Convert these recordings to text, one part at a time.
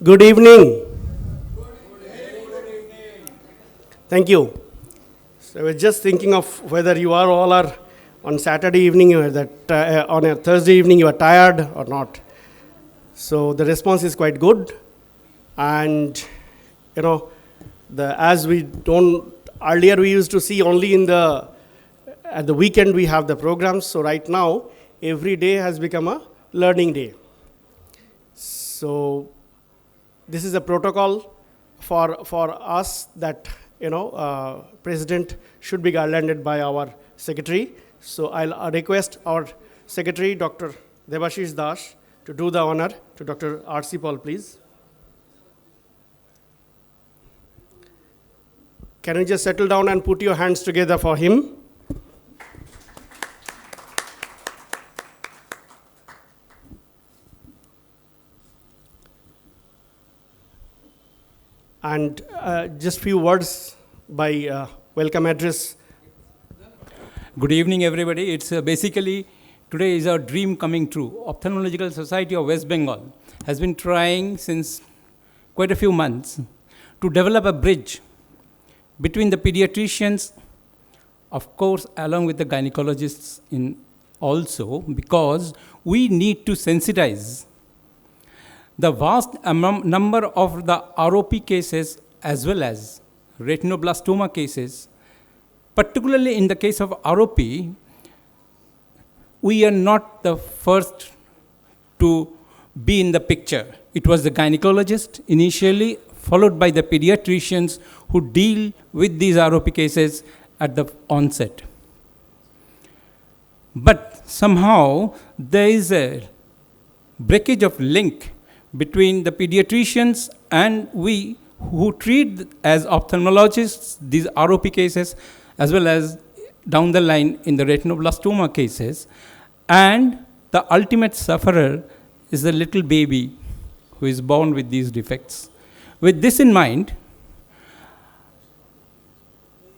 Good evening. Thank you. So I was just thinking of whether you are all are on Saturday evening or that on a Thursday evening you are tired or not. So the response is quite good, and as we don't earlier we used to see only at the weekend we have the programs. So right now every day has become a learning day. So this is a protocol for us that president should be garlanded by our secretary. So I'll request our secretary, Dr. Debashish Das, to do the honor to Dr. R.C. Paul, please. Can you just settle down and put your hands together for him? And just few words by welcome address. Good evening, everybody. It's basically, today is our dream coming true. Ophthalmological Society of West Bengal has been trying since quite a few months to develop a bridge between the pediatricians, of course, along with the gynecologists also, because we need to sensitize the vast number of the ROP cases as well as retinoblastoma cases. Particularly in the case of ROP, we are not the first to be in the picture. It was the gynecologist initially, followed by the pediatricians who deal with these ROP cases at the onset. But somehow there is a breakage of link between the pediatricians and we who treat as ophthalmologists these ROP cases, as well as down the line in the retinoblastoma cases. And the ultimate sufferer is the little baby who is born with these defects. With this in mind,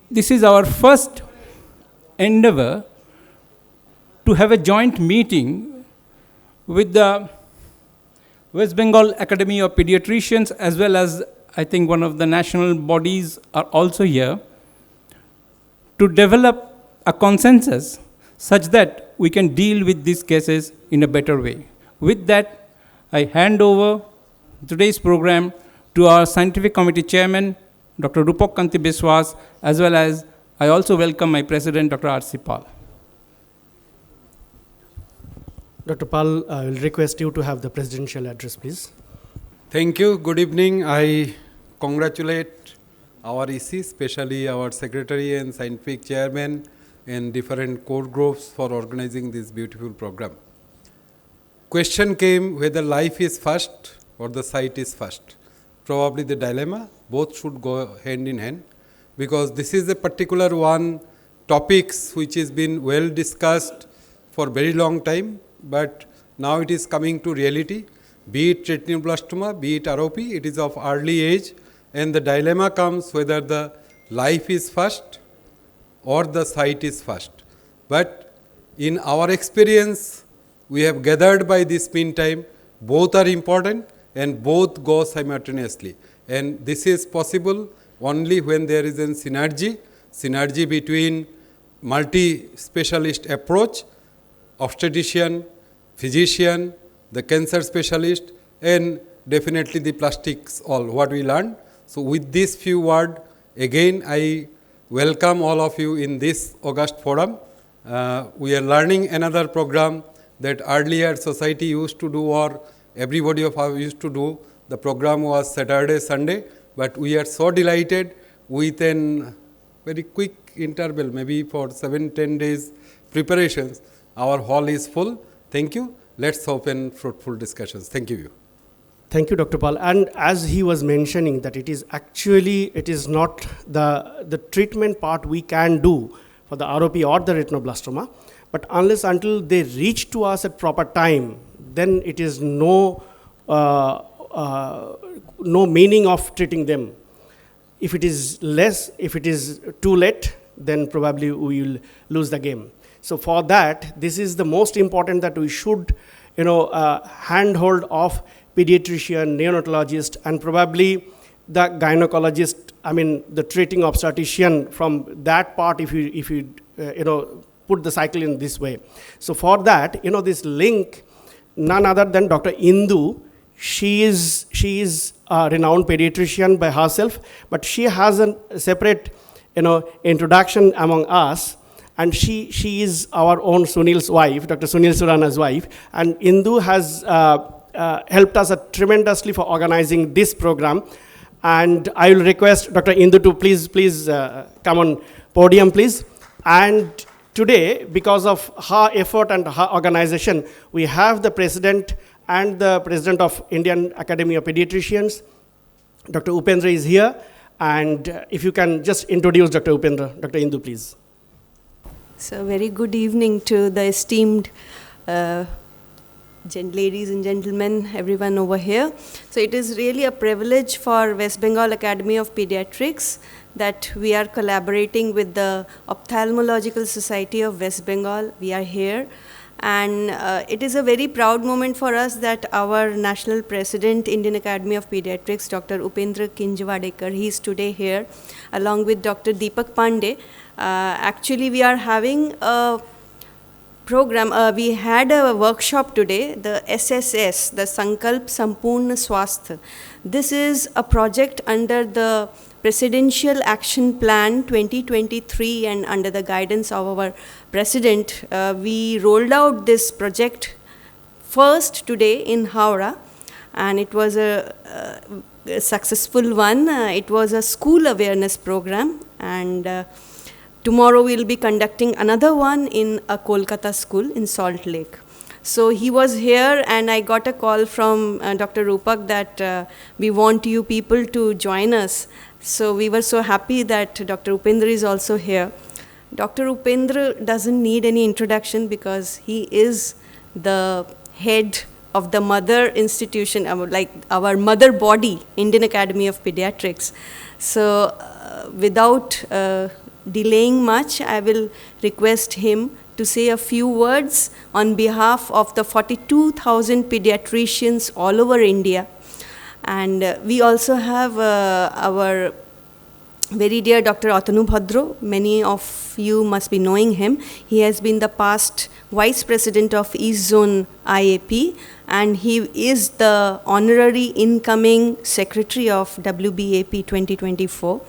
this is our first endeavor to have a joint meeting with the West Bengal Academy of Pediatricians, as well as I think one of the national bodies are also here, to develop a consensus such that we can deal with these cases in a better way. With that, I hand over today's program to our scientific committee chairman, Dr. Rupak Kanti Biswas, as well as I also welcome my president, Dr. R.C. Paul. Dr. Paul, I will request you to have the presidential address, please. Thank you. Good evening. I congratulate our EC, especially our secretary and scientific chairman and different core groups for organizing this beautiful program. Question came whether life is first or the sight is first. Probably the dilemma, both should go hand in hand, because this is a particular one topics which has been well discussed for very long time, but now it is coming to reality. Be it retinoblastoma, be it ROP, it is of early age, and the dilemma comes whether the life is first or the sight is first. But in our experience, we have gathered by this meantime, both are important and both go simultaneously. And this is possible only when there is a synergy between multi-specialist approach, obstetrician, physician, the cancer specialist, and definitely the plastics, all what we learned. So with these few words, again I welcome all of you in this August forum. We are learning another program that earlier society used to do, or everybody of us used to do. The program was Saturday, Sunday, but we are so delighted with a very quick interval, maybe for 7-10 days preparations. Our hall is full. Thank you. Let's open fruitful discussions. Thank you. Thank you, Dr. Paul. And as he was mentioning that it is not the treatment part we can do for the ROP or the retinoblastoma, but until they reach to us at proper time, then it is no meaning of treating them. If it is too late, then probably we will lose the game. So for that, this is the most important that we should handhold of pediatrician, neonatologist, and probably the gynecologist, I mean, the treating obstetrician from that part, if you put the cycle in this way. So for that, this link, none other than Dr. Indu. She is a renowned pediatrician by herself, but she has a separate, introduction among us. And she is our own Sunil's wife, Dr. Sunil Surana's wife. And Indu has helped us tremendously for organizing this program. And I will request Dr. Indu to please come on podium, please. And today, because of her effort and her organization, we have the president and the president of Indian Academy of Pediatricians. Dr. Upendra is here. And if you can just introduce Dr. Upendra. Dr. Indu, please. So very good evening to the esteemed ladies and gentlemen, everyone over here. So it is really a privilege for West Bengal Academy of Pediatrics that we are collaborating with the Ophthalmological Society of West Bengal. We are here. And it is a very proud moment for us that our National President, Indian Academy of Pediatrics, Dr. Upendra Kinjwadekar, he is today here, along with Dr. Deepak Pandey. Actually, we are having a program. We had a workshop today, the SSS, the Sankalp Sampurna Swasth. This is a project under the Presidential Action Plan 2023, and under the guidance of our President, we rolled out this project first today in Howrah, and it was a successful one. It was a school awareness program, and tomorrow we'll be conducting another one in a Kolkata school in Salt Lake. So he was here, and I got a call from Dr. Rupak that we want you people to join us. So we were so happy that Dr. Upendra is also here. Dr. Upendra doesn't need any introduction because he is the head of the mother institution, like our mother body, Indian Academy of Pediatrics. So without delaying much, I will request him to say a few words on behalf of the 42,000 pediatricians all over India. And we also have our very dear Dr. Atanu Bhadro. Many of you must be knowing him. He has been the past Vice President of East Zone IAP, and he is the honorary incoming Secretary of WBAP 2024.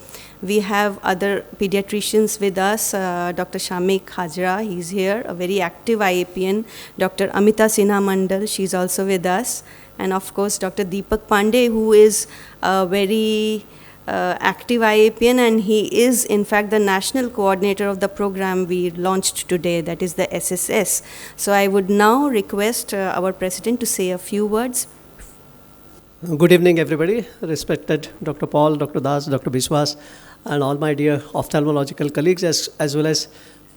We have other pediatricians with us, Dr. Shamik Hajra, he's here, a very active IAPN. Dr. Amita Sinha Mandal, she's also with us. And of course, Dr. Deepak Pandey, who is a very active IAPN, and he is in fact the national coordinator of the program we launched today, that is the SSS. So I would now request our President to say a few words. Good evening, everybody. Respected Dr. Paul, Dr. Das, Dr. Biswas, and all my dear ophthalmological colleagues, as well as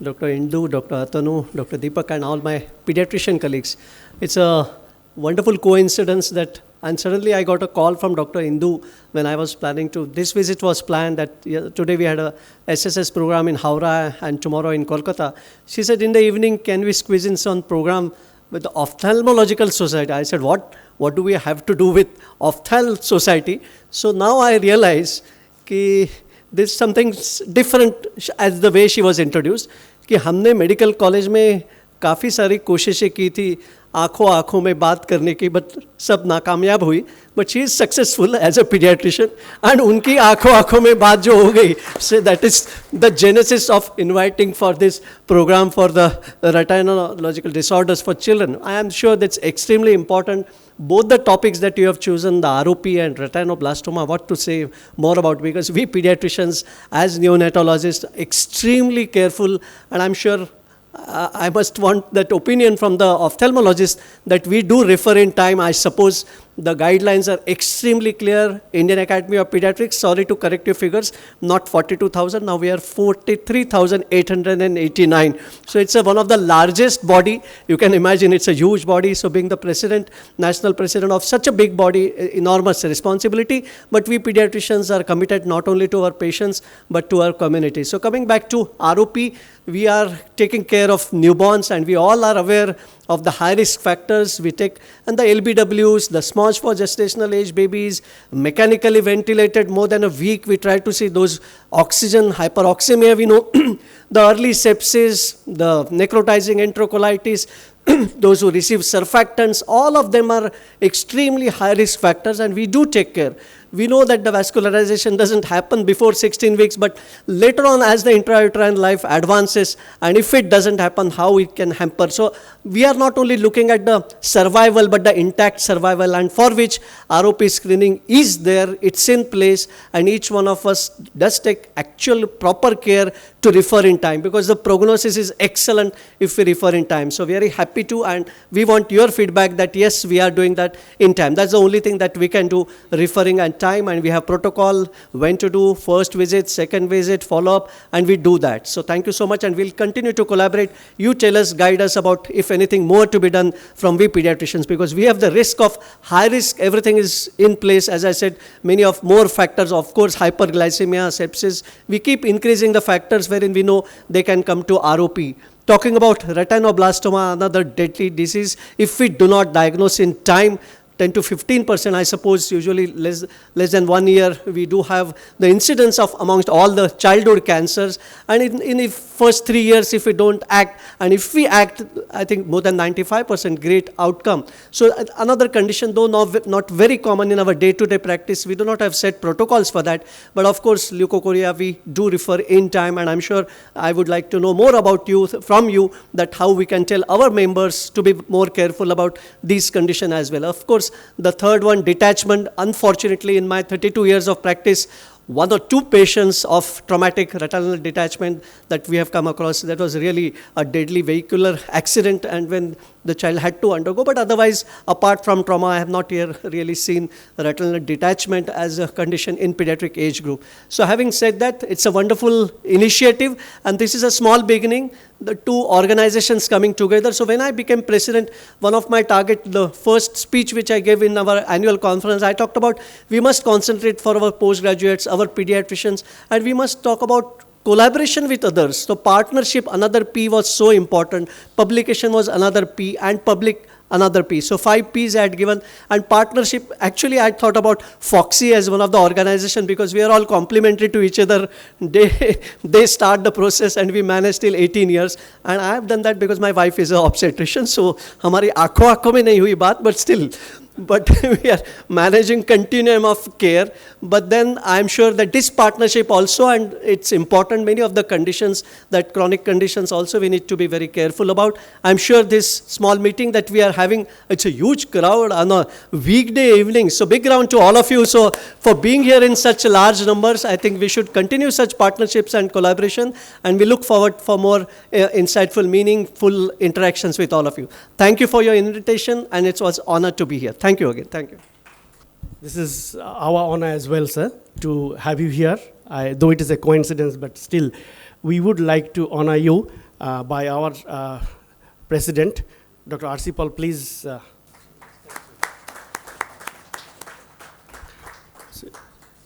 Dr. Indu, Dr. Atanu, Dr. Deepak, and all my pediatrician colleagues. It's a wonderful coincidence that, and suddenly I got a call from Dr. Indu when I was planning to, this visit was planned that today we had a SSS program in Howrah and tomorrow in Kolkata. She said, in the evening, can we squeeze in some program with the Ophthalmological Society? I said, what do we have to do with Opthal Society? So now I realize that there's something different as the way she was introduced, कि हमने medical college में काफ़ी सारी कोशिशें की थी आँखों में बात करने की, बट सब नाकामयाब हुई. But she is successful as a paediatrician, and उनकी आँखों में बात जो हो गई, so that is the genesis of inviting for this program for the retinological disorders for children. I am sure that's extremely important. Both the topics that you have chosen, the ROP and retinoblastoma, what to say more about, because we pediatricians as neonatologists extremely careful, and I'm sure I must want that opinion from the ophthalmologist that we do refer in time. I suppose the guidelines are extremely clear. Indian Academy of Pediatrics, sorry to correct your figures, not 42,000, now we are 43,889. So it's one of the largest body. You can imagine it's a huge body. So being the president, national president of such a big body, enormous responsibility. But we pediatricians are committed not only to our patients, but to our community. So coming back to ROP, we are taking care of newborns, and we all are aware of the high-risk factors we take, and the LBWs, the SMOS for gestational age babies, mechanically ventilated more than a week, we try to see those oxygen, hyperoxemia, we know, the early sepsis, the necrotizing enterocolitis, those who receive surfactants, all of them are extremely high-risk factors, and we do take care. We know that the vascularization doesn't happen before 16 weeks, but later on as the intrauterine life advances, and if it doesn't happen, how it can hamper. So we are not only looking at the survival, but the intact survival, and for which ROP screening is there, it's in place, and each one of us does take actual proper care to refer in time, because the prognosis is excellent if we refer in time. So we are very happy to, and we want your feedback that yes, we are doing that in time. That's the only thing that we can do, referring and time, and we have protocol, when to do first visit, second visit, follow-up, and we do that. So thank you so much, and we'll continue to collaborate. You tell us, guide us about if anything more to be done from we pediatricians, because we have the risk of high risk, everything is in place. As I said, many of more factors, of course, hyperglycemia, sepsis, we keep increasing the factors wherein we know they can come to ROP. Talking about retinoblastoma, another deadly disease, if we do not diagnose in time, 10 to 15%, I suppose, usually less than 1 year, we do have the incidence of amongst all the childhood cancers. And in the first 3 years, if we don't act, and if we act, I think more than 95% great outcome. So another condition, though not very common in our day-to-day practice, we do not have set protocols for that. But of course, leukocoria, we do refer in time, and I'm sure I would like to know more about you, from you, that how we can tell our members to be more careful about these conditions as well. Of course, the third one, detachment. Unfortunately, in my 32 years of practice, 1 or 2 patients of traumatic retinal detachment that we have come across. That was really a deadly vehicular accident, and when the child had to undergo. But otherwise, apart from trauma, I have not here really seen retinal detachment as a condition in pediatric age group. So having said that, it's a wonderful initiative, and this is a small beginning, the 2 organizations coming together. So when I became president, one of my target, the first speech which I gave in our annual conference, I talked about we must concentrate for our postgraduates, our pediatricians, and we must talk about collaboration with others. So partnership, another P, was so important. Publication was another P, and public, another P. So 5 Ps I had given, and partnership, actually I thought about Foxy as one of the organization, because we are all complementary to each other. They start the process and we manage till 18 years. And I have done that because my wife is an obstetrician. So हमारी आँखों में नहीं हुई बात, but still. But we are managing continuum of care. But then I'm sure that this partnership also, and it's important, many of the conditions, that chronic conditions also we need to be very careful about. I'm sure this small meeting that we are having, it's a huge crowd on a weekday evening. So big round to all of you. So for being here in such large numbers, I think we should continue such partnerships and collaboration. And we look forward for more insightful, meaningful interactions with all of you. Thank you for your invitation, and it was an honor to be here. Thank you again. Thank you. This is our honor as well, sir, to have you here. Though it is a coincidence, but still, we would like to honor you by our president, Dr. R.C. Paul. Please.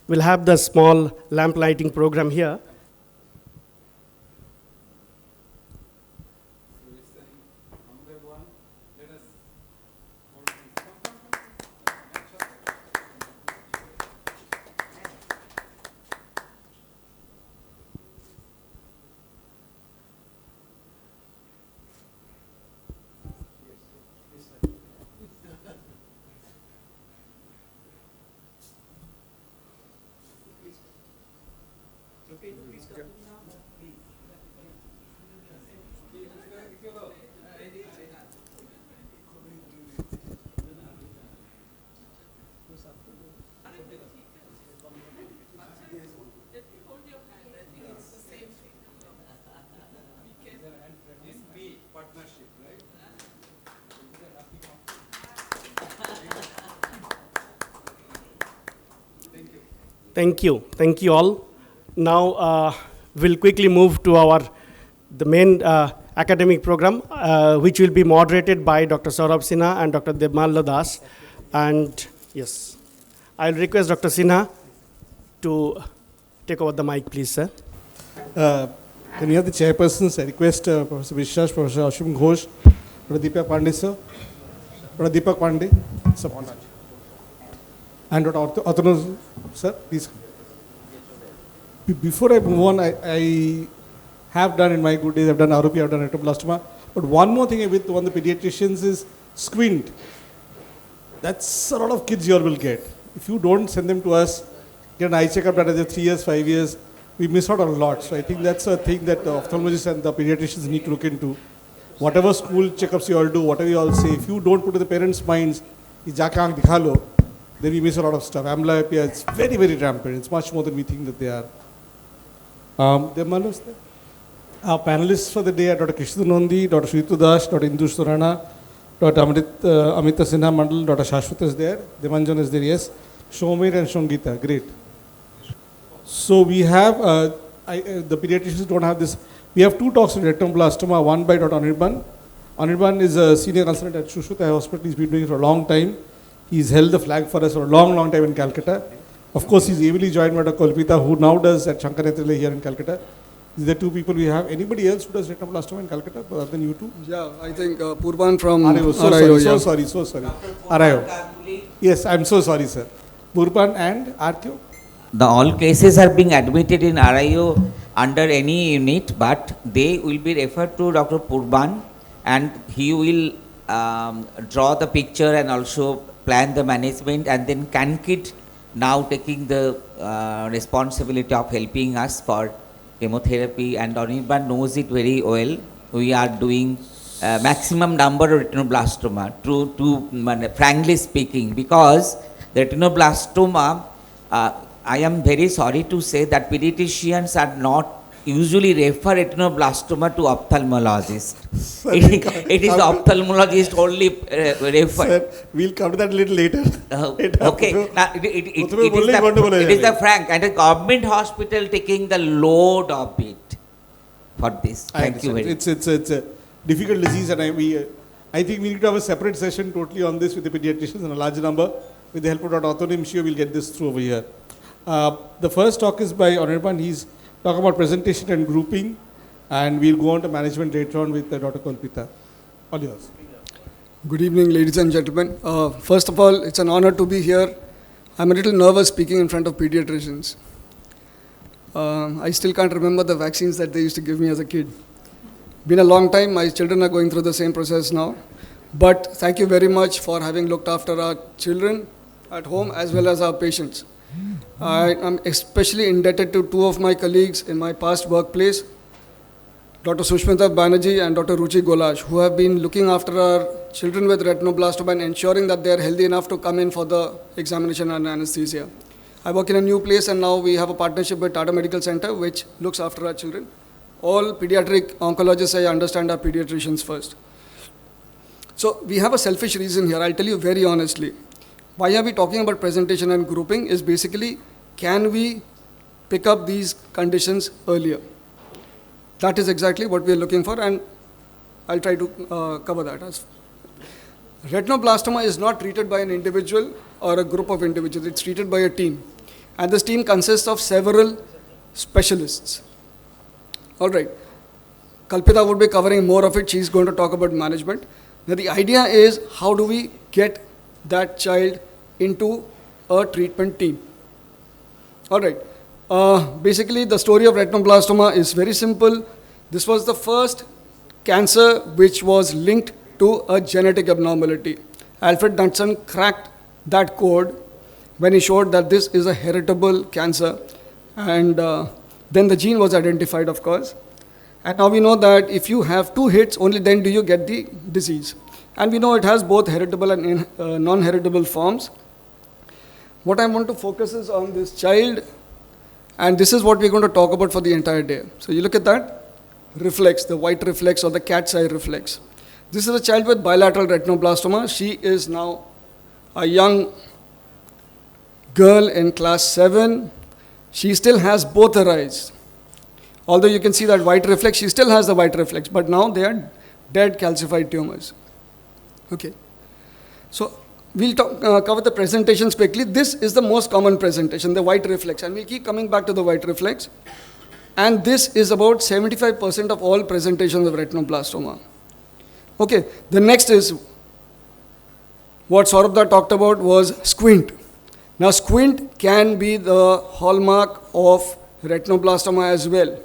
We'll have the small lamp lighting program here. Thank you. Thank you all. Now we'll quickly move to the main academic program, which will be moderated by Dr. Saurabh Sinha and Dr. Debmalla Das. And yes, I'll request Dr. Sinha to take over the mic, please, sir. Can we have the chairpersons? I request Professor Vishwas, Professor Ashwin Ghosh, Dr. Deepak Pandey, sir. Dr. Deepak Pandey, sir. And Dr. Atanu, sir, please. Before I move on, I have done in my good days, I've done ROP, I've done retinoblastoma. But one more thing with one of the pediatricians is squint. That's a lot of kids you will get. If you don't send them to us, get an eye checkup that is 3 years, 5 years, we miss out on a lot. So I think that's a thing that the ophthalmologists and the pediatricians need to look into. Whatever school checkups you all do, whatever you all say, if you don't put in the parents' minds, then we miss a lot of stuff. Amblyopia, it's very, very rampant. It's much more than we think that they are. Our panelists for the day are Dr. Krishna Nandi, Dr. Shritu Das, Dr. Indu Surana, Dr. Amita Sinha Mandal, Dr. Shashwat is there, Demanjan is there, yes, Shomir and Shongita, great. So we have, the pediatricians don't have this, we have 2 talks on retinoblastoma, one by Dr. Anirban. Anirban is a senior consultant at Shushruta Hospital, he's been doing it for a long time. He's held the flag for us for a long, long time in Calcutta. Of course, he's ably joined by Dr. Kolpita, who now does at Shankanetrale here in Calcutta. These are 2 people we have. Anybody else who does retinoblastoma in Calcutta other than you two? Yeah, I think Purban from RIO. So sorry. RIO. Yes, I'm so sorry, sir. Purban and RQ? All cases are being admitted in RIO under any unit, but they will be referred to Dr. Purban and he will draw the picture and also plan the management, and then Cankit now taking the responsibility of helping us for chemotherapy, and Anirban knows it very well. We are doing maximum number of retinoblastoma, frankly speaking, because the retinoblastoma, I am very sorry to say that pediatricians are not usually refer retinoblastoma to ophthalmologists. Sir, it is the ophthalmologist only refer. Sir, we'll come to that a little later. Okay, now, it is the frank, and the government hospital taking the load of it for this. Thank you very much. It's a difficult disease, and I think we need to have a separate session totally on this with the pediatricians and a large number. With the help of Dr. Atanu, I'm sure we'll get this through over here. The first talk is by Anirban. He's talking about presentation and grouping, and we'll go on to management later on with Dr. Kolpita. All yours. Good evening, ladies and gentlemen. First of all, it's an honor to be here. I'm a little nervous speaking in front of pediatricians. I still can't remember the vaccines that they used to give me as a kid. Been a long time. My children are going through the same process now. But thank you very much for having looked after our children at home as well as our patients. I am especially indebted to 2 of my colleagues in my past workplace, Dr. Sushmita Banerjee and Dr. Ruchi Golash, who have been looking after our children with retinoblastoma and ensuring that they are healthy enough to come in for the examination and anesthesia. I work in a new place, and now we have a partnership with Tata Medical Center, which looks after our children. All pediatric oncologists, I understand, are pediatricians first. So we have a selfish reason here. I'll tell you very honestly. Why are we talking about presentation and grouping is basically, can we pick up these conditions earlier? That is exactly what we are looking for, and I'll try to cover that. Retinoblastoma is not treated by an individual or a group of individuals. It's treated by a team. And this team consists of several specialists. All right. Kalpita would be covering more of it. She's going to talk about management. Now, the idea is, how do we get that child into a treatment team? All right. Basically, the story of retinoblastoma is very simple. This was the first cancer which was linked to a genetic abnormality. Alfred Knudsen cracked that code when he showed that this is a heritable cancer. And then the gene was identified, of course. And now we know that if you have 2 hits, only then do you get the disease. And we know it has both heritable and non-heritable forms. What I want to focus is on this child, and this is what we're going to talk about for the entire day. So you look at that reflex, the white reflex or the cat's eye reflex. This is a child with bilateral retinoblastoma. She is now a young girl in class 7. She still has both her eyes. Although you can see that white reflex, she still has the white reflex, but now they are dead calcified tumors. Okay. So we'll cover the presentations quickly. This is the most common presentation, the white reflex, and we'll keep coming back to the white reflex. And this is about 75% of all presentations of retinoblastoma. Okay, the next is what Saurabh talked about was squint. Now squint can be the hallmark of retinoblastoma as well.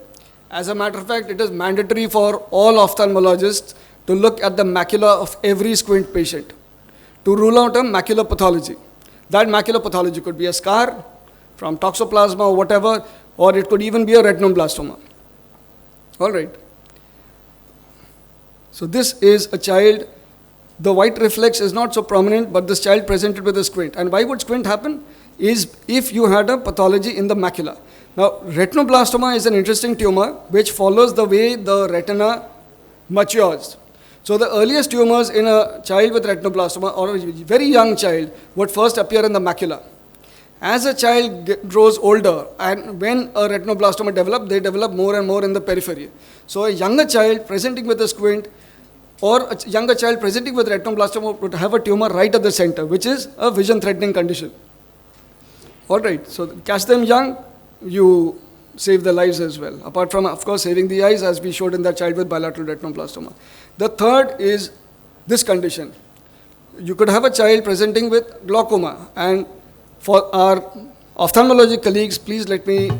As a matter of fact, it is mandatory for all ophthalmologists to look at the macula of every squint patient to rule out a macular pathology. That macular pathology could be a scar from toxoplasma or whatever, or it could even be a retinoblastoma. All right. So this is a child. The white reflex is not so prominent, but this child presented with a squint. And why would squint happen? Is if you had a pathology in the macula. Now, retinoblastoma is an interesting tumor which follows the way the retina matures. So the earliest tumors in a child with retinoblastoma or a very young child would first appear in the macula. As a child grows older, and when a retinoblastoma develops, they develop more and more in the periphery. So a younger child presenting with a squint or a younger child presenting with retinoblastoma would have a tumor right at the center, which is a vision-threatening condition. All right, so catch them young, you save their lives as well. Apart from, of course, saving the eyes, as we showed in that child with bilateral retinoblastoma. The third is this condition. You could have a child presenting with glaucoma, and for our ophthalmology colleagues, please let me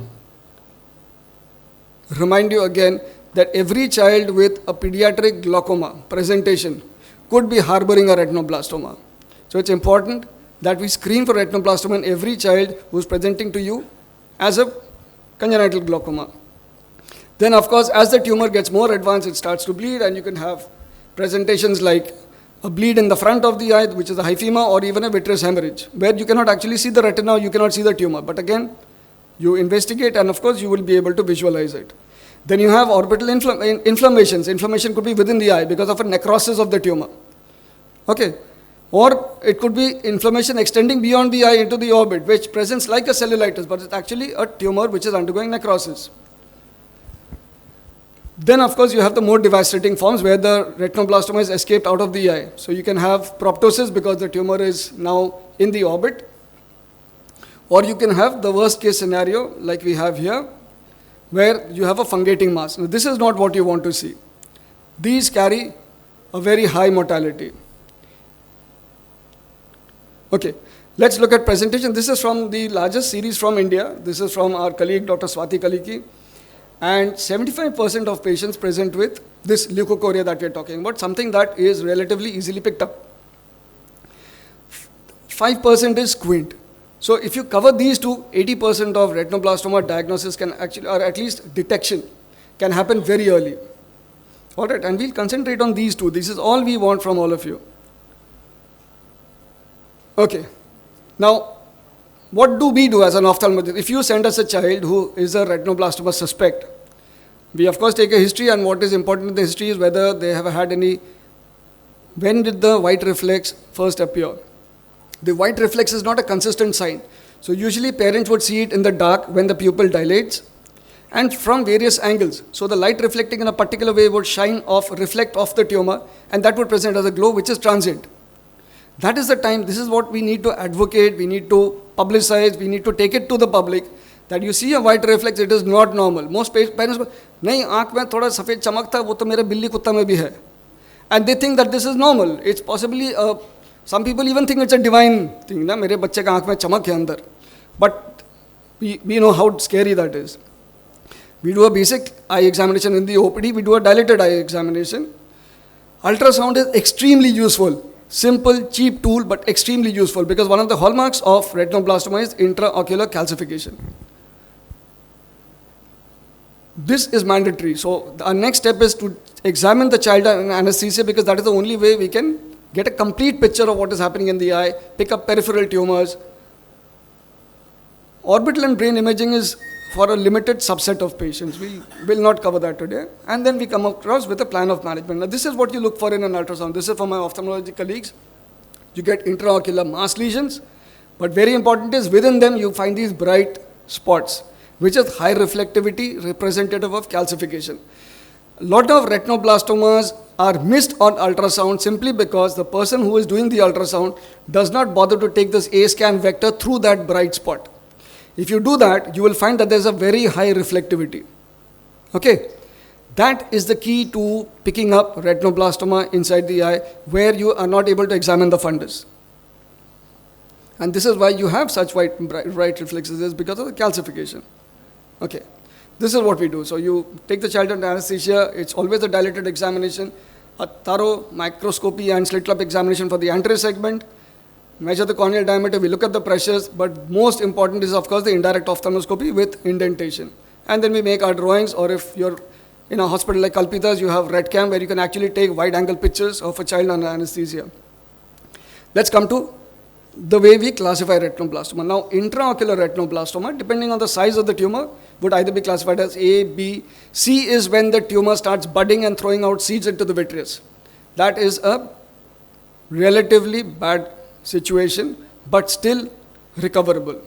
remind you again that every child with a pediatric glaucoma presentation could be harboring a retinoblastoma. So it's important that we screen for retinoblastoma in every child who's presenting to you as a congenital glaucoma. Then, of course, as the tumor gets more advanced, it starts to bleed, and you can have presentations like a bleed in the front of the eye, which is a hyphema, or even a vitreous hemorrhage, where you cannot actually see the retina, you cannot see the tumor. But again, you investigate, and of course, you will be able to visualize it. Then you have orbital inflammations. Inflammation could be within the eye because of a necrosis of the tumor. Okay. Or it could be inflammation extending beyond the eye into the orbit, which presents like a cellulitis, but it's actually a tumor which is undergoing necrosis. Then, of course, you have the more devastating forms where the retinoblastoma is escaped out of the eye. So you can have proptosis because the tumor is now in the orbit. Or you can have the worst case scenario like we have here, where you have a fungating mass. Now, this is not what you want to see. These carry a very high mortality. Okay, let's look at presentation. This is from the largest series from India. This is from our colleague, Dr. Swati Kaliki. And 75% of patients present with this leukocoria that we are talking about, something that is relatively easily picked up. 5% is squint. So if you cover these two, 80% of retinoblastoma diagnosis can actually, or at least detection, can happen very early. All right, and we'll concentrate on these two. This is all we want from all of you. Okay, now what do we do as an ophthalmologist? If you send us a child who is a retinoblastoma suspect, we of course take a history, and what is important in the history is whether they have had any, when did the white reflex first appear? The white reflex is not a consistent sign. So usually parents would see it in the dark when the pupil dilates and from various angles. So the light reflecting in a particular way would shine off, reflect off the tumor, and that would present as a glow which is transient. That is the time, this is what we need to advocate, we need to publicize, we need to take it to the public, that you see a white reflex, it is not normal. Most parents go, nahi, aankh mein thoda safed chamak tha, wo to mere billi kutta mein bhi hai. And they think that this is normal. It's possibly, some people even think it's a divine thing, na, mere bacche ka aankh mein chamak hai andar. But we know how scary that is. We do a basic eye examination in the OPD, we do a dilated eye examination. Ultrasound is extremely useful. Simple, cheap tool, but extremely useful, because one of the hallmarks of retinoblastoma is intraocular calcification. This is mandatory. So our next step is to examine the child in anesthesia, because that is the only way we can get a complete picture of what is happening in the eye, pick up peripheral tumors. Orbital and brain imaging is for a limited subset of patients. We will not cover that today. And then we come across with a plan of management. Now this is what you look for in an ultrasound. This is for my ophthalmology colleagues. You get intraocular mass lesions, but very important is within them you find these bright spots, which is high reflectivity representative of calcification. A lot of retinoblastomas are missed on ultrasound simply because the person who is doing the ultrasound does not bother to take this A-scan vector through that bright spot. If you do that, you will find that there is a very high reflectivity. Okay. That is the key to picking up retinoblastoma inside the eye, where you are not able to examine the fundus. And this is why you have such bright reflexes, is because of the calcification. Okay, this is what we do. So you take the child under anesthesia. It's always a dilated examination, a thorough microscopy and slit lamp examination for the anterior segment. Measure the corneal diameter, we look at the pressures, but most important is, of course, the indirect ophthalmoscopy with indentation. And then we make our drawings, or if you're in a hospital like Kalpita's, you have REDCam, where you can actually take wide-angle pictures of a child under anesthesia. Let's come to the way we classify retinoblastoma. Now, intraocular retinoblastoma, depending on the size of the tumor, would either be classified as A, B. C is when the tumor starts budding and throwing out seeds into the vitreous. That is a relatively bad situation, but still recoverable.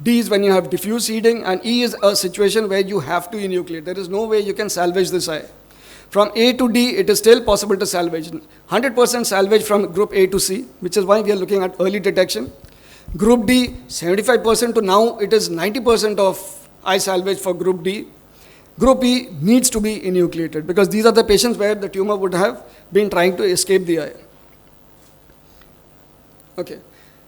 D is when you have diffuse seeding, and E is a situation where you have to enucleate. There is no way you can salvage this eye. From A to D, it is still possible to salvage. 100% salvage from group A to C, which is why we are looking at early detection. Group D, 75% to now it is 90% of eye salvage for group D. Group E needs to be enucleated, because these are the patients where the tumor would have been trying to escape the eye. Okay.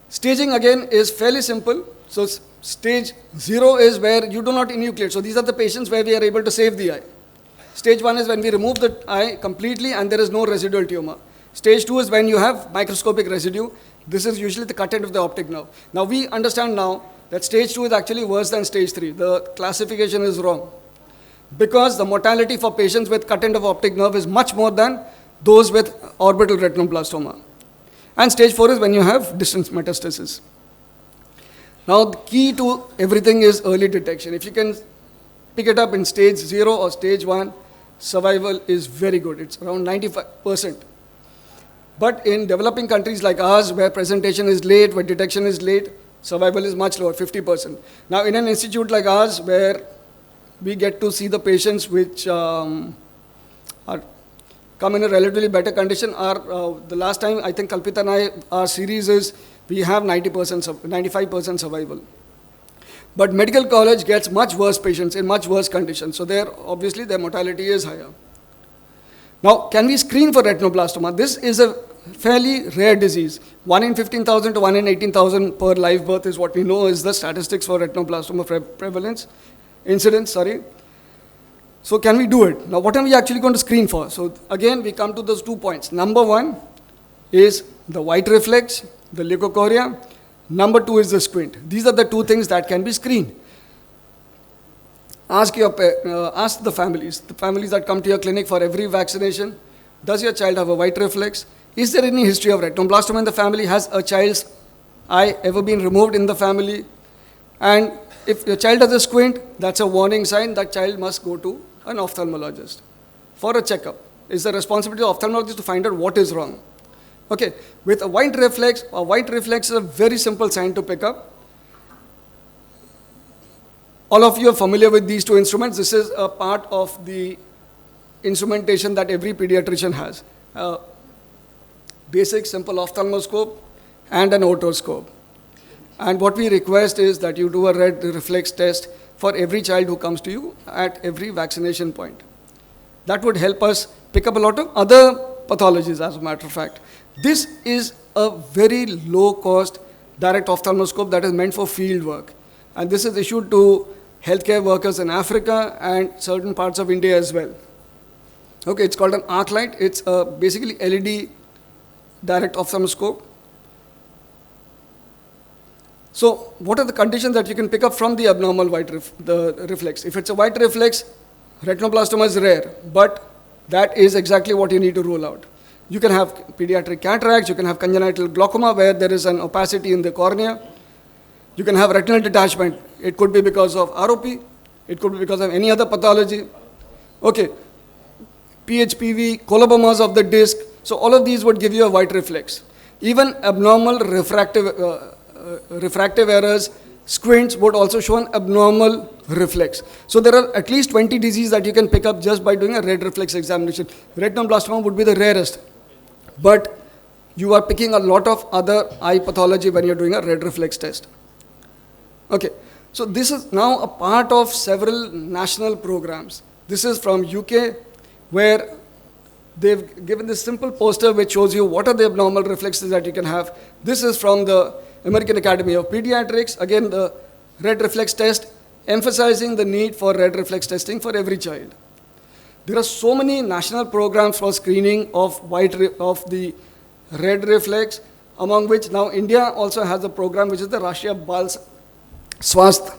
Staging again is fairly simple. So stage 0 is where you do not enucleate. So these are the patients where we are able to save the eye. Stage 1 is when we remove the eye completely and there is no residual tumor. Stage 2 is when you have microscopic residue. This is usually the cut end of the optic nerve. Now we understand now that stage 2 is actually worse than stage 3. The classification is wrong, because the mortality for patients with cut end of optic nerve is much more than those with orbital retinoblastoma. And stage 4 is when you have distant metastasis. Now the key to everything is early detection. If you can pick it up in stage 0 or stage 1, survival is very good. It's around 95%. But in developing countries like ours, where presentation is late, where detection is late, survival is much lower, 50%. Now in an institute like ours, where we get to see the patients which come in a relatively better condition, the last time I think Kalpita and I, our series is, we have 95% survival. But medical college gets much worse patients in much worse conditions. So there, obviously, their mortality is higher. Now, can we screen for retinoblastoma? This is a fairly rare disease. 1 in 15,000 to 1 in 18,000 per live birth is what we know is the statistics for retinoblastoma incidence. So can we do it? Now, what are we actually going to screen for? So again, we come to those 2 points. Number 1 is the white reflex, the leukocoria. Number 2 is the squint. These are the 2 things that can be screened. Ask the families that come to your clinic for every vaccination, does your child have a white reflex? Is there any history of retinoblastoma in the family? Has a child's eye ever been removed in the family? And if your child has a squint, that's a warning sign that child must go to an ophthalmologist for a checkup. It's the responsibility of ophthalmologist to find out what is wrong. Okay, with a white reflex is a very simple sign to pick up. All of you are familiar with these 2 instruments. This is a part of the instrumentation that every pediatrician has. Basic simple ophthalmoscope and an otoscope. And what we request is that you do a red reflex test for every child who comes to you at every vaccination point. That would help us pick up a lot of other pathologies, as a matter of fact. This is a very low-cost direct ophthalmoscope that is meant for field work. And this is issued to healthcare workers in Africa and certain parts of India as well. Okay, it's called an arc light. It's basically LED direct ophthalmoscope. So what are the conditions that you can pick up from the abnormal reflex? If it's a white reflex, retinoblastoma is rare, but that is exactly what you need to rule out. You can have pediatric cataracts, you can have congenital glaucoma where there is an opacity in the cornea. You can have retinal detachment. It could be because of ROP, it could be because of any other pathology. Okay, PHPV, colobomas of the disc. So all of these would give you a white reflex. Even abnormal refractive errors, squints would also show an abnormal reflex. So there are at least 20 diseases that you can pick up just by doing a red reflex examination. Retinoblastoma would be the rarest, but you are picking a lot of other eye pathology when you're doing a red reflex test. Okay, so this is now a part of several national programs. This is from UK, where they've given this simple poster which shows you what are the abnormal reflexes that you can have. This is from the American Academy of Pediatrics. Again, the red reflex test, emphasizing the need for red reflex testing for every child. There are so many national programs for screening of the red reflex, among which now India also has a program which is the Rashtriya Bal Swasth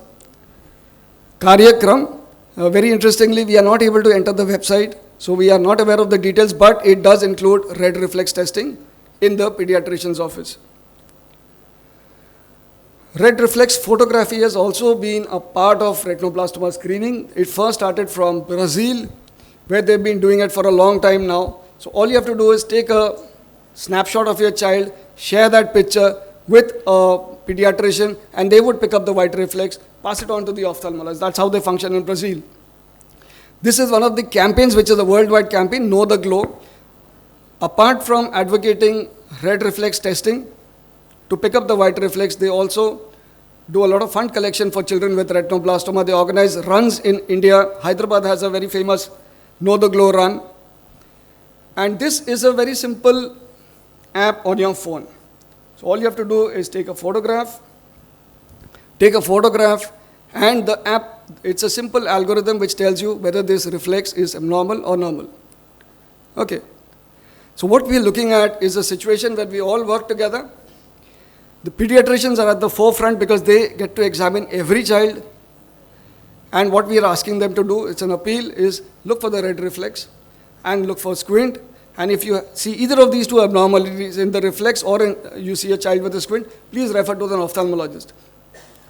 Karyakram. Very interestingly, we are not able to enter the website, so we are not aware of the details, but it does include red reflex testing in the pediatrician's office. Red reflex photography has also been a part of retinoblastoma screening. It first started from Brazil, where they've been doing it for a long time now. So all you have to do is take a snapshot of your child, share that picture with a pediatrician, and they would pick up the white reflex, pass it on to the ophthalmologist. That's how they function in Brazil. This is one of the campaigns, which is a worldwide campaign, Know the Glow. Apart from advocating red reflex testing to pick up the white reflex, they also do a lot of fund collection for children with retinoblastoma. They organize runs in India. Hyderabad has a very famous Know the Glow run. And this is a very simple app on your phone. So all you have to do is take a photograph, and the app, it's a simple algorithm which tells you whether this reflex is abnormal or normal. Okay. So what we are looking at is a situation where we all work together. The pediatricians are at the forefront because they get to examine every child. And what we are asking them to do, it's an appeal, is look for the red reflex and look for squint. And if you see either of these two abnormalities in the reflex or you see a child with a squint, please refer to an ophthalmologist.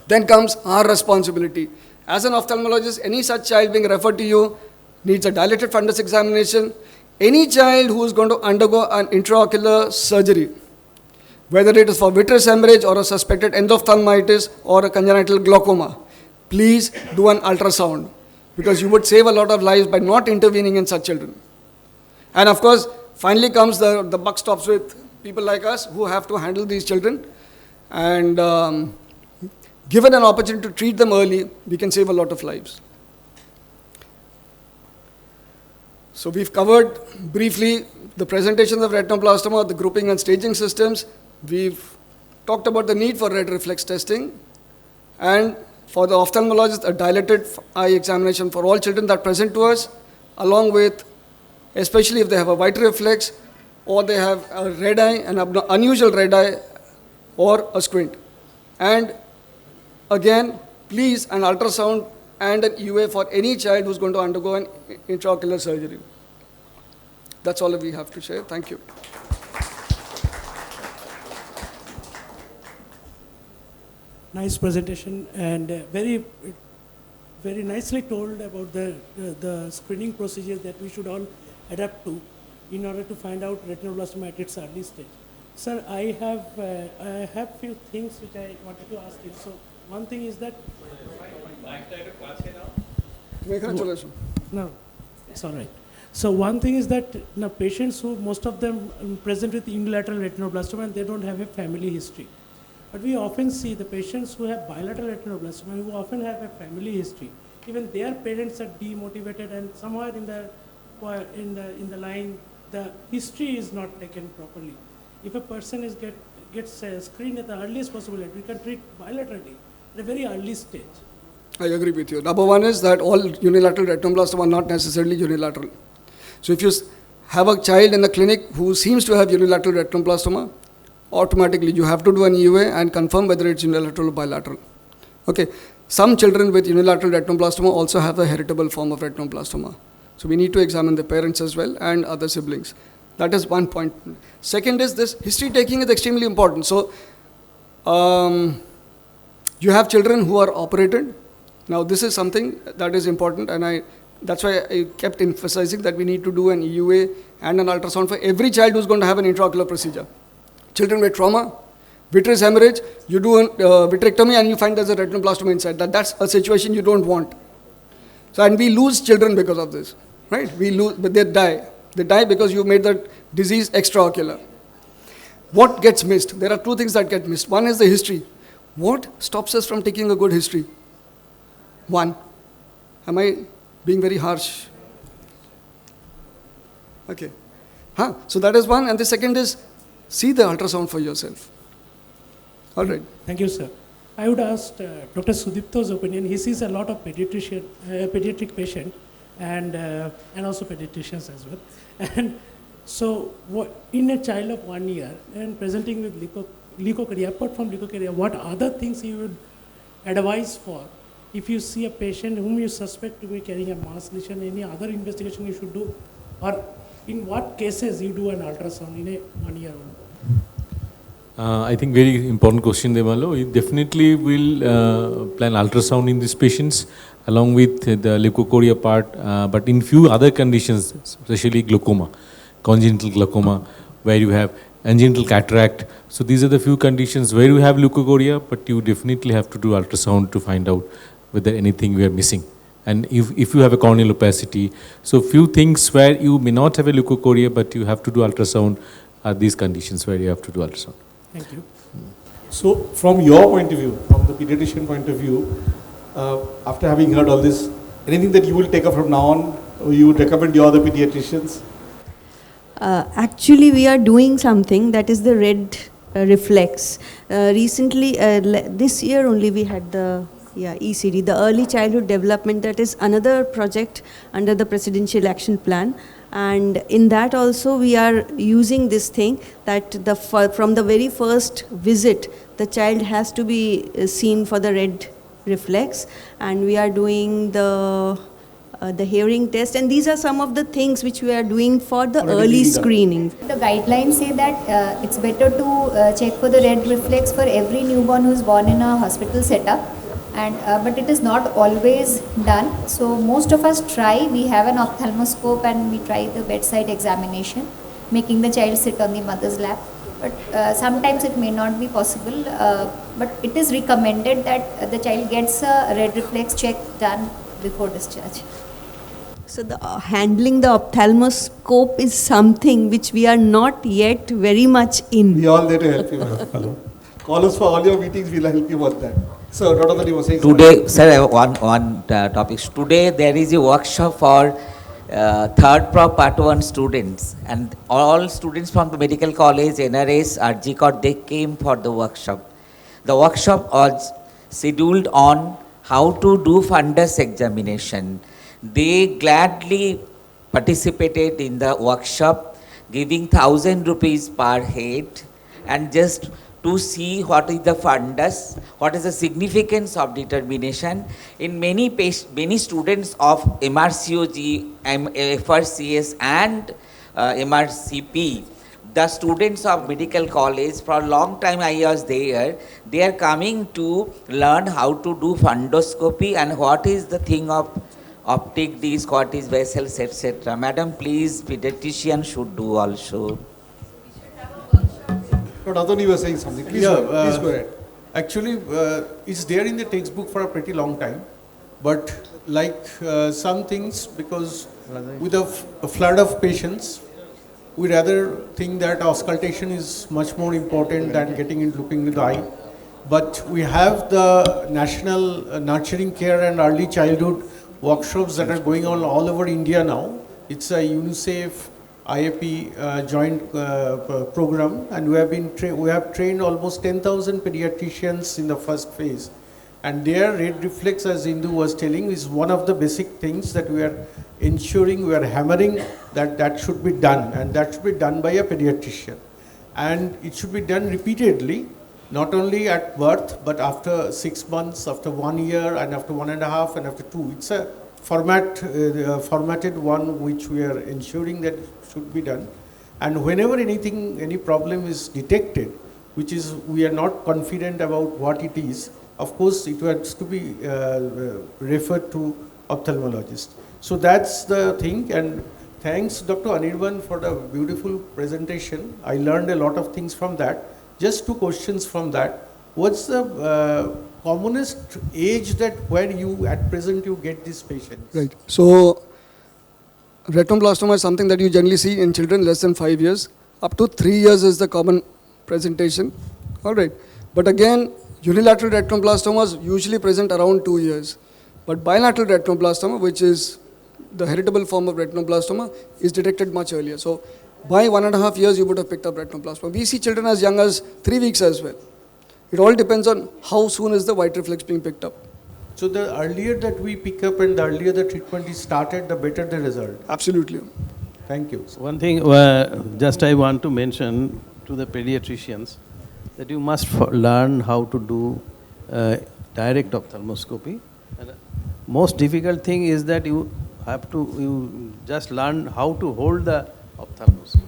Then comes our responsibility. As an ophthalmologist, any such child being referred to you needs a dilated fundus examination. Any child who is going to undergo an intraocular surgery, whether it is for vitreous hemorrhage or a suspected endophthalmitis or a congenital glaucoma, please do an ultrasound, because you would save a lot of lives by not intervening in such children. And of course, finally comes the buck stops with people like us who have to handle these children. And given an opportunity to treat them early, we can save a lot of lives. So we've covered briefly the presentations of retinoblastoma, the grouping and staging systems. We've talked about the need for red reflex testing, and for the ophthalmologist, a dilated eye examination for all children that present to us, along with, especially if they have a white reflex or they have a red eye, an unusual red eye or a squint. And again, please, an ultrasound and an UA for any child who's going to undergo an intraocular surgery. That's all that we have to share. Thank you. Nice presentation, and very nicely told about the screening procedure that we should all adapt to in order to find out retinoblastoma at its early stage. Sir, I have few things which I wanted to ask you. So one thing is that no, it's all right. So one thing is that now patients who, most of them present with unilateral retinoblastoma, and they don't have a family history. But we often see the patients who have bilateral retinoblastoma, who often have a family history. Even their parents are demotivated, and somewhere in the line, the history is not taken properly. If a person gets screened at the earliest possible age, we can treat bilaterally at a very early stage. I agree with you. Number one is that all unilateral retinoblastoma are not necessarily unilateral. So if you have a child in the clinic who seems to have unilateral retinoblastoma, automatically you have to do an EUA and confirm whether it's unilateral or bilateral. Okay. Some children with unilateral retinoblastoma also have a heritable form of retinoblastoma. So we need to examine the parents as well and other siblings. That is one point. Second is this history taking is extremely important. So you have children who are operated. Now this is something that is important, and that's why I kept emphasizing that we need to do an EUA and an ultrasound for every child who's going to have an intraocular procedure. Children with trauma, vitreous hemorrhage, you do a vitrectomy and you find there's a retinoblastoma inside. That's a situation you don't want. So, and we lose children because of this, right? We lose, but they die. They die because you made the disease extraocular. What gets missed? There are two things that get missed. One is the history. What stops us from taking a good history? One, am I being very harsh? Okay. So that is one. And the second is, see the ultrasound for yourself. All right. Thank you, sir. I would ask Dr. Sudipto's opinion. He sees a lot of pediatric patient and also pediatricians as well. And so in a child of 1 year and presenting with leukokaria, apart from leukokaria, what other things you would advise for if you see a patient whom you suspect to be carrying a mass lesion, any other investigation you should do, or in what cases you do an ultrasound in a 1 year old? I think very important question, Devalo. We definitely will plan ultrasound in these patients along with the leukocoria part, but in few other conditions, especially glaucoma, congenital glaucoma, where you have congenital cataract. So these are the few conditions where you have leukocoria, but you definitely have to do ultrasound to find out whether anything we are missing. And if you have a corneal opacity, so few things where you may not have a leukocoria, but you have to do ultrasound are these conditions where you have to do ultrasound. Thank you. So from your point of view, from the pediatrician point of view, after having heard all this, anything that you will take up from now on, or you would recommend your other pediatricians? Actually, we are doing something that is the red reflex. Recently, this year only we had the ECD, the Early Childhood Development, that is another project under the Presidential Action Plan. And in that also we are using this thing that from the very first visit, the child has to be seen for the red reflex, and we are doing the hearing test, and these are some of the things which we are doing for the early screening. The guidelines say that it's better to check for the red reflex for every newborn who is born in a hospital setup. But it is not always done. So most of us try, we have an ophthalmoscope and we try the bedside examination, making the child sit on the mother's lap. But sometimes it may not be possible, but it is recommended that the child gets a red reflex check done before discharge. So handling the ophthalmoscope is something which we are not yet very much in. We are all there to help you. Hello. Call us for all your meetings, we'll help you with that. So, Dr. Ali was saying today, sir, I have one topic. Today there is a workshop for third Part 1 students, and all students from the medical college, NRS, RGCOT, they came for the workshop. The workshop was scheduled on how to do fundus examination. They gladly participated in the workshop, giving 1,000 rupees per head, and just to see what is the fundus, what is the significance of determination. In many students of MRCOG, FRCS and MRCP, the students of medical college, for a long time I was there, they are coming to learn how to do fundoscopy and what is the thing of optic disc, what is vessels, etc. Madam, please, pediatrician should do also. But Adoni was saying something. Please, please go ahead. Actually, it's there in the textbook for a pretty long time. But like some things, because with a flood of patients, we rather think that auscultation is much more important than getting in looking in the eye. But we have the National Nurturing Care and Early Childhood workshops that are going on all over India now. It's a UNICEF IAP joint program, and we have trained almost 10,000 pediatricians in the first phase. And their red reflex, as Indu was telling, is one of the basic things that we are ensuring, we are hammering that should be done, and that should be done by a pediatrician. And it should be done repeatedly, not only at birth, but after 6 months, after 1 year, and after 1.5, and after 2. It's a formatted one which we are ensuring that should be done. And whenever any problem is detected, which is we are not confident about what it is, of course it has to be referred to ophthalmologist. So that's the thing, and thanks Dr. Anirban for the beautiful presentation. I learned a lot of things from that. Just 2 questions from that. What's the commonest age that where you at present you get these patients? Right. So retinoblastoma is something that you generally see in children less than 5 years. Up to 3 years is the common presentation. All right. But again, unilateral retinoblastomas usually present around 2 years. But bilateral retinoblastoma, which is the heritable form of retinoblastoma is detected much earlier. So by 1.5 years, you would have picked up retinoblastoma. We see children as young as 3 weeks as well. It all depends on how soon is the white reflex being picked up. So the earlier that we pick up and the earlier the treatment is started, the better the result. Absolutely. Thank you. One thing just I want to mention to the pediatricians that you must learn how to do direct ophthalmoscopy. And most difficult thing is that you just learn how to hold the ophthalmoscope.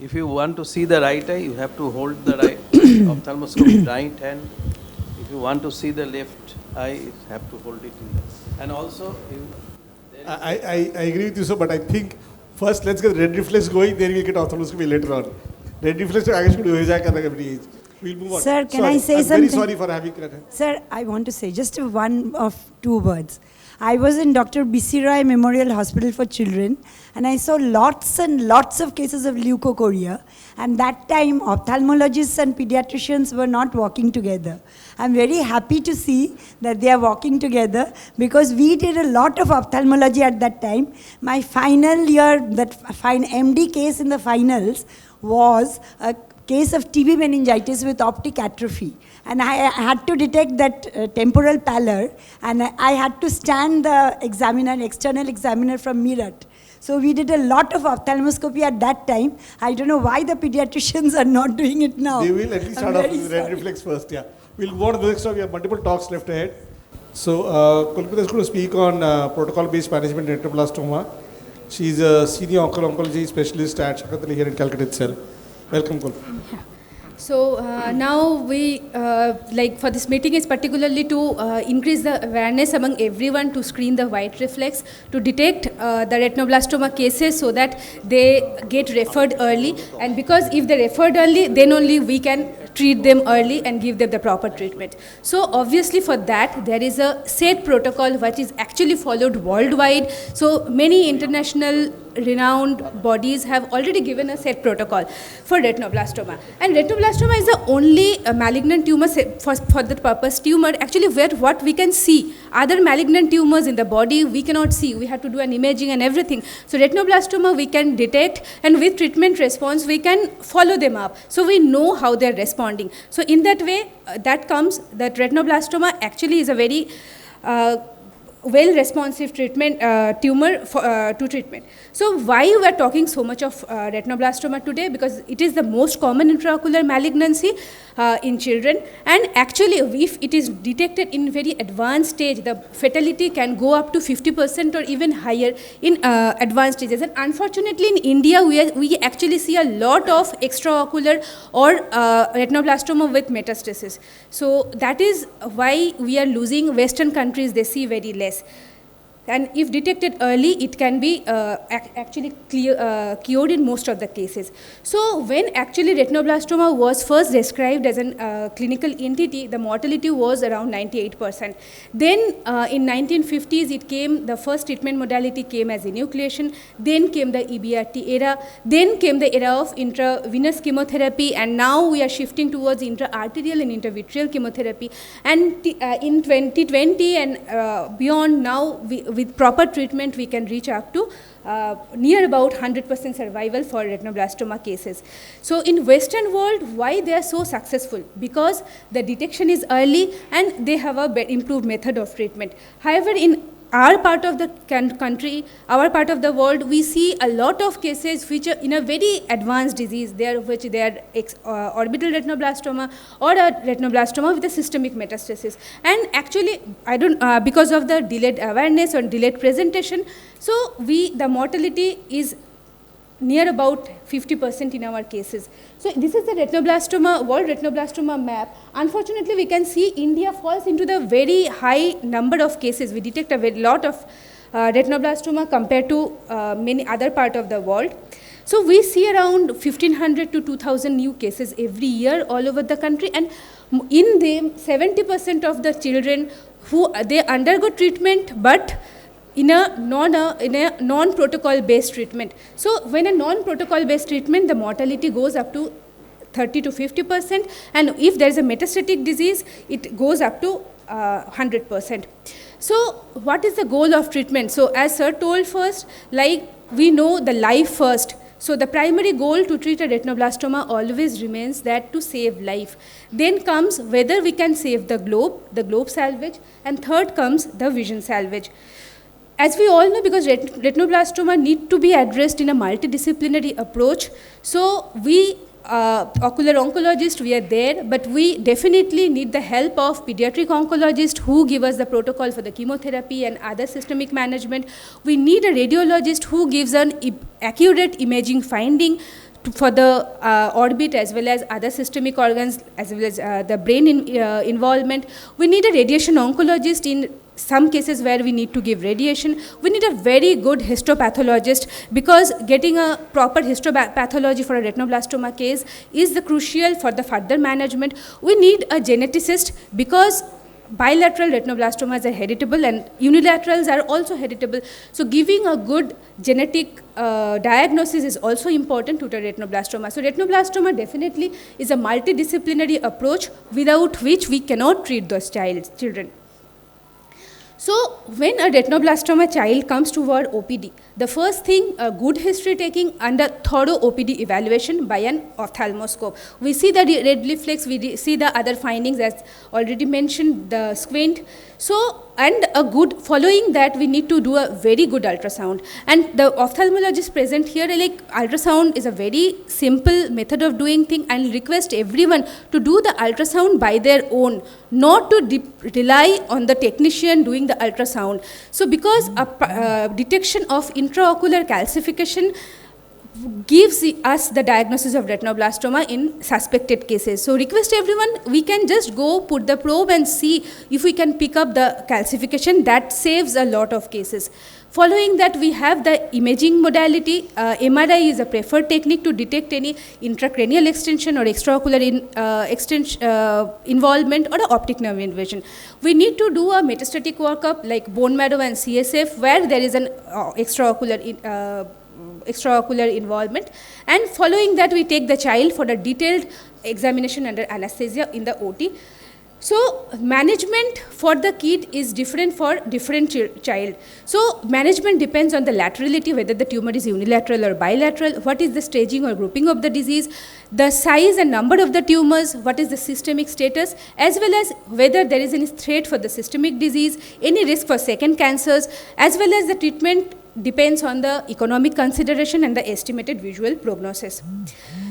If you want to see the right eye, you have to hold the right ophthalmoscope with right hand. If you want to see the left eye, you have to hold it in the. And also, I agree with you, sir, but I think first let's get red reflex going, then we'll get ophthalmoscopy later on. Red reflex, I guess, every age. We'll move on. Sir, can I say I'm something? very sorry for having that. Sir, I want to say just one of two words. I was in Dr. B.C. Roy Memorial Hospital for Children, and I saw lots and lots of cases of leukocoria. And that time, ophthalmologists and pediatricians were not working together. I'm very happy to see that they are working together because we did a lot of ophthalmology at that time. My final year, MD case in the finals was a case of TB meningitis with optic atrophy. And I had to detect that temporal pallor, and I had to stand the external examiner from Meerut. So we did a lot of ophthalmoscopy at that time. I don't know why the pediatricians are not doing it now. They will at least start off with red reflex first, yeah. We'll move on to the next one. We have multiple talks left ahead. So, Kalpita is going to speak on protocol-based management in retinoblastoma. She's a senior oncology specialist at Shakatali here in Calcutta itself. Welcome, Kalpita. Yeah. So now we, for this meeting is particularly to increase the awareness among everyone to screen the white reflex, to detect the retinoblastoma cases so that they get referred early. And because if they're referred early, then only we can treat them early and give them the proper treatment. So obviously for that, there is a set protocol which is actually followed worldwide. So many international renowned bodies have already given a set protocol for retinoblastoma. And retinoblastoma is the only malignant tumor for the purpose tumor actually where what we can see. Other malignant tumors in the body we cannot see. We have to do an imaging and everything. So retinoblastoma we can detect, and with treatment response we can follow them up. So we know how they're responding. So in that way, that comes that retinoblastoma actually is a very well-responsive treatment tumor to treatment. So why we are talking so much of retinoblastoma today? Because it is the most common intraocular malignancy in children, and actually if it is detected in very advanced stage, the fatality can go up to 50% or even higher in advanced stages. And unfortunately in India we actually see a lot of extraocular or retinoblastoma with metastasis. So that is why we are losing. Western countries, they see very less. And if detected early, it can be actually cured in most of the cases. So when actually retinoblastoma was first described as a clinical entity, the mortality was around 98%. Then in 1950s, it came, the first treatment modality came as enucleation, then came the EBRT era, then came the era of intravenous chemotherapy, and now we are shifting towards intra-arterial and intravitreal chemotherapy. And in 2020 and beyond now, with proper treatment, we can reach up to near about 100% survival for retinoblastoma cases. So in Western world, why they are so successful? Because the detection is early and they have a improved method of treatment. However, in our part of the country, our part of the world, we see a lot of cases which are in a very advanced disease, which they are orbital retinoblastoma or a retinoblastoma with a systemic metastasis. And actually, because of the delayed awareness or delayed presentation, so the mortality is near about 50% in our cases. So this is the retinoblastoma, world retinoblastoma map. Unfortunately, we can see India falls into the very high number of cases. We detect a very lot of retinoblastoma compared to many other parts of the world. So we see around 1,500 to 2,000 new cases every year all over the country, and in them 70% of the children who they undergo treatment, but in a non-protocol based treatment. So when a non-protocol based treatment, the mortality goes up to 30 to 50%, and if there is a metastatic disease, it goes up to 100%. So what is the goal of treatment? So as sir told first, like we know the life first. So the primary goal to treat a retinoblastoma always remains that to save life. Then comes whether we can save the globe salvage, and third comes the vision salvage. As we all know, because retinoblastoma need to be addressed in a multidisciplinary approach, so we ocular oncologists, we are there, but we definitely need the help of pediatric oncologists who give us the protocol for the chemotherapy and other systemic management. We need a radiologist who gives an accurate imaging finding for the orbit as well as other systemic organs as well as the brain involvement. We need a radiation oncologist in some cases where we need to give radiation. We need a very good histopathologist, because getting a proper histopathology for a retinoblastoma case is the crucial for the further management. We need a geneticist, because bilateral retinoblastomas are heritable and unilaterals are also heritable. So giving a good genetic diagnosis is also important to the retinoblastoma. So retinoblastoma definitely is a multidisciplinary approach without which we cannot treat those children. So when a retinoblastoma child comes to our OPD, the first thing, a good history taking and a thorough OPD evaluation by an ophthalmoscope. We see the red reflex, we see the other findings as already mentioned, the squint. So, and a good, following that we need to do a very good ultrasound. And the ophthalmologist present here, like ultrasound is a very simple method of doing thing, and request everyone to do the ultrasound by their own, not to rely on the technician doing the ultrasound. So because a detection of intraocular calcification gives us the diagnosis of retinoblastoma in suspected cases. So request everyone, we can just go put the probe and see if we can pick up the calcification. That saves a lot of cases. Following that, we have the imaging modality. MRI is a preferred technique to detect any intracranial extension or extraocular involvement or optic nerve invasion. We need to do a metastatic workup like bone marrow and CSF where there is an extraocular involvement, and following that we take the child for a detailed examination under anesthesia in the OT. So management for the kid is different for different child. So management depends on the laterality, whether the tumor is unilateral or bilateral, what is the staging or grouping of the disease, the size and number of the tumors, what is the systemic status, as well as whether there is any threat for the systemic disease, any risk for second cancers, as well as the treatment depends on the economic consideration and the estimated visual prognosis.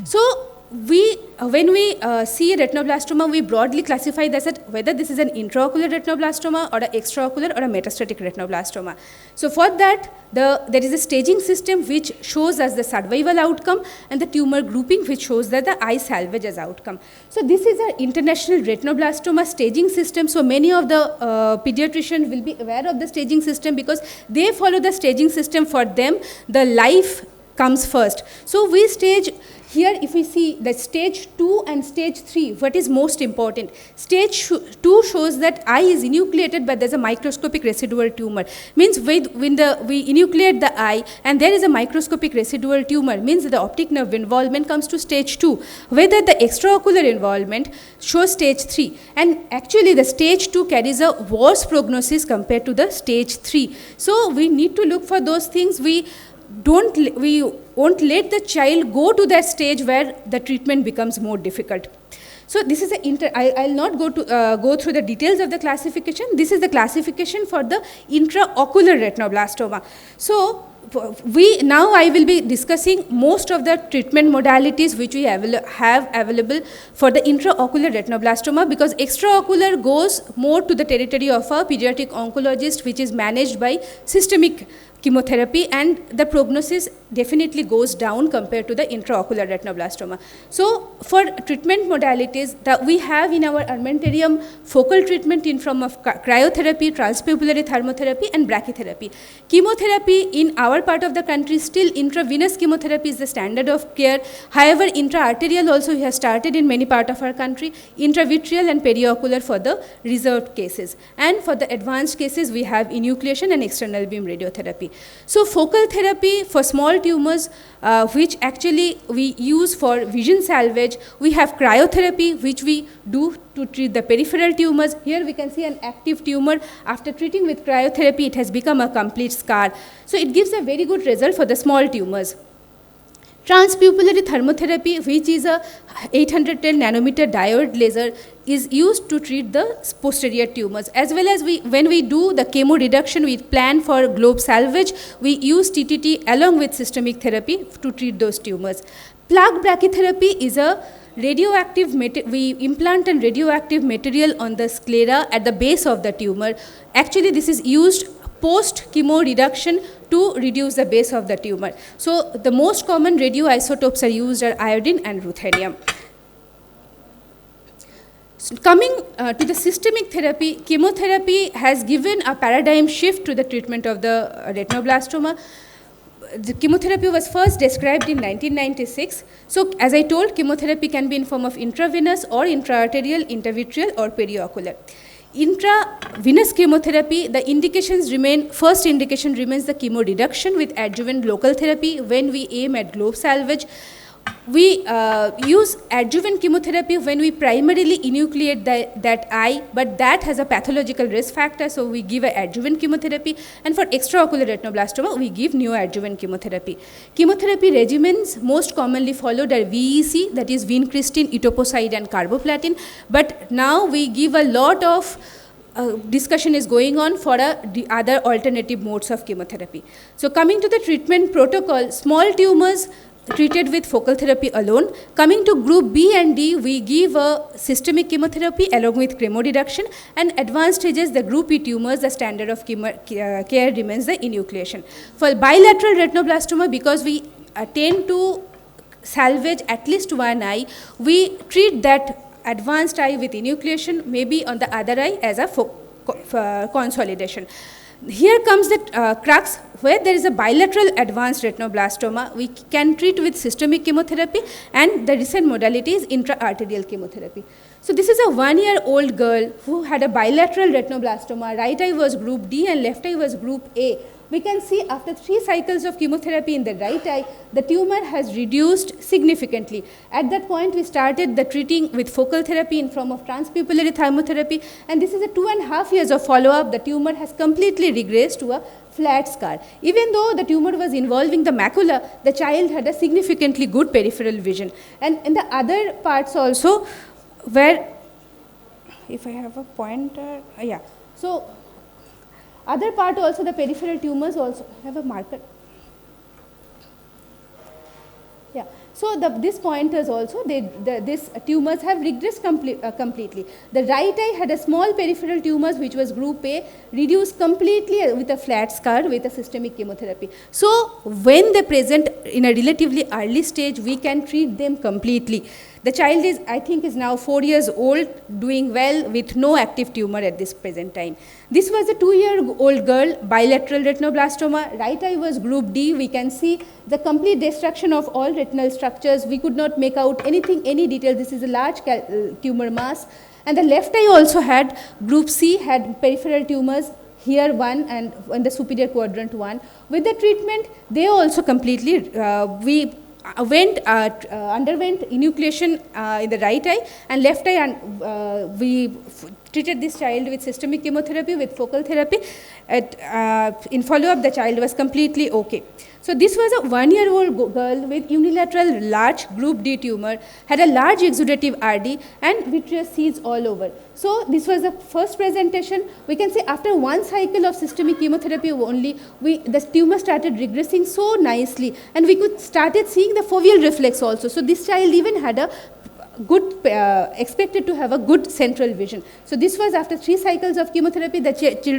So when we see retinoblastoma, we broadly classify this as whether this is an intraocular retinoblastoma or an extraocular or a metastatic retinoblastoma. So for that, there is a staging system which shows us the survival outcome and the tumor grouping which shows that the eye salvage as outcome. So this is an international retinoblastoma staging system. So many of the pediatricians will be aware of the staging system because they follow the staging system. For them, the life comes first. So we stage here, if we see the stage 2 and stage 3, what is most important? Stage 2 shows that eye is enucleated, but there's a microscopic residual tumor. Means when we enucleate the eye and there is a microscopic residual tumor, means the optic nerve involvement comes to stage 2. Whether the extraocular involvement shows stage 3. And actually the stage 2 carries a worse prognosis compared to the stage 3. So we need to look for those things. We won't let the child go to that stage where the treatment becomes more difficult. So this is I'll not go through the details of the classification. This is the classification for the intraocular retinoblastoma. So I will be discussing most of the treatment modalities which we have available for the intraocular retinoblastoma, because extraocular goes more to the territory of a pediatric oncologist, which is managed by systemic chemotherapy, and the prognosis definitely goes down compared to the intraocular retinoblastoma. So for treatment modalities that we have in our armamentarium, focal treatment in form of cryotherapy, transpupillary thermotherapy and brachytherapy. Chemotherapy in our part of the country, still intravenous chemotherapy is the standard of care. However, intraarterial also has started in many parts of our country, intravitreal and periocular for the reserved cases. And for the advanced cases, we have enucleation and external beam radiotherapy. So focal therapy for small tumors, which actually we use for vision salvage. We have cryotherapy, which we do to treat the peripheral tumors. Here we can see an active tumor. After treating with cryotherapy, it has become a complete scar. So it gives a very good result for the small tumors. Transpupillary thermotherapy, which is a 810 nanometer diode laser, is used to treat the posterior tumors. As well as when we do the chemo reduction, we plan for globe salvage, we use TTT along with systemic therapy to treat those tumors. Plug brachytherapy is a radioactive, we implant a radioactive material on the sclera at the base of the tumor. Actually, this is used post chemo reduction to reduce the base of the tumor. So the most common radioisotopes are used are iodine and ruthenium. So coming to the systemic therapy, chemotherapy has given a paradigm shift to the treatment of the retinoblastoma. The chemotherapy was first described in 1996. So as I told, chemotherapy can be in form of intravenous or intraarterial, intravitreal or periocular. Intravenous chemotherapy, the indications remain, first indication remains the chemo reduction with adjuvant local therapy when we aim at globe salvage. We use adjuvant chemotherapy when we primarily enucleate that eye, but that has a pathological risk factor, so we give a adjuvant chemotherapy. And for extraocular retinoblastoma, we give neoadjuvant chemotherapy. Chemotherapy regimens most commonly followed are VEC, that is vincristine, etoposide and carboplatin, but now we give a lot of discussion is going on for the other alternative modes of chemotherapy. So coming to the treatment protocol, small tumors treated with focal therapy alone. Coming to group B and D, we give a systemic chemotherapy along with chemo reduction, and advanced stages, the group E tumors, the standard of care remains the enucleation. For bilateral retinoblastoma, because we tend to salvage at least one eye, we treat that advanced eye with enucleation, maybe on the other eye as a consolidation. Here comes the crux, where there is a bilateral advanced retinoblastoma, we can treat with systemic chemotherapy, and the recent modality is intraarterial chemotherapy. So this is a 1-year-old girl who had a bilateral retinoblastoma. Right eye was group D and left eye was group A. We can see after 3 cycles of chemotherapy in the right eye, the tumor has reduced significantly. At that point, we started the treating with focal therapy in form of transpupillary thermotherapy, and this is a 2.5 years of follow-up. The tumor has completely regressed to a flat scar. Even though the tumor was involving the macula, the child had a significantly good peripheral vision. And in the other parts also, where, if I have a pointer, yeah. So, other part also, the peripheral tumors also have a marker. Yeah. So this pointers also, these tumors have regressed completely. The right eye had a small peripheral tumors which was group A, reduced completely with a flat scar with a systemic chemotherapy. So when they present in a relatively early stage, we can treat them completely. The child is, I think, is now 4 years old, doing well with no active tumor at this present time. This was a 2-year-old girl, bilateral retinoblastoma. Right eye was group D. We can see the complete destruction of all retinal structures. We could not make out anything, any detail. This is a large tumor mass. And the left eye also had group C, had peripheral tumors. Here one, and in the superior quadrant one. With the treatment, they also completely, underwent enucleation in the right eye, and left eye, and we treated this child with systemic chemotherapy, with focal therapy. In follow-up, the child was completely okay. So this was a 1-year-old girl with unilateral large group D tumor, had a large exudative RD and vitreous seeds all over. So this was the first presentation. We can say after 1 cycle of systemic chemotherapy only, the tumor started regressing so nicely, and we could started seeing the foveal reflex also. So this child even had a good, expected to have a good central vision. So this was after 3 cycles of chemotherapy. The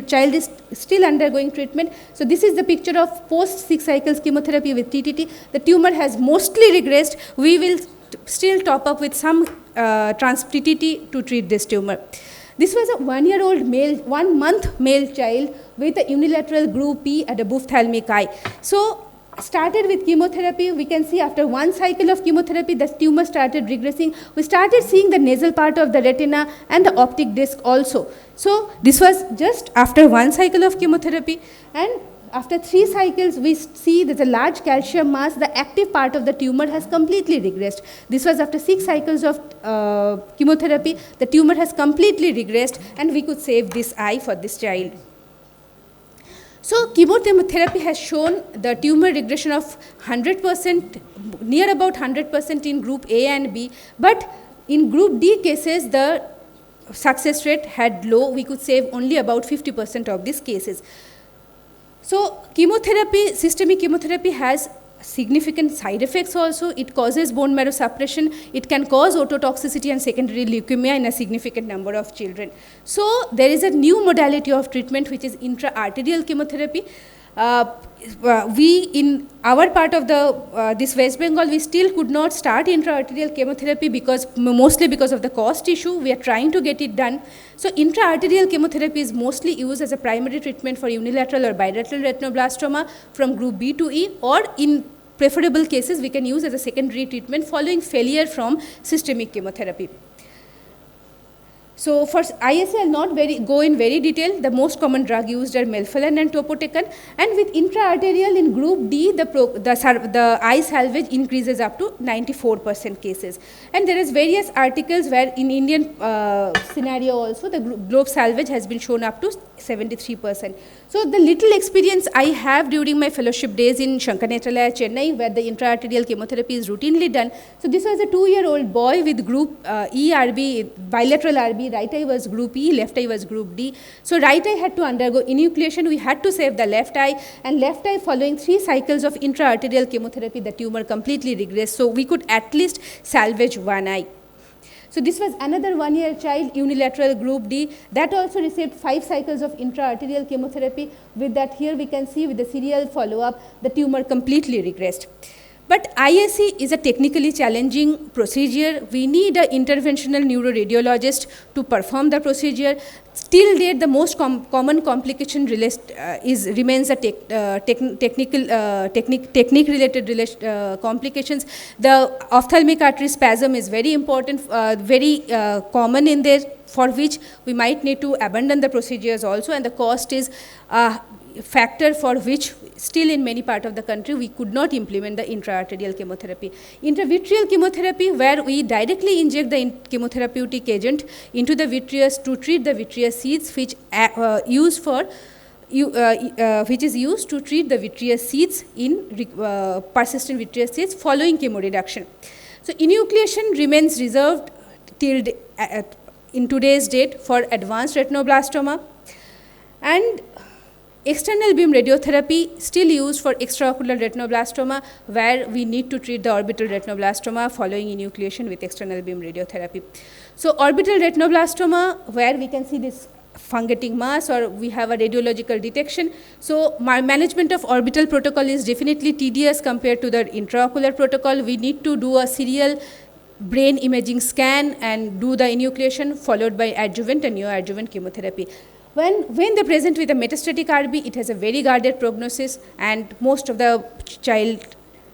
child is still undergoing treatment. So this is the picture of post 6 cycles chemotherapy with TTT. The tumor has mostly regressed. We will still top up with some TTT to treat this tumor. This was a 1-year-old male, 1 month male child with a unilateral group E at a ophthalmic eye. So started with chemotherapy. We can see after 1 cycle of chemotherapy, the tumor started regressing. We started seeing the nasal part of the retina and the optic disc also. So this was just after 1 cycle of chemotherapy, and after 3 cycles, we see that the large calcium mass, the active part of the tumor has completely regressed. This was after 6 cycles of chemotherapy, the tumor has completely regressed, and we could save this eye for this child. So chemotherapy has shown the tumor regression of 100%, near about 100% in group A and B, but in group D cases, the success rate had low. We could save only about 50% of these cases. So chemotherapy, systemic chemotherapy has significant side effects also. It causes bone marrow suppression. It can cause ototoxicity and secondary leukemia in a significant number of children. So there is a new modality of treatment which is intra-arterial chemotherapy. We in our part of the this West Bengal, we still could not start intra-arterial chemotherapy mostly because of the cost issue. We are trying to get it done. So intra-arterial chemotherapy is mostly used as a primary treatment for unilateral or bilateral retinoblastoma from group B to E, or in preferable cases we can use as a secondary treatment following failure from systemic chemotherapy. So for ISA, I will not go in very detail. The most common drug used are melphalan and topotecan, and with intra-arterial in group D, the eye salvage increases up to 94% cases. And there is various articles where in Indian scenario also the globe salvage has been shown up to 73%. So the little experience I have during my fellowship days in Shankanetralaya, Chennai, where the intra-arterial chemotherapy is routinely done. So this was a 2-year-old boy with group E RB, bilateral RB, right eye was group E, left eye was group D. So right eye had to undergo enucleation, we had to save the left eye, and left eye following 3 cycles of intra-arterial chemotherapy, the tumor completely regressed. So we could at least salvage 1 eye. So this was another 1-year child, unilateral group D, that also received 5 cycles of intra-arterial chemotherapy. With that, here we can see with the serial follow-up, the tumor completely regressed. But ISE is a technically challenging procedure. We need an interventional neuroradiologist to perform the procedure. Till date, the most common complication remains a technique-related complications. The ophthalmic artery spasm is very important, very common in there, for which we might need to abandon the procedures also, and the cost is factor for which still in many parts of the country we could not implement the intra-arterial chemotherapy. Intravitreal chemotherapy, where we directly inject the chemotherapeutic agent into the vitreous to treat the vitreous seeds, which is used to treat the vitreous seeds in persistent vitreous seeds following chemoreduction. So enucleation remains reserved till in today's date for advanced retinoblastoma, and external beam radiotherapy still used for extraocular retinoblastoma, where we need to treat the orbital retinoblastoma following enucleation with external beam radiotherapy. So orbital retinoblastoma, where we can see this fungating mass, or we have a radiological detection. So management of orbital protocol is definitely tedious compared to the intraocular protocol. We need to do a serial brain imaging scan and do the enucleation followed by adjuvant and neoadjuvant chemotherapy. When they present with a metastatic RB, it has a very guarded prognosis, and most of the child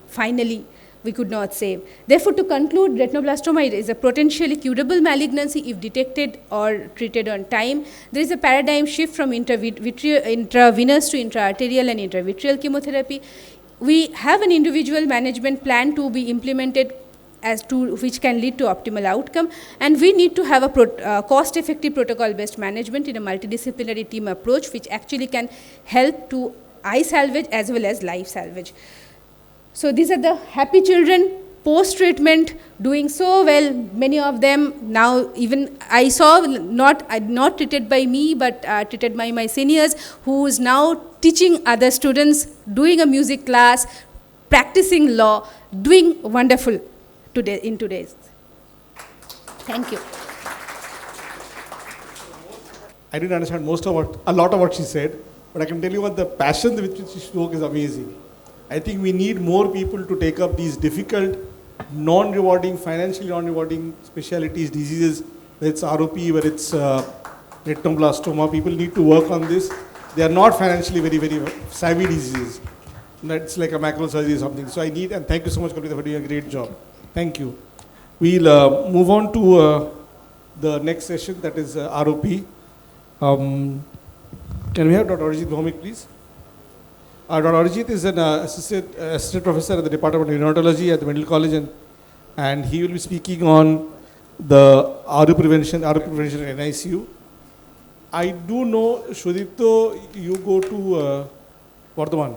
finally we could not save. Therefore, to conclude, retinoblastoma is a potentially curable malignancy if detected or treated on time. There is a paradigm shift from intravenous to intra-arterial and intravitreal chemotherapy. We have an individual management plan to be implemented as to which can lead to optimal outcome, and we need to have a cost-effective protocol-based management in a multidisciplinary team approach, which actually can help to eye salvage as well as life salvage. So these are the happy children post-treatment doing so well. Many of them now, even I saw not treated by me, but treated by my seniors, who is now teaching other students, doing a music class, practicing law, doing wonderful in today's. Thank you. I didn't understand a lot of what she said, but I can tell you what the passion with which she spoke is amazing. I think we need more people to take up these difficult, non-rewarding, financially non-rewarding specialties, diseases, whether it's ROP, whether it's retinoblastoma. People need to work on this. They are not financially very, very savvy diseases. It's like a macro surgery or something. So and thank you so much, Kalpita, for doing a great job. Thank you. We'll move on to the next session, that is ROP. Can we have Dr. Arijit Bhaumik, please? Dr. Arijit is an assistant professor at the Department of Neonatology at the Medical College, and he will be speaking on the ROP prevention in NICU. I do know, Shudipto, you go to Vardhaman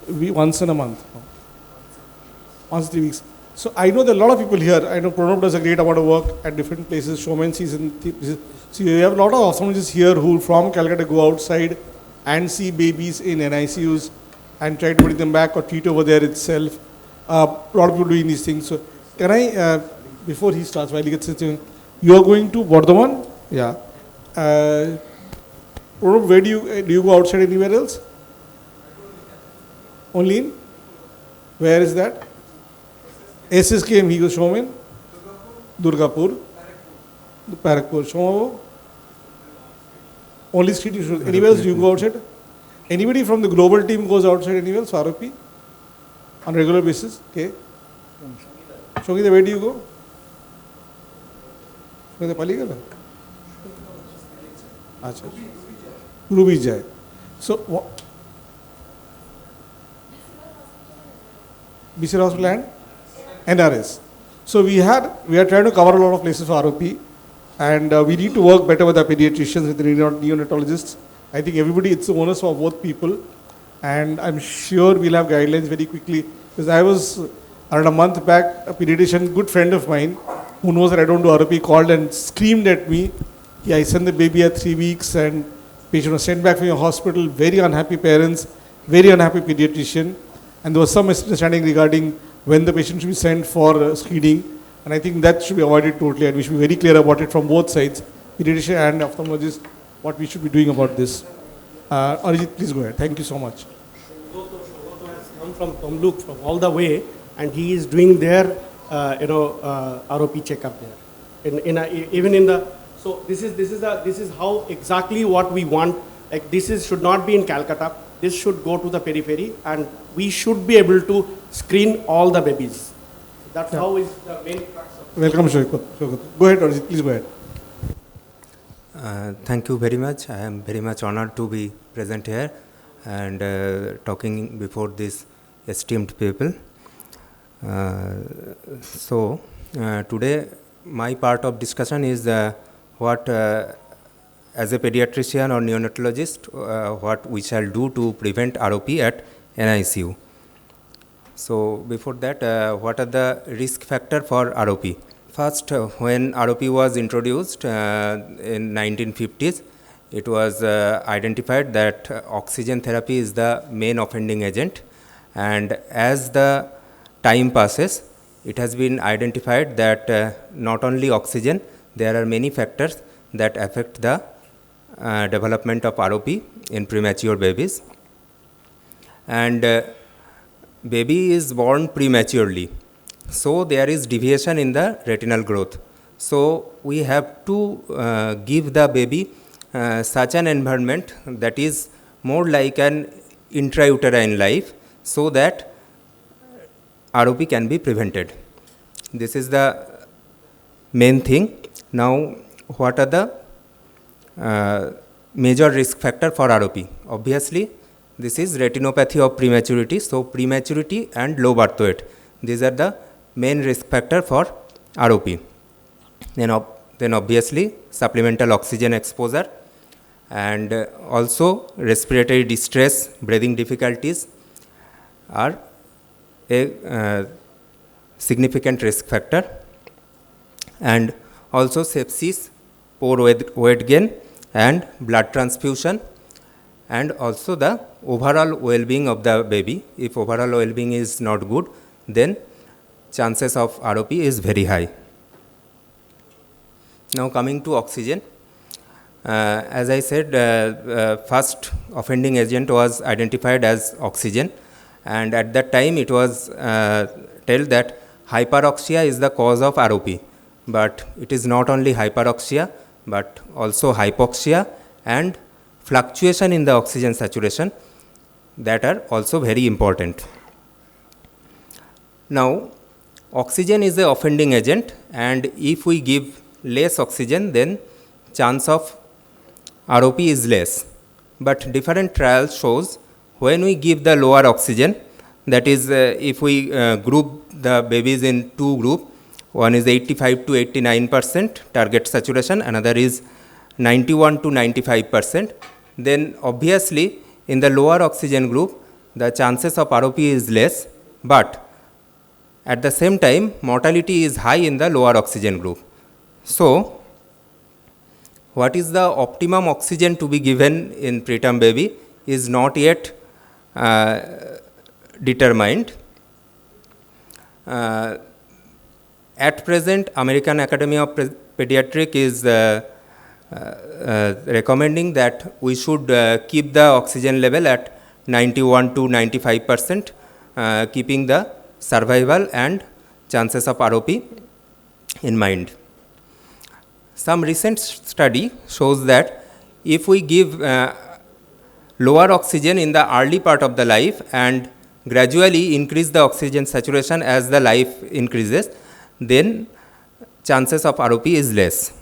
once in a month, once 3 weeks. So I know there are a lot of people here. I know Pranab does a great amount of work at different places. Showman sees so you have a lot of ophthalmologists here who from Calcutta go outside and see babies in NICUs and try to bring them back or treat over there itself. A lot of people doing these things. So can I, before he starts, while he gets it, you are going to Vardhaman? Yeah. Where do you go outside anywhere else? Only in? Where is that? SSKM, he goes Showman? Durgapur? Parakpur. Shomavo? Only street you should. Anywhere else do you go outside? Anybody from the global team goes outside anywhere else, ROP? On regular basis? Okay. Shogita, where do you go? Shogita, Paligala? Acha. Ruby Jai. So, BC Hospital and NRS. So we are trying to cover a lot of places for ROP, and we need to work better with our pediatricians, with the neonatologists. I think everybody, it's the onus for both people, and I'm sure we'll have guidelines very quickly. Because I was around a month back, a pediatrician, good friend of mine, who knows that I don't do ROP, called and screamed at me. Yeah, I sent the baby at 3 weeks, and patient was sent back from your hospital. Very unhappy parents, very unhappy pediatrician, and there was some misunderstanding regarding when the patient should be sent for screening, and I think that should be avoided totally, and we should be very clear about it from both sides, pediatrician and ophthalmologist, what we should be doing about this. Arijit, please go ahead. Thank you so much. Goto has come from Tomluk, from all the way, and he is doing their, ROP checkup there. Even in the, so this is how exactly what we want. Like should not be in Calcutta. This should go to the periphery, and we should be able to screen all the babies. That's how is the main crux of. Welcome, Shogat. Go ahead, Arijit, please go ahead. Thank you very much. I am very much honored to be present here and talking before these esteemed people. Today my part of discussion is what as a pediatrician or neonatologist, what we shall do to prevent ROP at NICU. So before that, what are the risk factor for ROP? First, when ROP was introduced in 1950s, it was identified that oxygen therapy is the main offending agent, and as the time passes, it has been identified that not only oxygen, there are many factors that affect the development of ROP in premature babies. And baby is born prematurely, so there is deviation in the retinal growth. So we have to give the baby such an environment that is more like an intrauterine life, so that ROP can be prevented. This is the main thing. Now, what are the major risk factor for ROP? Obviously, this is retinopathy of prematurity. So, prematurity and low birth weight. These are the main risk factor for ROP. Then obviously, supplemental oxygen exposure, and also respiratory distress, breathing difficulties are a significant risk factor, and also sepsis, poor weight gain and blood transfusion, and also the overall well-being of the baby. If overall well-being is not good, then chances of ROP is very high. Now coming to oxygen, as I said, first offending agent was identified as oxygen, and at that time it was told that hyperoxia is the cause of ROP, but it is not only hyperoxia but also hypoxia and fluctuation in the oxygen saturation that are also very important. Now, oxygen is the offending agent, and if we give less oxygen, then chance of ROP is less. But different trials shows when we give the lower oxygen, that is, if we group the babies in two groups, one is 85 to 89% target saturation, another is 91 to 95%, then obviously in the lower oxygen group, the chances of ROP is less, but at the same time, mortality is high in the lower oxygen group. So, what is the optimum oxygen to be given in preterm baby is not yet determined. At present, American Academy of Pediatrics is recommending that we should keep the oxygen level at 91 to 95%, keeping the survival and chances of ROP in mind. Some recent study shows that if we give lower oxygen in the early part of the life and gradually increase the oxygen saturation as the life increases, then chances of ROP is less.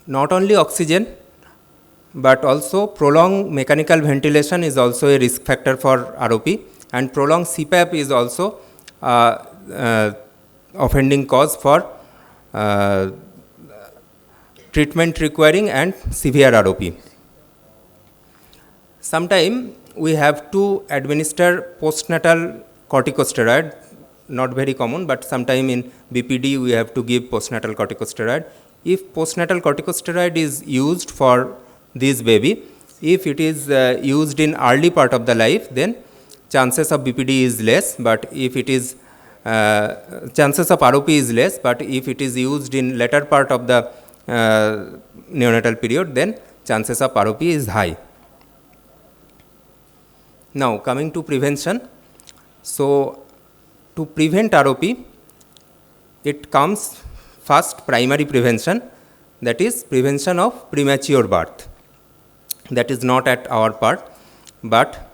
Not only oxygen, but also prolonged mechanical ventilation is also a risk factor for ROP, and prolonged CPAP is also offending cause for treatment requiring and severe ROP. Sometimes we have to administer postnatal corticosteroid, not very common, but sometime in BPD we have to give postnatal corticosteroid. If postnatal corticosteroid is used for this baby, if it is used in early part of the life, then chances of BPD is less, but if it is chances of ROP is less, but if it is used in later part of the neonatal period, then chances of ROP is high. Now coming to prevention. So to prevent ROP, it comes first primary prevention, that is prevention of premature birth. That is not at our part, but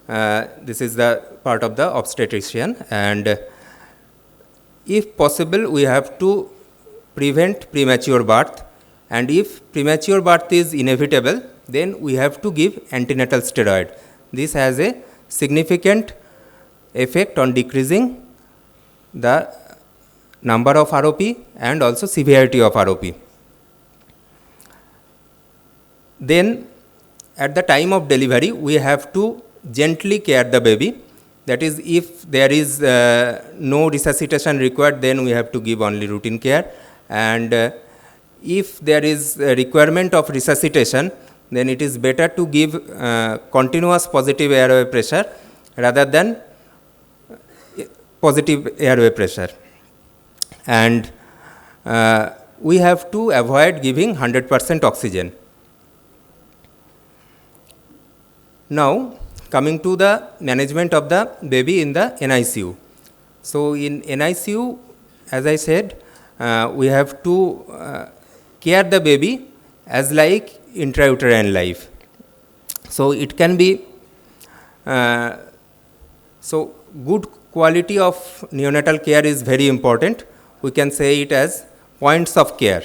this is the part of the obstetrician, and if possible we have to prevent premature birth, and if premature birth is inevitable, then we have to give antenatal steroid. This has a significant effect on decreasing the number of ROP and also severity of ROP. Then at the time of delivery, we have to gently care the baby. That is, if there is no resuscitation required, then we have to give only routine care, and if there is a requirement of resuscitation, then it is better to give continuous positive airway pressure rather than positive airway pressure. And we have to avoid giving 100% oxygen. Now coming to the management of the baby in the NICU. So in NICU, as I said, we have to care the baby as like intrauterine life. So it can be, so good quality of neonatal care is very important. We can say it as points of care.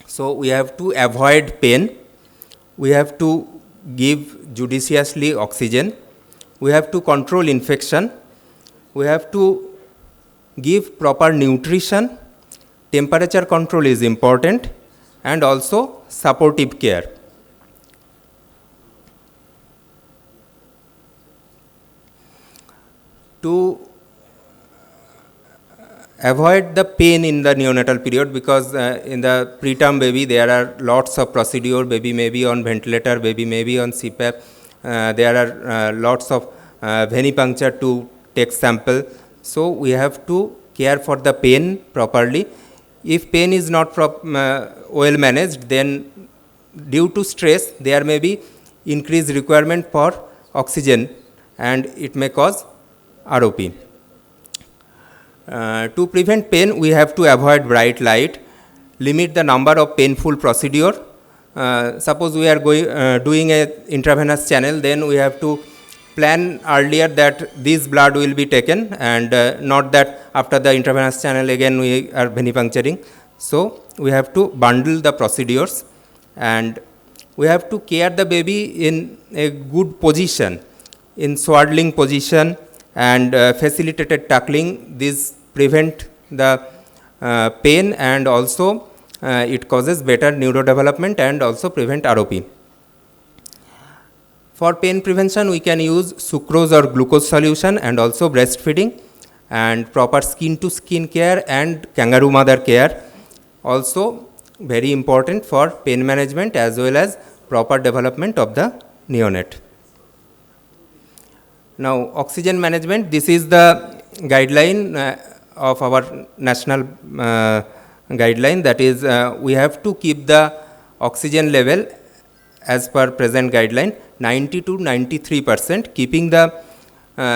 So we have to avoid pain, we have to give judiciously oxygen, we have to control infection, we have to give proper nutrition, temperature control is important, and also supportive care. To avoid the pain in the neonatal period, because in the preterm baby there are lots of procedure, baby may be on ventilator, baby may be on CPAP, there are lots of venipuncture to take sample. So we have to care for the pain properly. If pain is not well managed, then due to stress there may be increased requirement for oxygen and it may cause ROP. To prevent pain, we have to avoid bright light, limit the number of painful procedure. Suppose we are doing a intravenous channel, then we have to plan earlier that this blood will be taken, and not that after the intravenous channel again we are venipuncturing. So we have to bundle the procedures, and we have to care the baby in a good position, in swaddling position and facilitated tackling. This prevent the pain, and also it causes better neurodevelopment and also prevent ROP. For pain prevention, we can use sucrose or glucose solution, and also breastfeeding, and proper skin to skin care and kangaroo mother care. Also very important for pain management as well as proper development of the neonate. Now, oxygen management, this is the guideline of our national guideline, that is we have to keep the oxygen level as per present guideline 90 to 93%, keeping the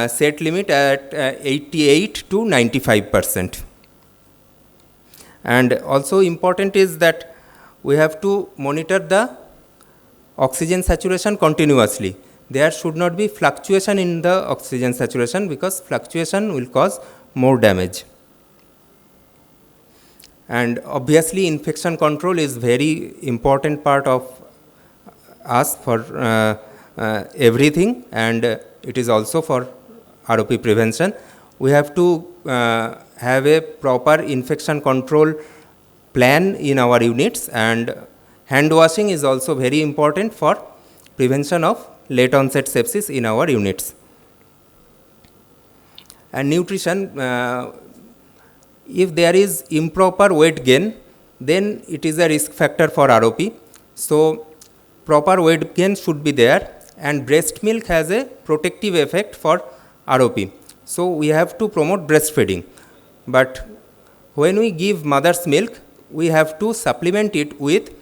set limit at 88 to 95%. And also important is that we have to monitor the oxygen saturation continuously. There should not be fluctuation in the oxygen saturation, because fluctuation will cause more damage. And obviously infection control is very important part of us for everything, and it is also for ROP prevention. We have to have a proper infection control plan in our units, and hand washing is also very important for prevention of late onset sepsis in our units. And nutrition, if there is improper weight gain, then it is a risk factor for ROP. So proper weight gain should be there, and breast milk has a protective effect for ROP. So we have to promote breastfeeding. But when we give mother's milk, we have to supplement it with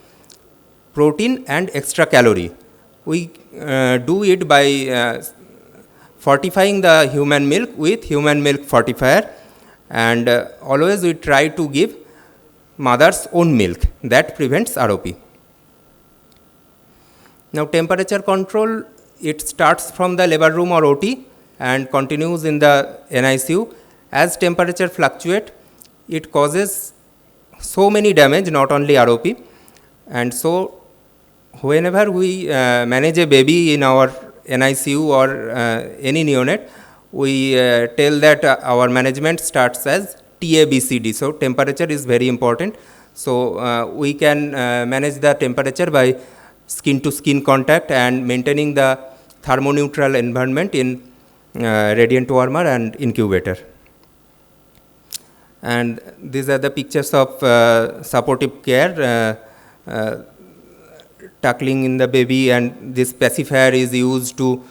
protein and extra calorie. We do it by fortifying the human milk with human milk fortifier, and always we try to give mother's own milk. That prevents ROP. Now, temperature control, it starts from the labor room or OT and continues in the NICU. As temperature fluctuate, it causes so many damage, not only ROP. And so whenever we manage a baby in our NICU or any neonate, we tell that our management starts as TABCD. So temperature is very important. So we can manage the temperature by skin to skin contact and maintaining the thermoneutral environment in radiant warmer and incubator. And these are the pictures of supportive care, tackling in the baby, and this pacifier is used to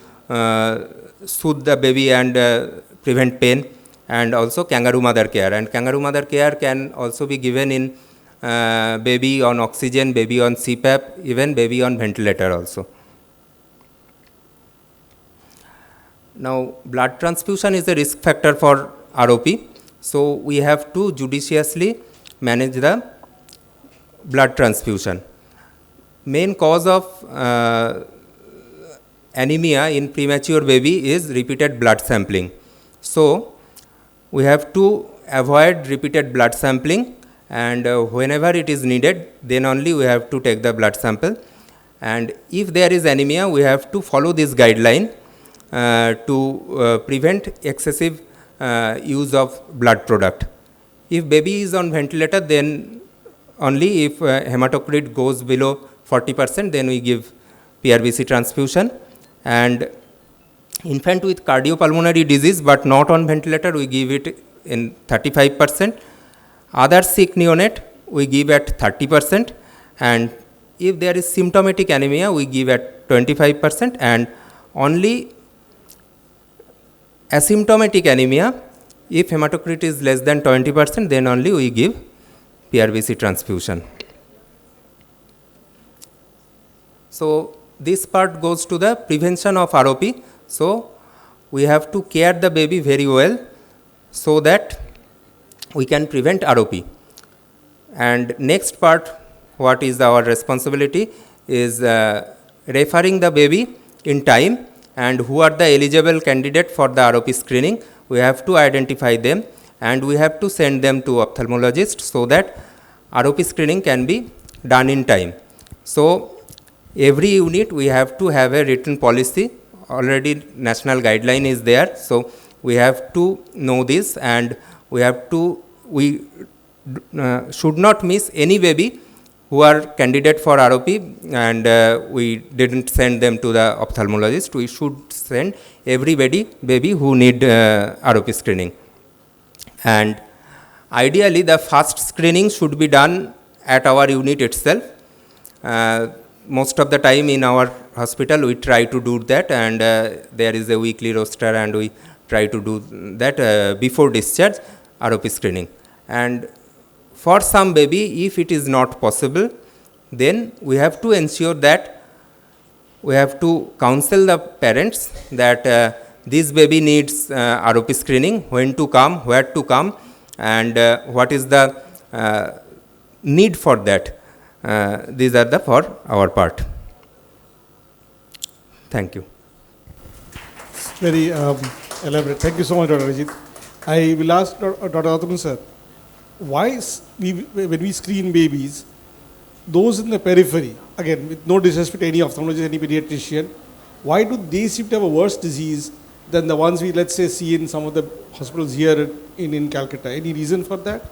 soothe the baby and prevent pain, and also kangaroo mother care. And kangaroo mother care can also be given in baby on oxygen, baby on CPAP, even baby on ventilator also. Now, blood transfusion is a risk factor for ROP. So we have to judiciously manage the blood transfusion. Main cause of anemia in premature baby is repeated blood sampling. So we have to avoid repeated blood sampling, and whenever it is needed, then only we have to take the blood sample. And if there is anemia, we have to follow this guideline to prevent excessive use of blood product. If baby is on ventilator, then only if hematocrit goes below 40%, then we give PRBC transfusion. And infant with cardiopulmonary disease but not on ventilator, we give it in 35%. Other sick neonate, we give at 30%. And if there is symptomatic anemia, we give at 25%. And only asymptomatic anemia, if hematocrit is less than 20%, then only we give PRBC transfusion. So this part goes to the prevention of ROP. So we have to care the baby very well so that we can prevent ROP. And next part, what is our responsibility, is referring the baby in time, and who are the eligible candidate for the ROP screening. We have to identify them, and we have to send them to ophthalmologist so that ROP screening can be done in time. So every unit we have to have a written policy. Already national guideline is there, so we have to know this, and we should not miss any baby who are candidate for ROP, and we didn't send them to the ophthalmologist. We should send every baby who need ROP screening. And ideally, the first screening should be done at our unit itself. Most of the time in our hospital, we try to do that, and there is a weekly roster, and we try to do that before discharge, ROP screening. And for some baby, if it is not possible, then we have to ensure that we have to counsel the parents that this baby needs ROP screening, when to come, where to come, and what is the need for that. These are for our part. Thank you. Very elaborate. Thank you so much, Dr. Ajit. I will ask Dr. Atanu sir, why when we screen babies, those in the periphery, again, with no disrespect to any ophthalmologist, any pediatrician, why do they seem to have a worse disease than the ones we, let's say, see in some of the hospitals here in Calcutta? Any reason for that?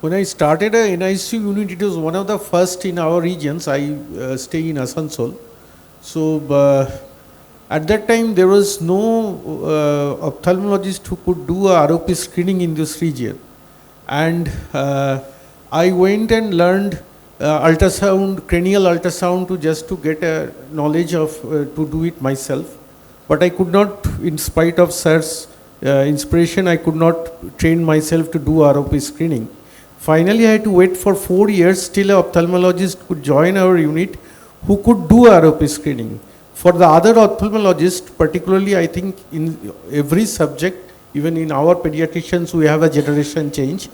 When I started an NICU unit, it was one of the first in our regions. I stay in Asansol. So at that time, there was no ophthalmologist who could do a ROP screening in this region. And I went and learned ultrasound, cranial ultrasound, to get a knowledge of to do it myself. But I could not, in spite of sir's inspiration, I could not train myself to do ROP screening. Finally, I had to wait for 4 years till an ophthalmologist could join our unit who could do ROP screening. For the other ophthalmologists, particularly, I think in every subject, even in our pediatricians, we have a generation change.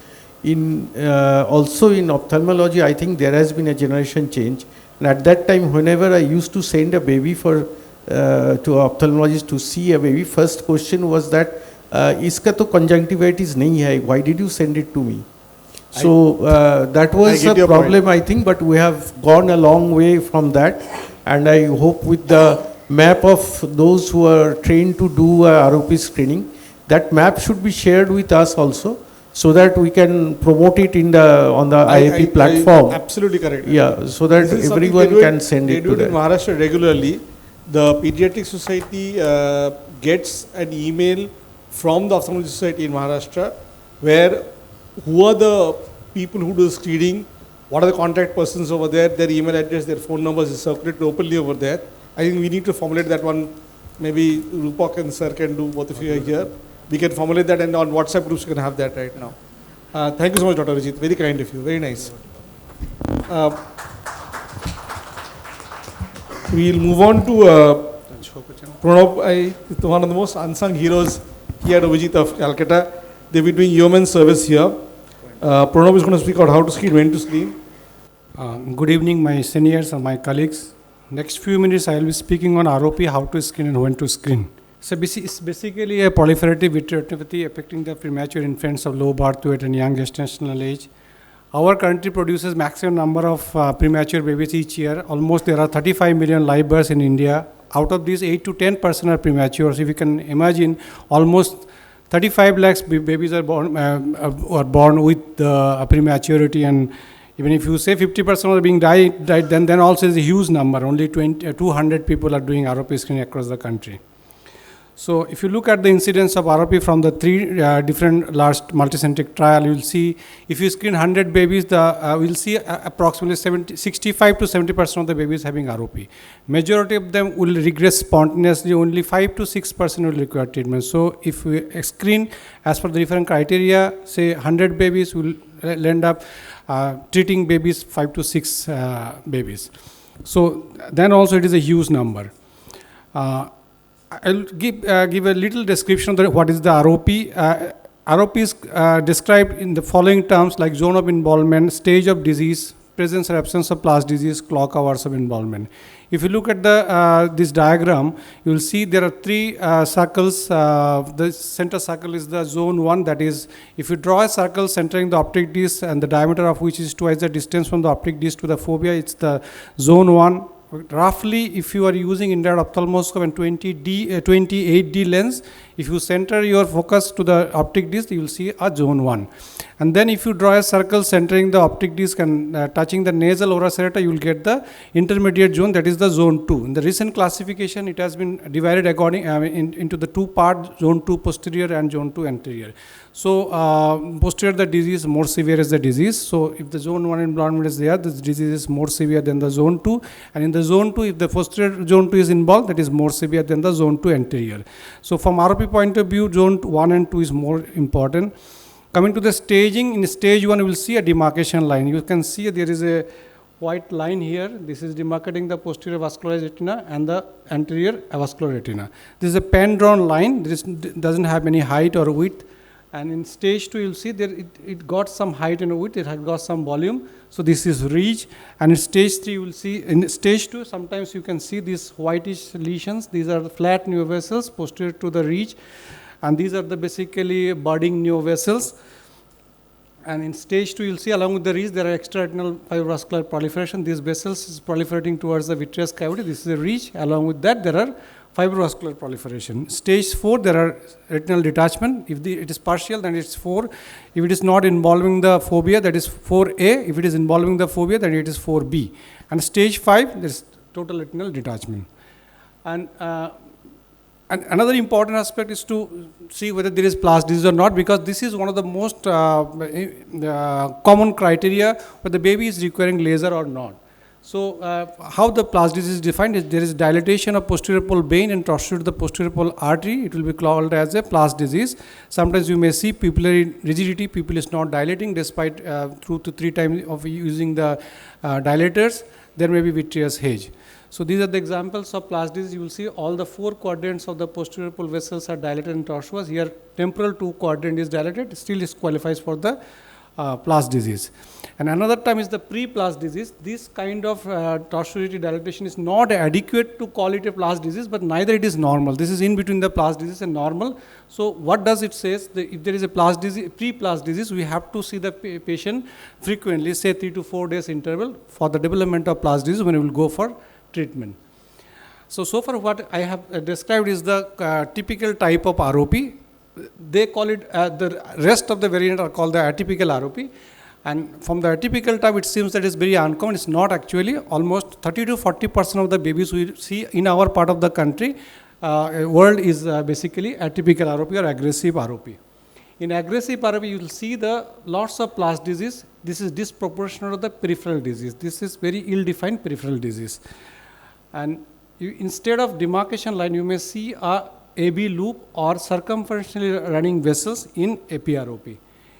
Also in ophthalmology, I think there has been a generation change. And at that time, whenever I used to send a baby to an ophthalmologist to see a baby, first question was that, iska to conjunctivitis nahi hai, why did you send it to me? So that was a problem, I think, but we have gone a long way from that. And I hope with the map of those who are trained to do ROP screening, that map should be shared with us also, so that we can promote it on the IAP platform. Absolutely correct. Yeah, so that everyone can send it to them. They do it in Maharashtra regularly. The Pediatrics Society gets an email from the Ophthalmology Society in Maharashtra, where who are the people who do the screening, what are the contact persons over there, their email address, their phone numbers is circulated openly over there. I think we need to formulate that one. Maybe Rupak and sir can do, both of you are here. We can formulate that, and on WhatsApp groups you can have that right now. Thank you so much, Dr. Ajit. Very kind of you. Very nice. We'll move on to Pranab. One of the most unsung heroes here at Avijit of Calcutta. They've been doing yeoman service here. Pranab is going to speak out how to screen, when to screen. Good evening, my seniors and my colleagues. Next few minutes, I will be speaking on ROP, how to screen and when to screen. So it's basically a proliferative vitreoretinopathy affecting the premature infants of low birth weight and young gestational age. Our country produces maximum number of premature babies each year. Almost there are 35 million live births in India. Out of these, 8 to 10% are premature. So if you can imagine, almost 35 lakhs babies are born with prematurity, and even if you say 50% are being died, then also is a huge number. Only 200 people are doing ROP screening across the country. So if you look at the incidence of ROP from the 3 different large multicentric trial, you will see if you screen 100 babies, we'll see approximately 65 to 70% of the babies having ROP. Majority of them will regress spontaneously. Only 5 to 6% will require treatment. So if we screen as per the different criteria, say 100 babies, will end up treating babies 5 to 6 babies. So then also it is a huge number. I'll give a little description of what is the ROP. ROP is described in the following terms like zone of involvement, stage of disease, presence or absence of plus disease, clock hours of involvement. If you look at this diagram, you will see there are three circles. The center circle is the zone 1, that is, if you draw a circle centering the optic disc and the diameter of which is twice the distance from the optic disc to the fovea, it's the zone 1. Roughly, if you are using indirect ophthalmoscope and 28D lens, if you center your focus to the optic disc, you will see a zone 1. And then if you draw a circle centering the optic disc and touching the nasal ora serrata, you will get the intermediate zone, that is the zone 2. In the recent classification, it has been divided according into the two parts, zone 2 posterior and zone 2 anterior. So posterior the disease, more severe is the disease. So if the zone 1 involvement is there, this disease is more severe than the zone 2. And in the zone 2, if the posterior zone 2 is involved, that is more severe than the zone 2 anterior. So from ROP point of view, zone 1 and 2 is more important. Coming to the staging, in stage 1, you will see a demarcation line. You can see there is a white line here. This is demarcating the posterior vascularized retina and the anterior avascular retina. This is a pen drawn line. This doesn't have any height or width. And in stage 2, you'll see there it got some height and width, it had got some volume. So this is ridge. And in stage 3, you will see, in stage 2, sometimes you can see these whitish lesions. These are the flat neovessels posterior to the ridge. And these are the basically budding neovessels. And in stage 2, you'll see along with the ridge, there are extraretinal fibrovascular proliferation. These vessels is proliferating towards the vitreous cavity. This is a ridge. Along with that, there are fibrovascular proliferation. Stage 4, there are retinal detachment. If it is partial, then it's 4. If it is not involving the fovea, that is 4A. If it is involving the fovea, then it is 4B. And stage 5, there is total retinal detachment. And another important aspect is to see whether there is plus disease or not, because this is one of the most common criteria whether the baby is requiring laser or not. So how the plus disease is defined is there is dilatation of posterior pole vein and torsion to the posterior pole artery. It will be called as a plus disease. Sometimes you may see pupillary rigidity, pupil is not dilating despite 2 to 3 times of using the dilators. There may be vitreous haze. So these are the examples of plus disease. You will see all the 4 quadrants of the posterior pole vessels are dilated and tortuous. Here temporal 2 quadrant is dilated, still it qualifies for the plus disease. And another term is the pre-plus disease. This kind of tortuosity dilatation is not adequate to call it a plus disease, but neither it is normal. This is in between the plus disease and normal. So what does it say? If there is a plus disease, pre-plus disease, we have to see the patient frequently, say 3 to 4 days interval for the development of plus disease when we will go for treatment. So far what I have described is the typical type of ROP. They call it, the rest of the variant are called the atypical ROP. And from the atypical type, it seems that it's very uncommon. It's not actually. Almost 30 to 40% of the babies we see in our part of the country, world is basically atypical ROP or aggressive ROP. In aggressive ROP, you will see the lots of plus disease. This is disproportional to the peripheral disease. This is very ill-defined peripheral disease. And instead of demarcation line, you may see a AB loop or circumferentially running vessels in APROP.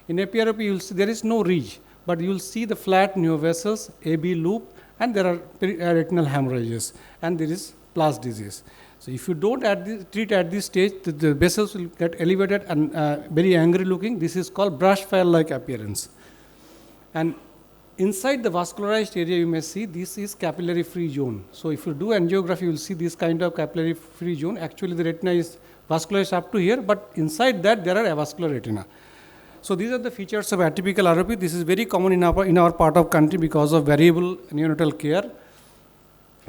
In APROP, you will see there is no ridge, but you will see the flat neovessels, AB loop, and there are retinal hemorrhages, and there is plus disease. So if you don't treat at this stage, the vessels will get elevated and very angry looking. This is called brush fire-like appearance. And inside the vascularized area, you may see this is capillary-free zone. So if you do angiography, you will see this kind of capillary-free zone. Actually, the retina is vascularized up to here, but inside that there are avascular retina. So these are the features of atypical ROP. This is very common in our part of country because of variable neonatal care.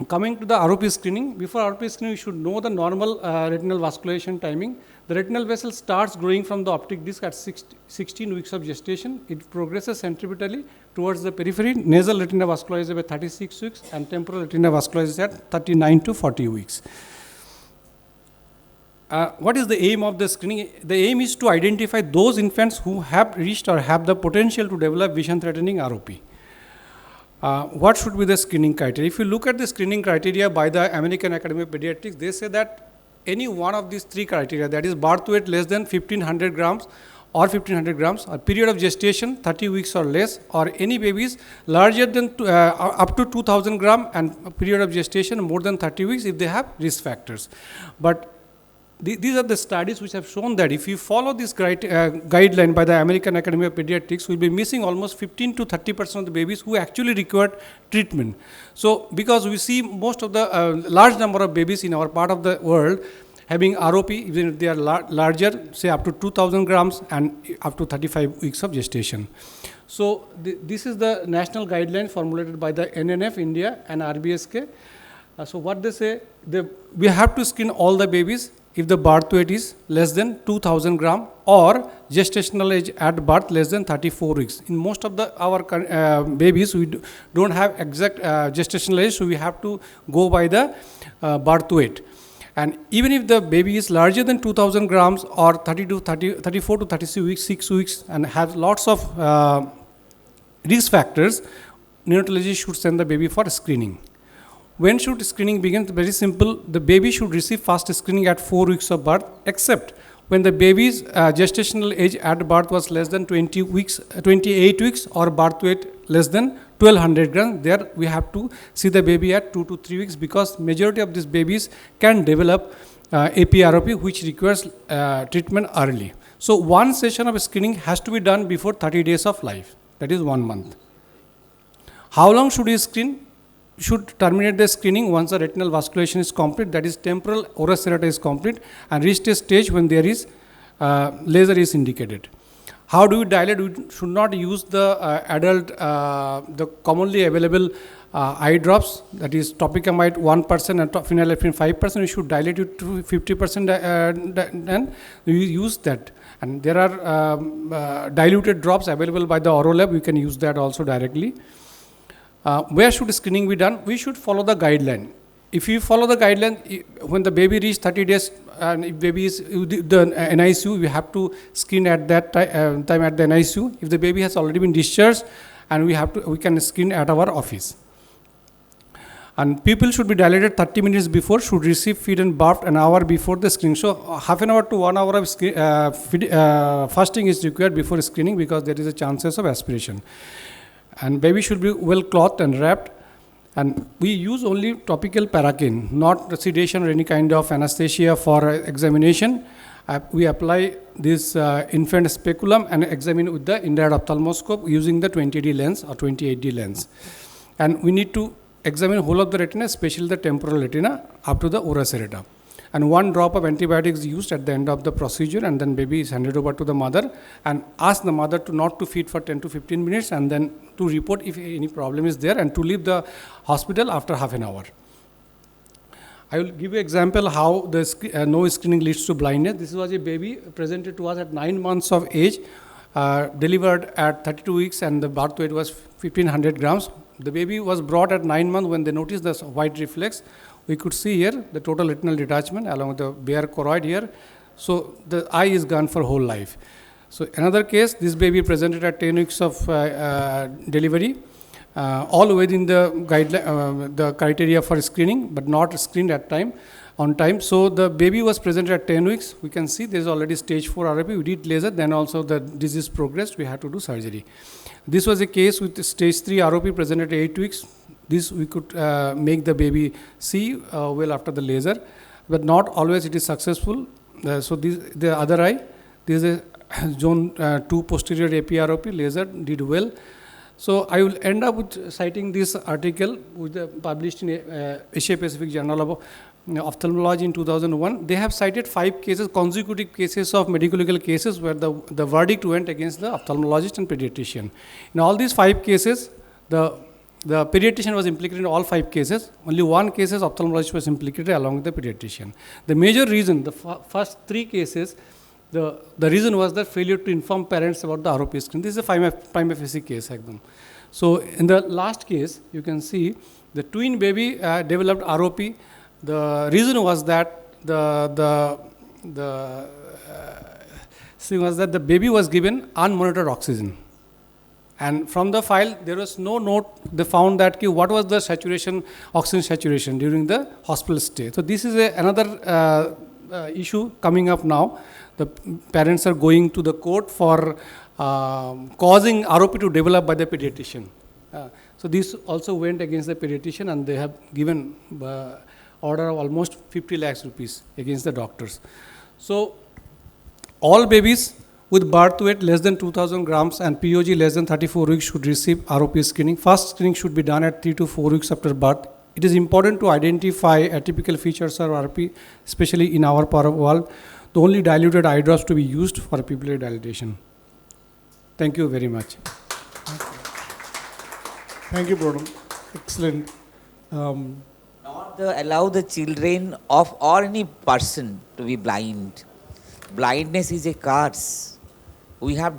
Coming to the ROP screening, before ROP screening, you should know the normal retinal vascularization timing. The retinal vessel starts growing from the optic disc at 16 weeks of gestation. It progresses centripetally towards the periphery. Nasal retina vascularizes at 36 weeks and temporal retina vascularizes at 39 to 40 weeks. What is the aim of the screening? The aim is to identify those infants who have reached or have the potential to develop vision-threatening ROP. What should be the screening criteria? If you look at the screening criteria by the American Academy of Pediatrics, they say that any one of these 3 criteria, that is birth weight less than 1500 grams or 1500 grams, or period of gestation 30 weeks or less, or any babies larger than up to 2000 gram and period of gestation more than 30 weeks if they have risk factors. But these are the studies which have shown that if you follow this guideline by the American Academy of Pediatrics, we'll be missing almost 15 to 30% of the babies who actually require treatment. So, because we see most of the large number of babies in our part of the world having ROP, even if they are larger, say up to 2,000 grams and up to 35 weeks of gestation. So, this is the national guideline formulated by the NNF India and RBSK. So, what they say, we have to screen all the babies if the birth weight is less than 2,000 gram or gestational age at birth less than 34 weeks. In most of our babies, we don't have exact gestational age, so we have to go by the birth weight. And even if the baby is larger than 2,000 grams or 34 to 36 weeks, 6 weeks, and has lots of risk factors, neonatologist should send the baby for screening. When should screening begin? Very simple. The baby should receive first screening at 4 weeks of birth, except when the baby's gestational age at birth was less than 28 weeks or birth weight less than 1200 grams. There we have to see the baby at 2 to 3 weeks, because majority of these babies can develop APROP, which requires treatment early. So one session of screening has to be done before 30 days of life, that is 1 month. How long should you screen? Should terminate the screening once the retinal vascularization is complete, that is temporal ora serrata is complete, and reach a stage when there is laser is indicated. How do we dilate? We should not use the adult, the commonly available eye drops, that is topicamide 1% and phenylephrine 5%. We should dilate it to 50% and we use that. And there are diluted drops available by the oral lab. We can use that also directly. Where should screening be done? We should follow the guideline. If you follow the guideline, when the baby reaches 30 days, and if baby is the NICU, we have to screen at that time at the NICU. If the baby has already been discharged, and we can screen at our office. And people should be dilated 30 minutes before, should receive feed and bath an hour before the screening. So half an hour to 1 hour of fasting is required before screening, because there is a chances of aspiration. And baby should be well clothed and wrapped. And we use only topical paracaine, not sedation or any kind of anesthesia for examination. We apply this infant speculum and examine with the indirect ophthalmoscope using the 20D lens or 28D lens. And we need to examine whole of the retina, especially the temporal retina, up to the ora serrata. And 1 drop of antibiotics is used at the end of the procedure, and then baby is handed over to the mother, and ask the mother not to feed for 10 to 15 minutes, and then to report if any problem is there, and to leave the hospital after half an hour. I will give you an example how the no screening leads to blindness. This was a baby presented to us at 9 months of age, delivered at 32 weeks, and the birth weight was 1500 grams. The baby was brought at 9 months. When they noticed the white reflex, we could see here the total retinal detachment along with the bare choroid here. So the eye is gone for whole life. So another case, this baby presented at 10 weeks of delivery, all within the guideline, the criteria for screening, but not screened on time. So the baby was presented at 10 weeks. We can see there is already stage 4 ROP. We did laser, then also the disease progressed. We had to do surgery. This was a case with stage 3 ROP presented at 8 weeks. This we could make the baby see well after the laser, but not always it is successful. So the other eye, this is a zone 2 posterior APROP, laser did well. So I will end up with citing this article published in Asia Pacific Journal of Ophthalmology in 2001. They have cited 5 cases, consecutive cases of medical legal cases where the verdict went against the ophthalmologist and pediatrician. In all these 5 cases, the pediatrician was implicated in all 5 cases. Only 1 case ophthalmologist was implicated along with the pediatrician. The major reason, the first 3 cases, the reason was the failure to inform parents about the ROP screen. This is a prima facie case. So in the last case, you can see the twin baby developed ROP. The reason was that the baby was given unmonitored oxygen. And from the file, there was no note. They found that what was the saturation, oxygen saturation during the hospital stay. So this is another issue coming up now. The parents are going to the court for causing ROP to develop by the pediatrician. So this also went against the pediatrician, and they have given order of almost 50 lakhs rupees against the doctors. So all babies with birth weight less than 2000 grams and POG less than 34 weeks should receive ROP screening. First screening should be done at 3 to 4 weeks after birth. It is important to identify atypical features of ROP, especially in our part of world. The only diluted eye drops to be used for pupillary dilatation. Thank you very much. Thank you, Pranam. Excellent. Not allow the children of or any person to be blind. Blindness is a curse. We have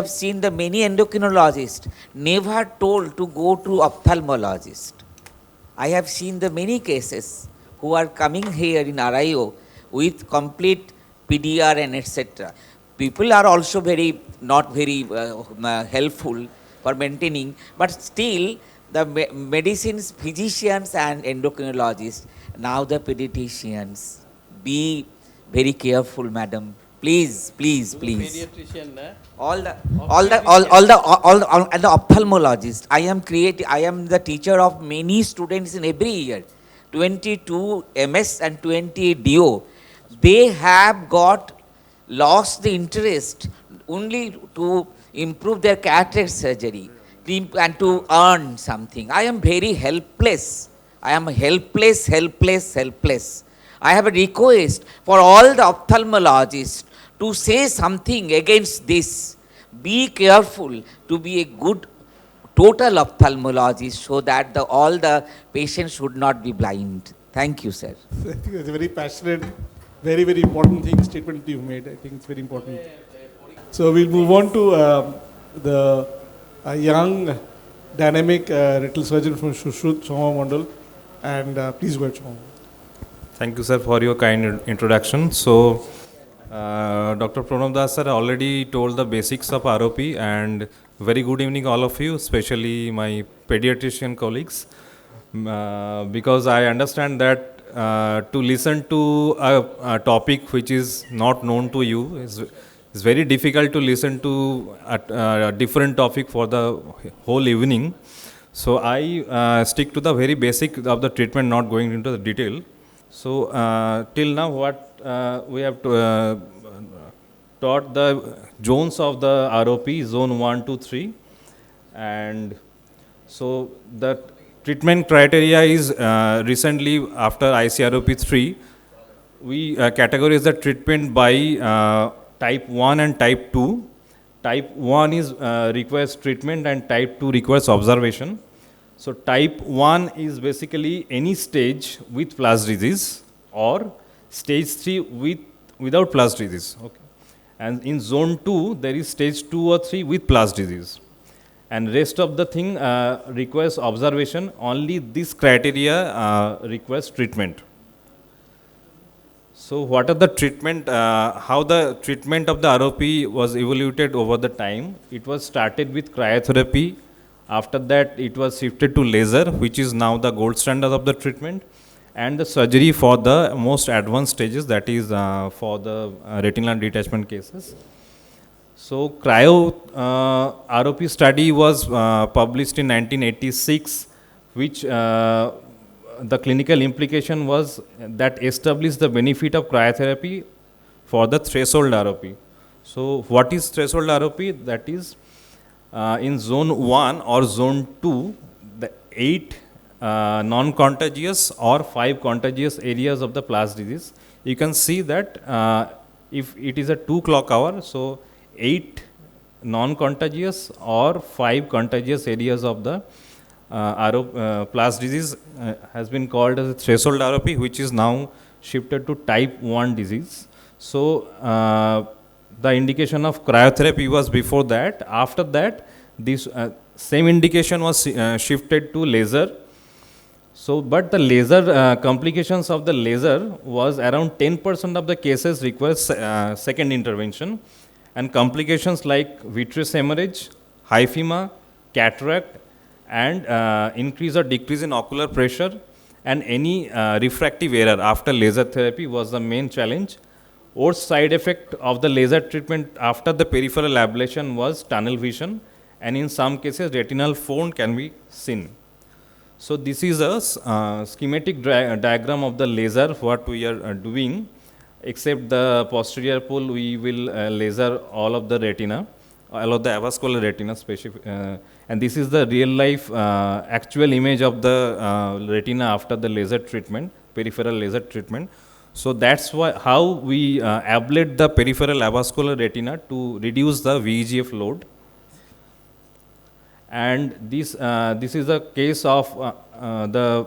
seen the many endocrinologists never told to go to ophthalmologist. I have seen the many cases who are coming here in RIO with complete PDR and etc. People are also not very helpful for maintaining, but still the medicines, physicians and endocrinologists, now the pediatricians, be very careful, madam. Please. Pediatrician, All the ophthalmologists. I am the teacher of many students in every year, 22 MS and 20 DO. They have lost the interest only to improve their cataract surgery and to earn something. I am very helpless. I am helpless. I have a request for all the ophthalmologists to say something against this. Be careful to be a good total ophthalmologist so that all the patients should not be blind. Thank you, sir. I think that's a very passionate, very, very important statement you made. I think it's very important. So we'll move on to the young, dynamic retinal surgeon from Shushruth, Soma Mandal. And please go ahead, Soma. Thank you, sir, for your kind introduction. So, Dr. Pranav Das sir already told the basics of ROP, and very good evening all of you, especially my pediatrician colleagues, because I understand that to listen to a topic which is not known to you is very difficult to listen to a different topic for the whole evening. So I stick to the very basic of the treatment, not going into the detail. So till now what we have taught the zones of the ROP, zone 1, 2, 3, and so the treatment criteria is recently after ICROP 3, we categorize the treatment by type 1 and type 2. Type 1 is requires treatment and type 2 requires observation. So type 1 is basically any stage with flash disease or stage 3 without flash disease. Okay. And in zone 2, there is stage 2 or 3 with flash disease. And rest of the thing requires observation. Only this criteria requires treatment. So what are the treatment, how the treatment of the ROP was evaluated over the time? It was started with cryotherapy. After that, it was shifted to laser, which is now the gold standard of the treatment, and the surgery for the most advanced stages, that is for the retinal detachment cases. So cryo ROP study was published in 1986, which the clinical implication was that established the benefit of cryotherapy for the threshold ROP. So what is threshold ROP? That is in zone 1 or zone 2, the 8 non-contagious or 5 contagious areas of the flash disease. You can see that if it is a 2 clock hour, so 8 non-contagious or 5 contagious areas of the flash disease has been called as a threshold ROP, which is now shifted to type 1 disease. So the indication of cryotherapy was before that. After that, this same indication was shifted to laser. So, but the laser complications of the laser was around 10% of the cases requires second intervention, and complications like vitreous hemorrhage, hyphema, cataract, and increase or decrease in ocular pressure, and any refractive error after laser therapy was the main challenge. Worst side effect of the laser treatment after the peripheral ablation was tunnel vision, and in some cases retinal phone can be seen. So this is a schematic diagram of the laser what we are doing. Except the posterior pole, we will laser all of the retina, all of the avascular retina and this is the real life actual image of the retina after the laser treatment, peripheral laser treatment. So that's how we ablate the peripheral avascular retina to reduce the VEGF load. And this is a case of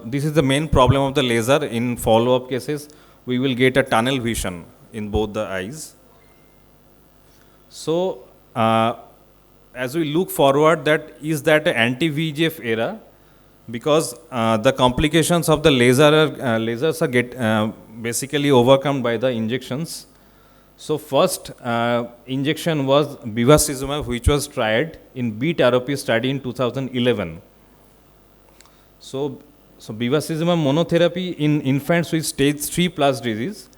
this is the main problem of the laser. In follow-up cases, we will get a tunnel vision in both the eyes. So as we look forward, is that an anti-VEGF era? Because the complications of the lasers are basically overcome by the injections. So first injection was bevacizumab, which was tried in BEAT ROP study in 2011. So bevacizumab monotherapy in infants with stage 3+ disease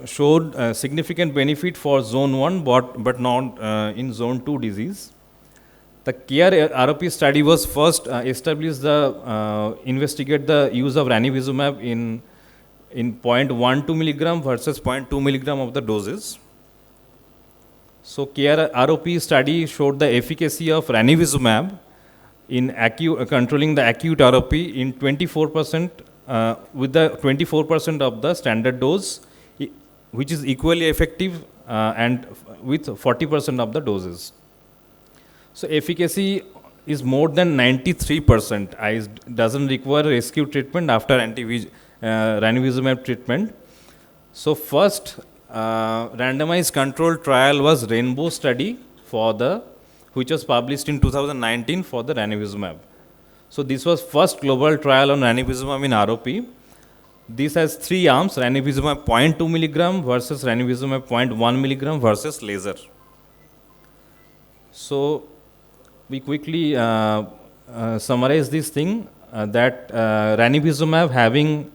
showed significant benefit for zone 1 but not in zone 2 disease. The CARE ROP study was first established investigate the use of ranibizumab in 0.12 milligram versus 0.2 milligram of the doses. So CARE ROP study showed the efficacy of ranibizumab in controlling the acute ROP in 24% with the 24% of the standard dose, which is equally effective and with 40% of the doses. So efficacy is more than 93%. Eyes doesn't require rescue treatment after ranibizumab treatment. So first randomized controlled trial was Rainbow study which was published in 2019 for the ranibizumab. So this was first global trial on ranibizumab in ROP. This has 3 arms: ranibizumab 0.2 milligram versus ranibizumab 0.1 milligram versus laser. So we quickly summarize this thing that ranibizumab having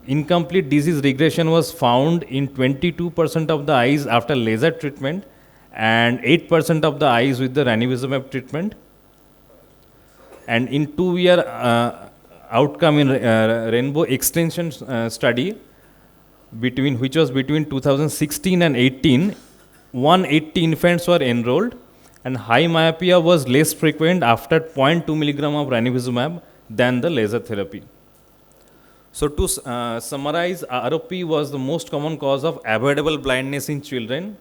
incomplete disease regression was found in 22% of the eyes after laser treatment and 8% of the eyes with the ranibizumab treatment. And in 2-year outcome in Rainbow extension study, which was between 2016 and 18, 180 infants were enrolled, and high myopia was less frequent after 0.2 milligram of ranibizumab than the laser therapy. So to summarize, ROP was the most common cause of avoidable blindness in children.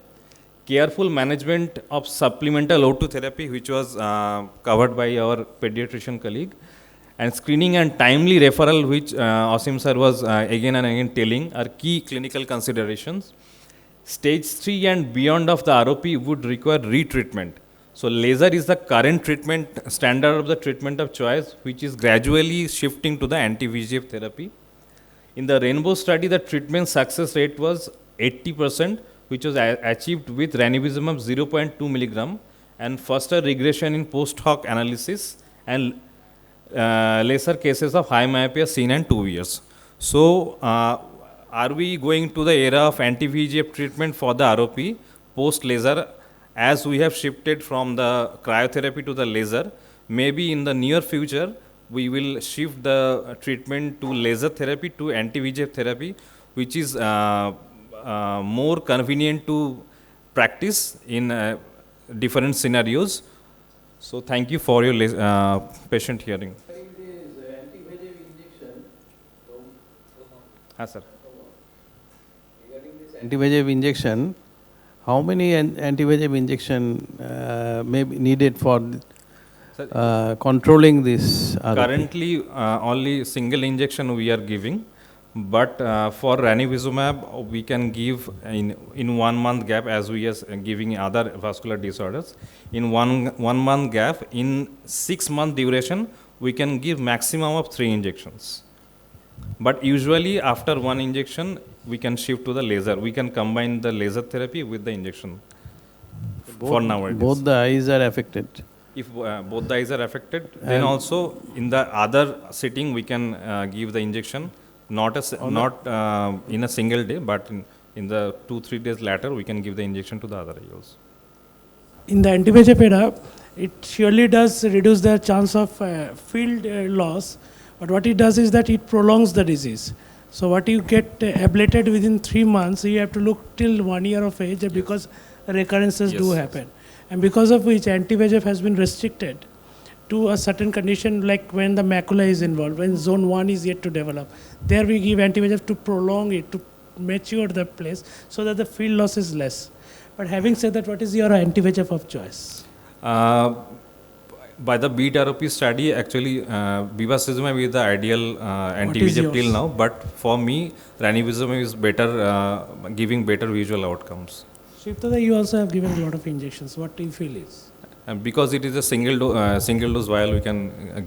Careful management of supplemental O2 therapy, which was covered by our pediatrician colleague, and screening and timely referral, which Asim sir was again and again telling, are key clinical considerations. Stage 3 and beyond of the ROP would require retreatment. So laser is the current treatment standard of the treatment of choice, which is gradually shifting to the anti-VEGF therapy. In the Rainbow study, the treatment success rate was 80%, which was achieved with ranibizumab 0.2 milligram and faster regression in post hoc analysis and lesser cases of high myopia seen in 2 years. So are we going to the era of anti-VEGF treatment for the ROP post laser, as we have shifted from the cryotherapy to the laser? Maybe in the near future we will shift the treatment to laser therapy to anti-VEGF therapy, which is more convenient to practice in different scenarios. So thank you for your patient hearing. Sir. Anti-VEGF injection, how many anti-VEGF injection may be needed for controlling this ROP? Currently only single injection we are giving, but for ranibizumab we can give in 1 month gap, as we are giving other vascular disorders. In one month gap, in 6 month duration, we can give maximum of 3 injections. But usually after 1 injection, we can shift to the laser. We can combine the laser therapy with the injection for nowadays. Both the eyes are affected. If both the eyes are affected, then also in the other sitting we can give the injection, not in a single day, but in the 2-3 days later we can give the injection to the other eye also. In the anti-VEGF era, it surely does reduce the chance of field loss, but what it does is that it prolongs the disease. So what you get ablated within 3 months, you have to look till 1 year of age because recurrences do happen. And because of which anti-VEGF has been restricted to a certain condition, like when the macula is involved, when zone 1 is yet to develop. There we give anti-VEGF to prolong it, to mature the place so that the field loss is less. But having said that, what is your anti-VEGF of choice? By the beat ROP study, actually, bevacizumab is the ideal anti-VEGF till now. But for me, ranibizumab is better, giving better visual outcomes. Shiftada, you also have given a lot of injections. What do you feel is? Because it is a single dose vial, we can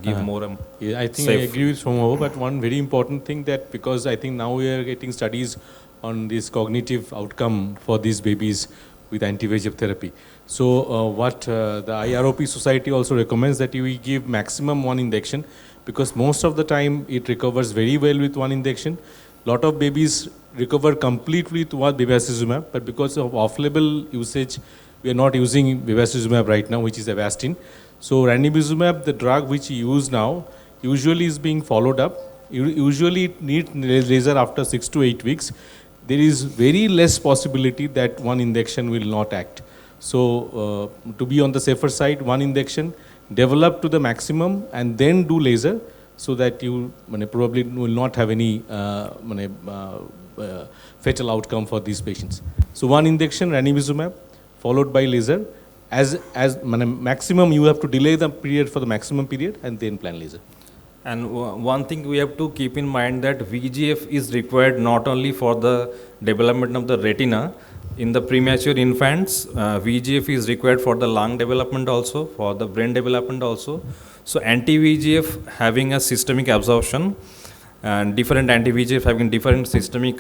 give more. I think I agree with Somo, but one very important thing that because I think now we are getting studies on this cognitive outcome for these babies with anti-VEGF therapy. So what the IROP Society also recommends that we give maximum 1 injection because most of the time it recovers very well with 1 injection. Lot of babies recover completely with bevacizumab, but because of off-label usage, we are not using bevacizumab right now, which is Avastin. So ranibizumab, the drug which we use now, usually is being followed up. Usually it needs laser after 6 to 8 weeks. There is very less possibility that 1 injection will not act. So to be on the safer side, 1 injection, develop to the maximum and then do laser so that you probably will not have any fatal outcome for these patients. So 1 injection, ranibizumab, followed by laser. As maximum, you have to delay the period for the maximum period and then plan laser. And one thing we have to keep in mind that VEGF is required not only for the development of the retina. In the premature infants, VEGF is required for the lung development also, for the brain development also. So anti-VEGF having a systemic absorption and different anti-VEGF having different systemic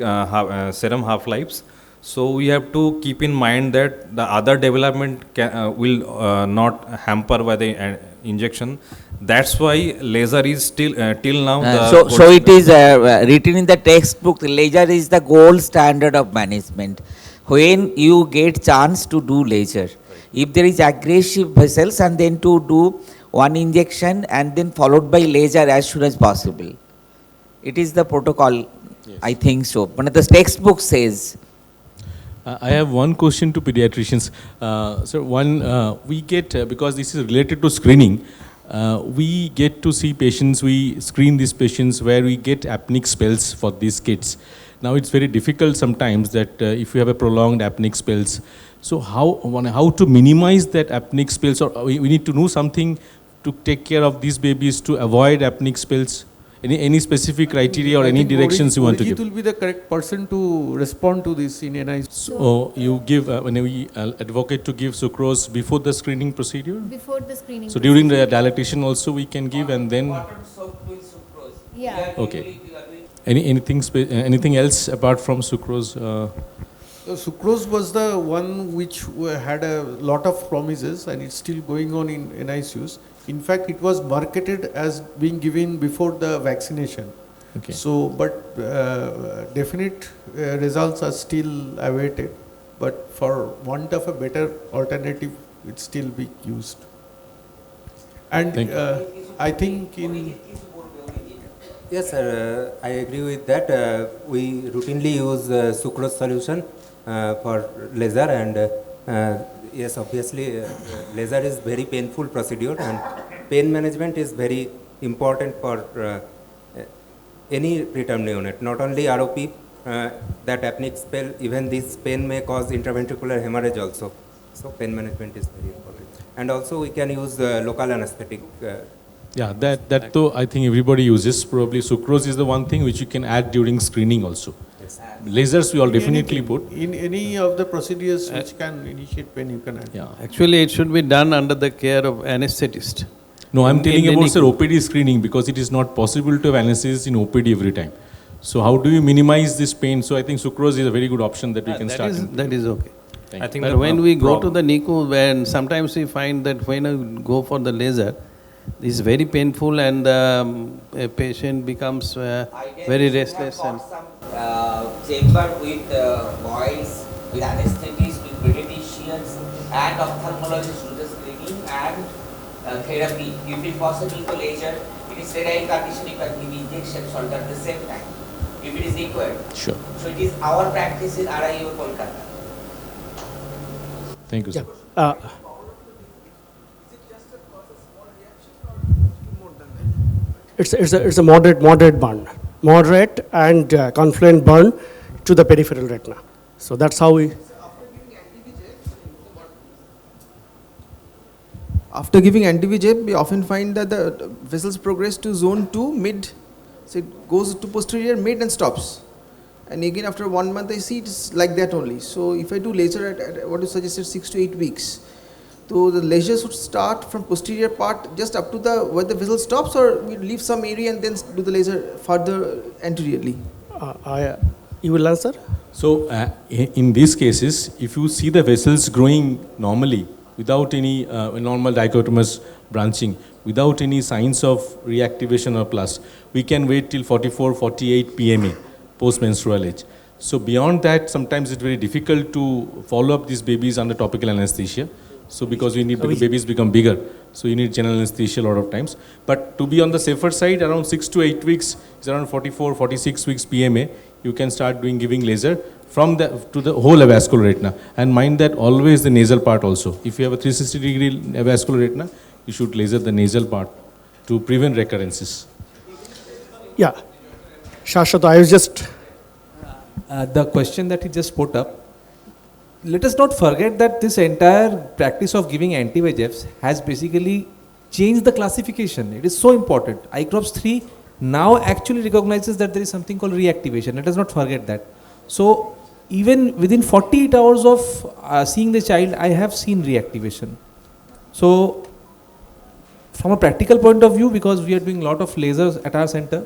serum half-lives. So we have to keep in mind that the other development will not hamper by the injection. That's why laser is still till now. So it is written in the textbook. Laser is the gold standard of management. When you get chance to do laser, if there is aggressive vessels, and then to do 1 injection and then followed by laser as soon as possible. It is the protocol. I think so. But the textbook says. I have one question to pediatricians. So one, we get, because this is related to screening, we get to see patients, we screen these patients where we get apneic spells for these kids. Now it's very difficult sometimes that if you have a prolonged apneic spells, so how to minimize that apneic spells, or we need to know something to take care of these babies to avoid apneic spells? Any specific criteria or any directions you want to give? It will be the correct person to respond to this in NICU. So you give, when we advocate to give sucrose before the screening procedure? Before the screening So during the dilatation also we can give and then? Yeah. Okay. Anything else apart from sucrose? Sucrose was the one which had a lot of promises and it's still going on in NICUs. In fact, it was marketed as being given before the vaccination. Okay. So, but definite results are still awaited. But for want of a better alternative, it still be used. And I think in... Yes, sir, I agree with that. We routinely use sucrose solution for laser, and yes, obviously laser is very painful procedure, and pain management is very important for any preterm neonate, not only ROP, that apneic spell, even this pain may cause intraventricular hemorrhage also. So pain management is very important. And also we can use local anesthetic. Yeah, that though I think everybody uses. Probably sucrose is the one thing which you can add during screening also. Yes. Lasers we all definitely put. In any of the procedures which can initiate pain, you can add. Yeah. Actually, it should be done under the care of anesthetist. No, I'm telling about sir OPD screening because it is not possible to have anesthesia in OPD every time. So how do you minimize this pain? So I think sucrose is a very good option that we can start. That is okay. I think but when we go to the NICU, when sometimes we find that when we go for the laser, it's very painful and a patient becomes very restless. And Chamber with boys, with anesthetists, with pediatricians, and ophthalmologist do the screening and therapy. If it possible to laser, in a sterile condition you can give injections all at the same time, if it is required. Sure. So it is our practice in RIO Kolkata. Thank you, sir. It's a moderate burn, moderate and confluent burn to the peripheral retina. So that's how we. After giving anti-VEGF, we often find that the vessels progress to zone 2 mid, so it goes to posterior mid and stops. And again after 1 month I see it's like that only. So if I do laser at what you suggested 6 to 8 weeks, so the laser should start from posterior part just up to the where the vessel stops, or we leave some area and then do the laser further anteriorly? You will answer? So in these cases, if you see the vessels growing normally without any normal dichotomous branching, without any signs of reactivation or plus, we can wait till 44, 48 PMA, post-menstrual age. So beyond that, sometimes it's very difficult to follow up these babies under topical anesthesia. So because we need babies become bigger, so you need general anesthesia a lot of times. But to be on the safer side, around 6 to 8 weeks, is around 44, 46 weeks PMA, you can start giving laser from to the whole avascular retina. And mind that always the nasal part also. If you have a 360-degree avascular retina, you should laser the nasal part to prevent recurrences. Yeah. Shashwat, I was just... the question that he just put up, let us not forget that this entire practice of giving anti-VEGFs has basically changed the classification. It is so important. ICROPS 3 now actually recognizes that there is something called reactivation. Let us not forget that. So even within 48 hours of seeing the child, I have seen reactivation. So from a practical point of view, because we are doing a lot of lasers at our center,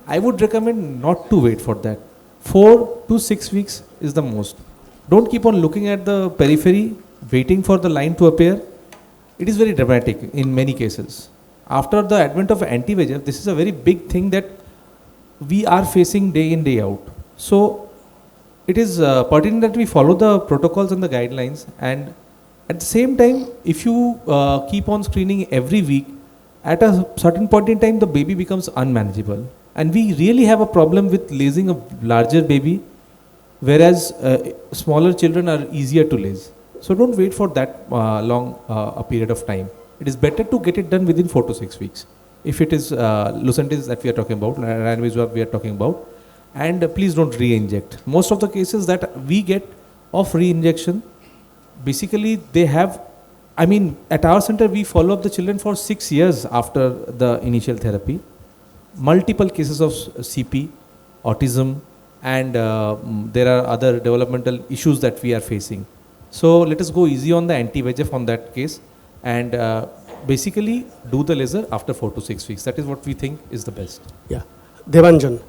I would recommend not to wait for that. 4 to 6 weeks is the most. Don't keep on looking at the periphery, waiting for the line to appear. It is very dramatic in many cases. After the advent of anti-VEGF, this is a very big thing that we are facing day in, day out. So it is pertinent that we follow the protocols and the guidelines, and at the same time, if you keep on screening every week, at a certain point in time, the baby becomes unmanageable. And we really have a problem with lasing a larger baby, whereas smaller children are easier to lase. So don't wait for that long a period of time. It is better to get it done within 4 to 6 weeks. If it is Lucentis that we are talking about, ranibizumab we are talking about, and please don't re-inject. Most of the cases that we get of re-injection, basically they have, I mean, at our center we follow up the children for 6 years after the initial therapy. Multiple cases of CP, autism, and there are other developmental issues that we are facing. So let us go easy on the anti-VEGF on that case, and basically do the laser after 4 to 6 weeks. That is what we think is the best. Yeah. Devanjan,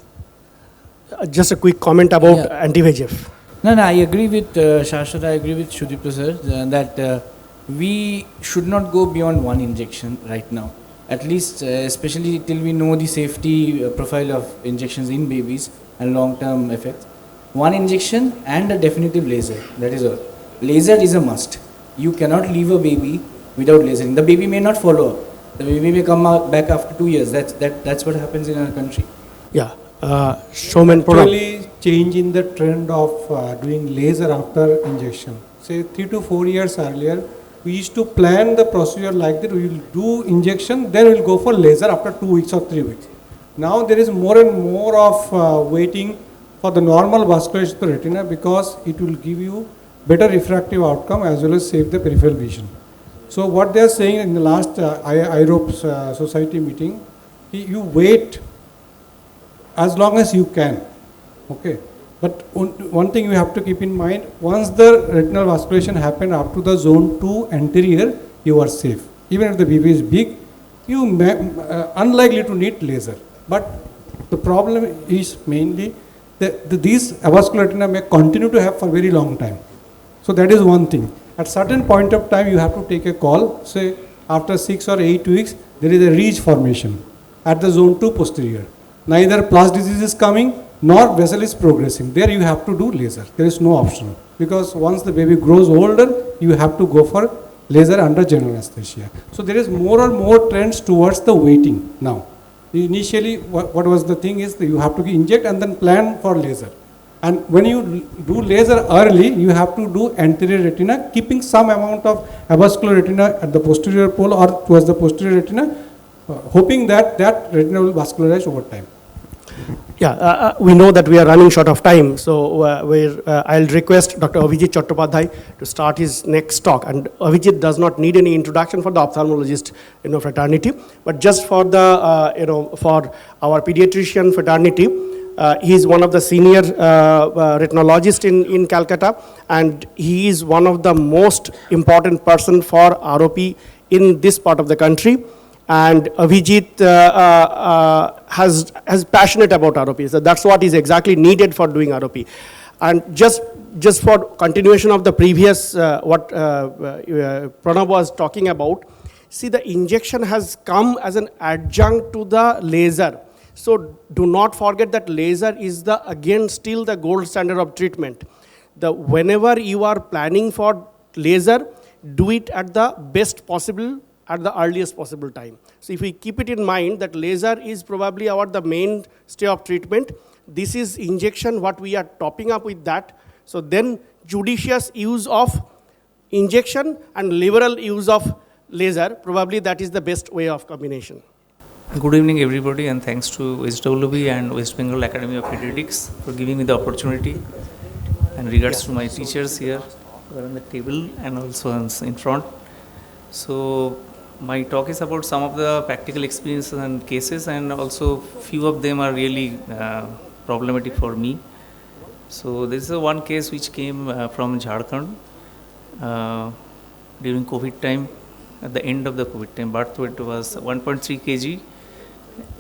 just a quick comment about anti-VEGF. No, I agree with Shashwat, I agree with Shudipta sir, that we should not go beyond one injection right now. At least, especially till we know the safety profile of injections in babies and long-term effects. One injection and a definitive laser, that is all. Laser is a must. You cannot leave a baby without lasering. The baby may not follow up. The baby may come back after 2 years. That's what happens in our country. Yeah. Showman actually change in the trend of doing laser after injection. Say 3 to 4 years earlier, we used to plan the procedure like that. We will do injection, then we will go for laser after 2 weeks or 3 weeks. Now there is more and more of waiting for the normal vascularization of the retina, because it will give you better refractive outcome as well as save the peripheral vision. So what they are saying in the last IROP society meeting, you wait as long as you can, okay. But one thing you have to keep in mind, once the retinal vascularization happen up to the zone 2 anterior, you are safe. Even if the baby is big, you may unlikely to need laser. But the problem is mainly that these avascular retina may continue to have for a very long time. So that is one thing. At certain point of time, you have to take a call. Say after 6 or 8 weeks, there is a ridge formation at the zone 2 posterior. Neither plus disease is coming, nor vessel is progressing. There you have to do laser. There is no option. Because once the baby grows older, you have to go for laser under general anesthesia. So there is more and more trends towards the waiting now. Initially, what was the thing is that you have to inject and then plan for laser. And when you do laser early, you have to do anterior retina, keeping some amount of avascular retina at the posterior pole or towards the posterior retina, hoping that that retina will vascularize over time. Yeah, we know that we are running short of time, so I'll request Dr. Abhijit Chattopadhyay to start his next talk. And Abhijit does not need any introduction for the ophthalmologist, fraternity, but just for the, for our pediatrician fraternity. He is one of the senior retinologists in Calcutta, and he is one of the most important person for ROP in this part of the country. And Abhijit has passionate about ROP, so that's what is exactly needed for doing ROP. And just for continuation of the previous what Pranav was talking about, see, the injection has come as an adjunct to the laser. So do not forget that laser is again still the gold standard of treatment. Whenever you are planning for laser, do it at the best possible, at the earliest possible time. So if we keep it in mind that laser is probably the mainstay of treatment, this is injection what we are topping up with that. So then judicious use of injection and liberal use of laser, probably that is the best way of combination. Good evening everybody, and thanks to SWB and West Bengal Academy of Pediatrics for giving me the opportunity, and regards to my teachers here who are on the table and also in front. So my talk is about some of the practical experiences and cases, and also few of them are really problematic for me. So this is one case which came from Jharkhand during COVID time. At the end of the COVID time, birth weight was 1.3 kg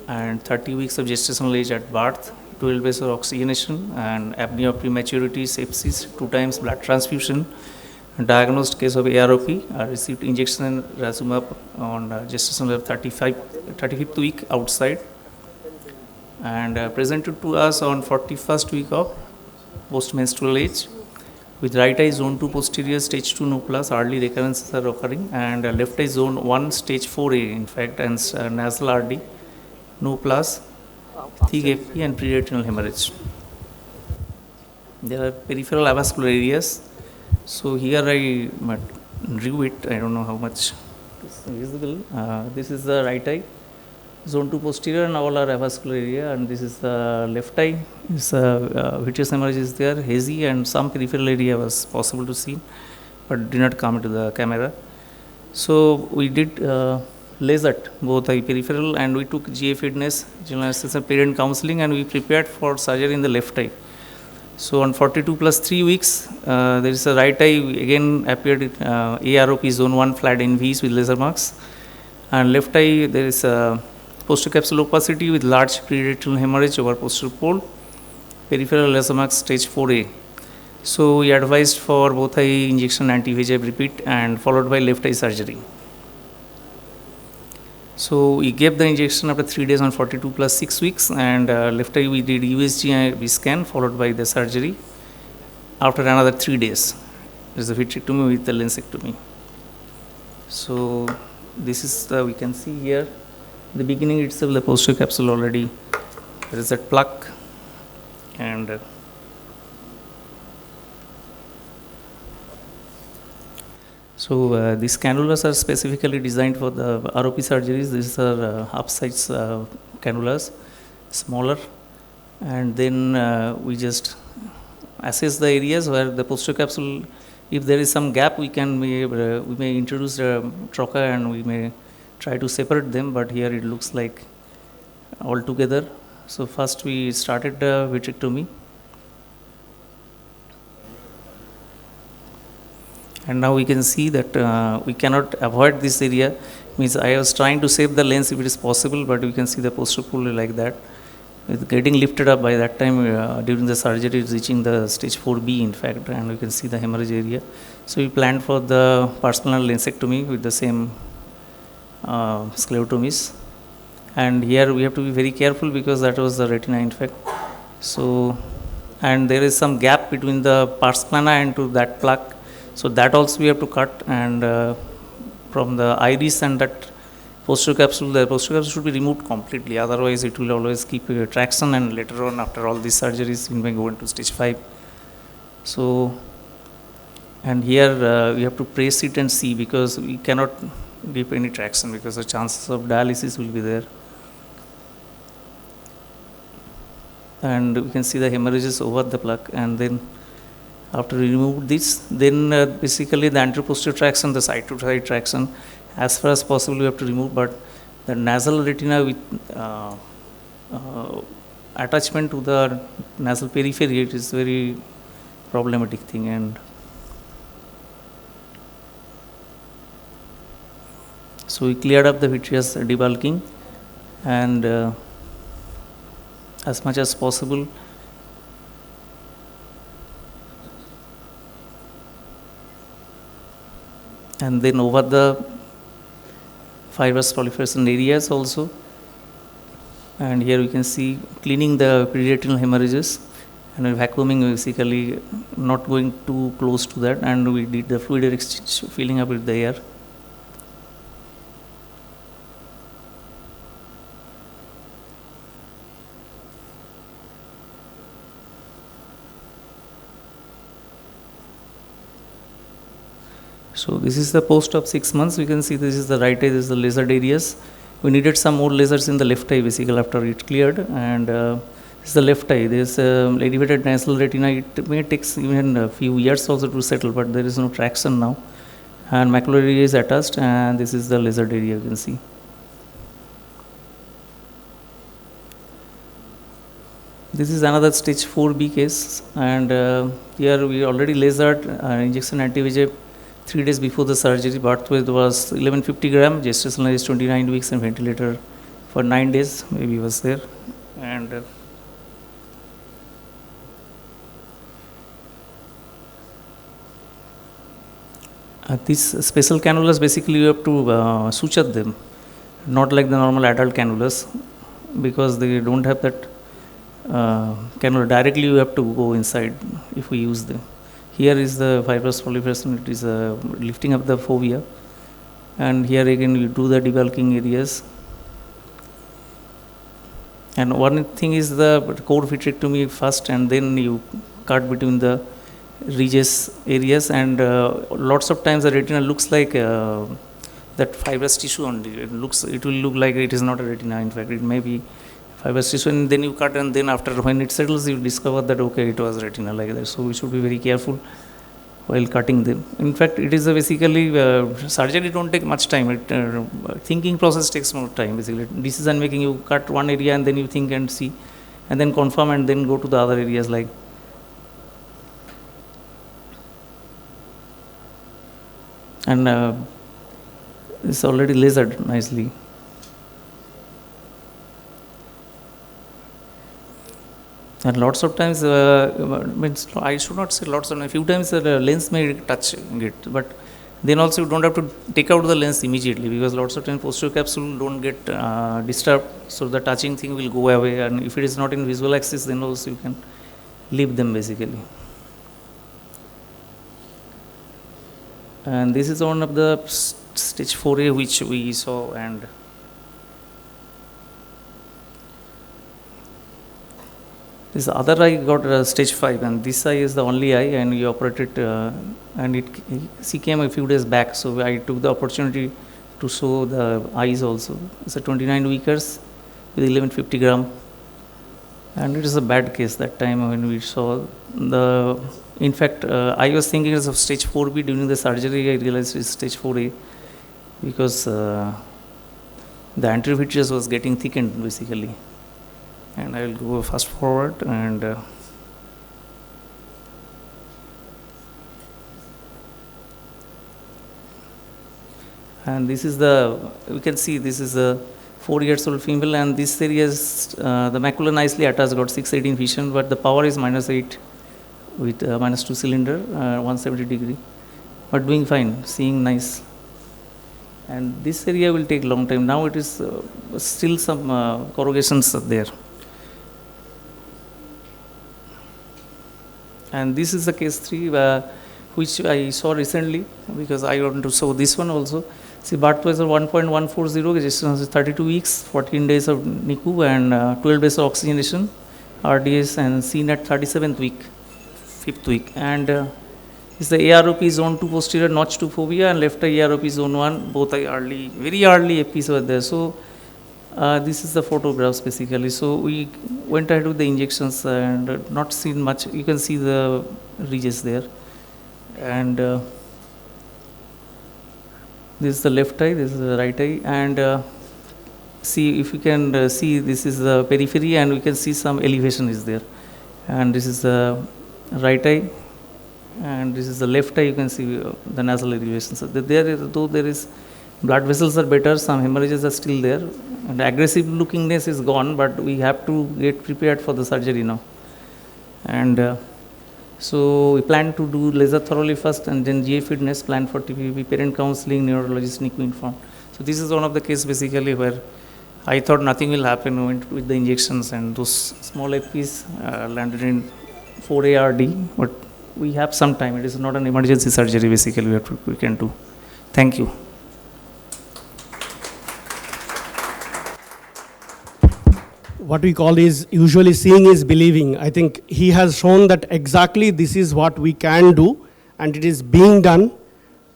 and 30 weeks of gestational age at birth, 12 days of oxygenation and apnea of prematurity, sepsis, 2 times blood transfusion. Diagnosed case of AROP, received injection and Razumab on gestational age 35th week outside, and presented to us on 41st week of post-menstrual age, with right eye zone 2 posterior stage 2 no plus, early recurrences are occurring, and left eye zone 1 stage 4A in fact, and nasal RD no plus, thick FP and preretinal hemorrhage. There are peripheral avascular areas. So here I drew it, I don't know how much is visible. This is the right eye, zone 2 posterior, and all are avascular area, and this is the left eye. This vitreous hemorrhage is there, hazy, and some peripheral area was possible to see, but did not come into the camera. So we did lasered both eye peripheral, and we took GA fitness, general anesthesia, parent counseling, and we prepared for surgery in the left eye. So on 42 plus 3 weeks, there is a right eye again appeared AROP zone 1 flat NVs with laser marks, and left eye there is a posterior capsule opacity with large preretinal hemorrhage over posterior pole, peripheral laser marks stage 4A. So we advised for both eye injection anti-VEGF repeat and followed by left eye surgery. So we gave the injection after 3 days on 42 plus 6 weeks, and left eye we did USG scan followed by the surgery after another 3 days. There is a vitrectomy with the lensectomy. So this is we can see here the beginning itself, the posterior capsule already there is that plaque, and so these cannulas are specifically designed for the ROP surgeries. These are half-size cannulas, smaller, and then we just assess the areas where the posterior capsule, if there is some gap, we may introduce the troca and we may try to separate them, but here it looks like all together. So first we started the vitrectomy. And now we can see that we cannot avoid this area. Means I was trying to save the lens if it is possible, but we can see the posterior pole like that. It's getting lifted up by that time during the surgery, it's reaching the stage 4B in fact, and we can see the hemorrhage area. So we planned for the parsplanal lensectomy with the same sclerotomies. And here we have to be very careful because that was the retina in fact. So, and there is some gap between the pars plana and to that plaque. So that also we have to cut, and from the iris and that posterior capsule, the posterior capsule should be removed completely, otherwise it will always keep traction, and later on after all these surgeries we may go into stage 5. So, and here we have to press it and see, because we cannot give any traction because the chances of dialysis will be there. And we can see the hemorrhages over the plaque, and then after we remove this, then basically the anterior posterior traction, the side to side traction, as far as possible we have to remove, but the nasal retina with attachment to the nasal periphery, it is very problematic thing. And so we cleared up the vitreous debulking, and as much as possible and then over the fibrous proliferation areas also. And here we can see cleaning the periretinal hemorrhages, and vacuuming, basically not going too close to that, and we did the fluid exchange, filling up with the air. So this is the post of 6 months. You can see this is the right eye, this is the lasered areas. We needed some more lasers in the left eye basically after it cleared, and this is the left eye. There is elevated nasal retina. It may take even a few years also to settle, but there is no traction now. And macular area is attached, and this is the lasered area you can see. This is another stage 4B case, and here we already lasered injection anti-VEGF 3 days before the surgery. Birth weight was 1150 gram, gestational age 29 weeks, and ventilator for 9 days, maybe was there. And these special cannulas, basically you have to suture them, not like the normal adult cannulas, because they don't have that cannula. Directly you have to go inside if we use them. Here is the fibrous proliferation, it is lifting up the fovea, and here again you do the debulking areas. And one thing is the core vitrectomy first, and then you cut between the ridges areas, and lots of times the retina looks like that fibrous tissue only. It will look like it is not a retina. In fact, it may be fibrous tissue, and then you cut, and then after when it settles, you discover that okay, it was retina like that. So we should be very careful while cutting them. In fact, it is basically surgery don't take much time. Thinking process takes more time. Basically, decision making, you cut one area and then you think and see, and then confirm, and then go to the other areas like. And it's already lasered nicely. And lots of times, means I should not say lots of times, a few times the lens may touch it, but then also you don't have to take out the lens immediately, because lots of times posterior capsule don't get disturbed, so the touching thing will go away, and if it is not in visual axis, then also you can leave them basically. And this is one of the stage 4A which we saw, and this other eye got stage 5, and this eye is the only eye, and we operated, and she came a few days back, so I took the opportunity to show the eyes also. It's a 29 weekers with 1150 gram, and it is a bad case that time when we saw the. In fact, I was thinking of stage 4B during the surgery. I realized it's stage 4A because the anterior vitreous was getting thickened basically. And I will go fast forward, and this is we can see this is a 4 years old female, and this area is the macula nicely attached, got 618 vision, but the power is -8 with -2 cylinder, 170 degree, but doing fine, seeing nice. And this area will take long time. Now it is still some corrugations there. And this is the case 3 where which I saw recently, because I want to show this one also. See, birth weight is 1.140, gestation is 32 weeks, 14 days of NICU, and 12 days of oxygenation, RDS, and seen at 37th week, 5th week. And is the AROP zone 2 posterior notch 2 fovea and left eye AROP zone 1, both are early, very early APs were there. So this is the photographs basically. So we went ahead with the injections and not seen much. You can see the ridges there. And this is the left eye, this is the right eye. And see, if you can see, this is the periphery, and we can see some elevation is there. And this is the right eye. And this is the left eye, you can see the nasal elevation. So though there is blood vessels are better, some hemorrhages are still there, and aggressive lookingness is gone, but we have to get prepared for the surgery now. And so we plan to do laser thoroughly first, and then GA fitness, plan for TPP, parent counseling, neurologist, NICU informed. So this is one of the cases basically where I thought nothing will happen with the injections, and those small APs landed in 4 ARD, but we have some time. It is not an emergency surgery basically we can do. Thank you. What we call is usually seeing is believing. I think he has shown that exactly this is what we can do, and it is being done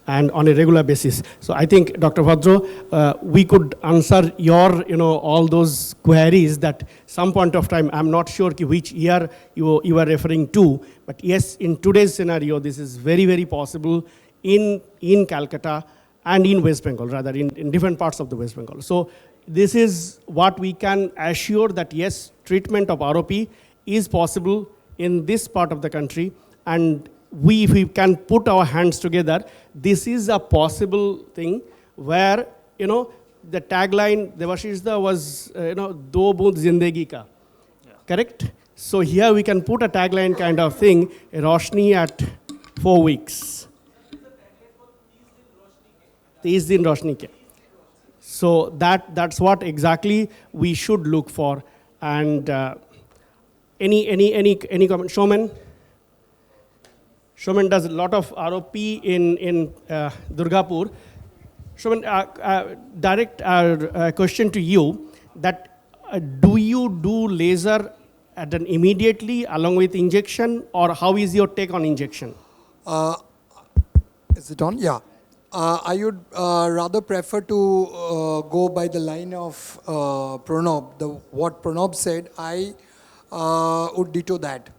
and on a regular basis. So I think, Dr. Bhadro, we could answer your, all those queries that some point of time, I'm not sure which year you are referring to, but yes, in today's scenario, this is very, very possible in Calcutta and in West Bengal, rather in different parts of the West Bengal. So this is what we can assure that yes, treatment of ROP is possible in this part of the country, and if we can put our hands together, this is a possible thing where, the tagline, Devashishda was, Do Boond Zindagi Ka, correct? So here we can put a tagline kind of thing, Roshni at 4 weeks. Tees Din Roshni Ke. So that's what exactly we should look for. And any comment? Showman does a lot of ROP in Durgapur. Showman, direct question to you, that do you do laser immediately along with injection, or how is your take on injection? Is it on? Yeah. I would rather prefer to go by the line of Pranab. What Pranab said, I would ditto that.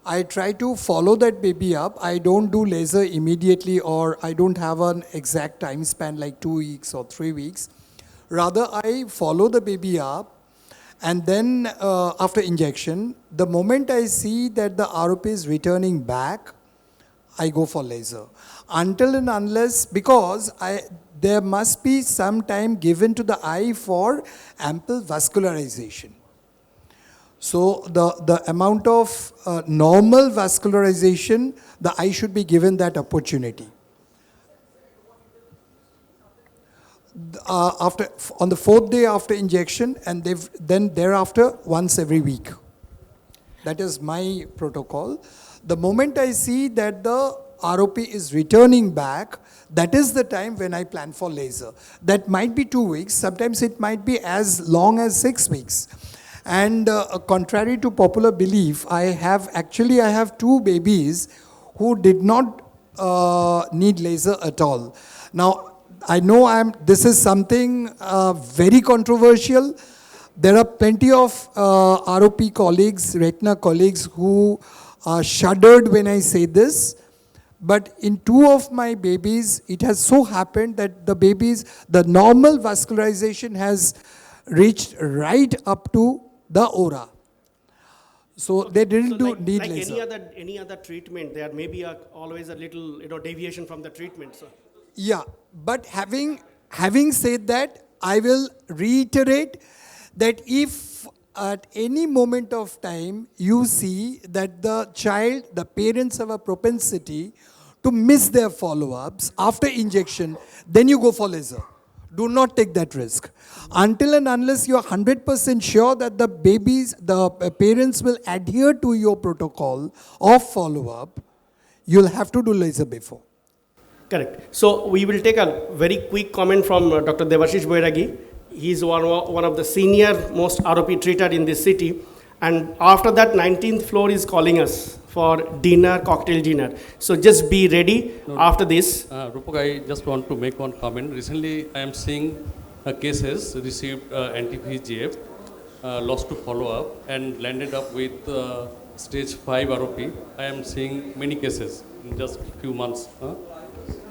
I try to follow that baby up. I don't do laser immediately, or I don't have an exact time span like 2 weeks or 3 weeks. Rather, I follow the baby up, and then after injection, the moment I see that the ROP is returning back, I go for laser. Until and unless, because there must be some time given to the eye for ample vascularization. So the amount of normal vascularization, the eye should be given that opportunity. On the 4th day after injection, and then thereafter once every week. That is my protocol. The moment I see that the ROP is returning back, that is the time when I plan for laser. That might be 2 weeks, sometimes it might be as long as 6 weeks. And contrary to popular belief, I have 2 babies who did not need laser at all. Now, I know this is something very controversial. There are plenty of ROP colleagues, retina colleagues who shuddered when I say this. But in 2 of my babies, it has so happened that the normal vascularization has reached right up to the aura. So they didn't need like laser. Any other treatment, there may be always a little deviation from the treatment. So. Yeah, but having said that, I will reiterate that if at any moment of time you see that the parents have a propensity to miss their follow-ups after injection, then you go for laser. Do not take that risk. Until and unless you are 100% sure that the parents will adhere to your protocol of follow-up, you'll have to do laser before. Correct. So we will take a very quick comment from Dr. Devashish Boiragi. He's one of the senior most ROP treater in this city. And after that, 19th floor is calling us for dinner, cocktail dinner. So just be ready after this. Rupak, I just want to make one comment. Recently, I am seeing cases received anti-VEGF, lost to follow-up, and landed up with stage 5 ROP. I am seeing many cases in just few months.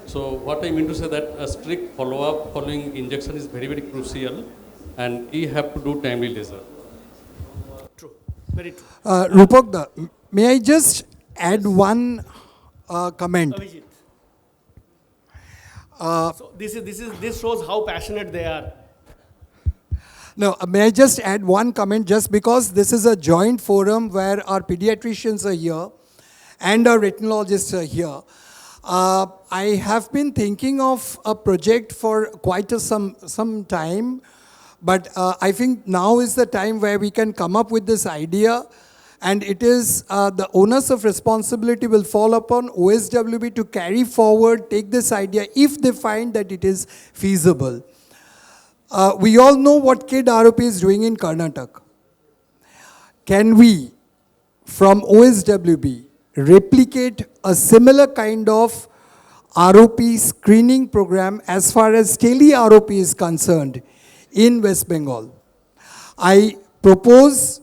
So what I mean to say that a strict follow-up following injection is very, very crucial, and we have to do timely laser. True, very true. Rupak, may I just add one comment? So this shows how passionate they are. No, may I just add one comment, just because this is a joint forum where our pediatricians are here and our retinologists are here. I have been thinking of a project for quite some time, but I think now is the time where we can come up with this idea, and it is the onus of responsibility will fall upon OSWB to carry forward, take this idea if they find that it is feasible. We all know what Kid ROP is doing in Karnataka. Can we, from OSWB, replicate a similar kind of ROP screening program as far as tele ROP is concerned in West Bengal? I propose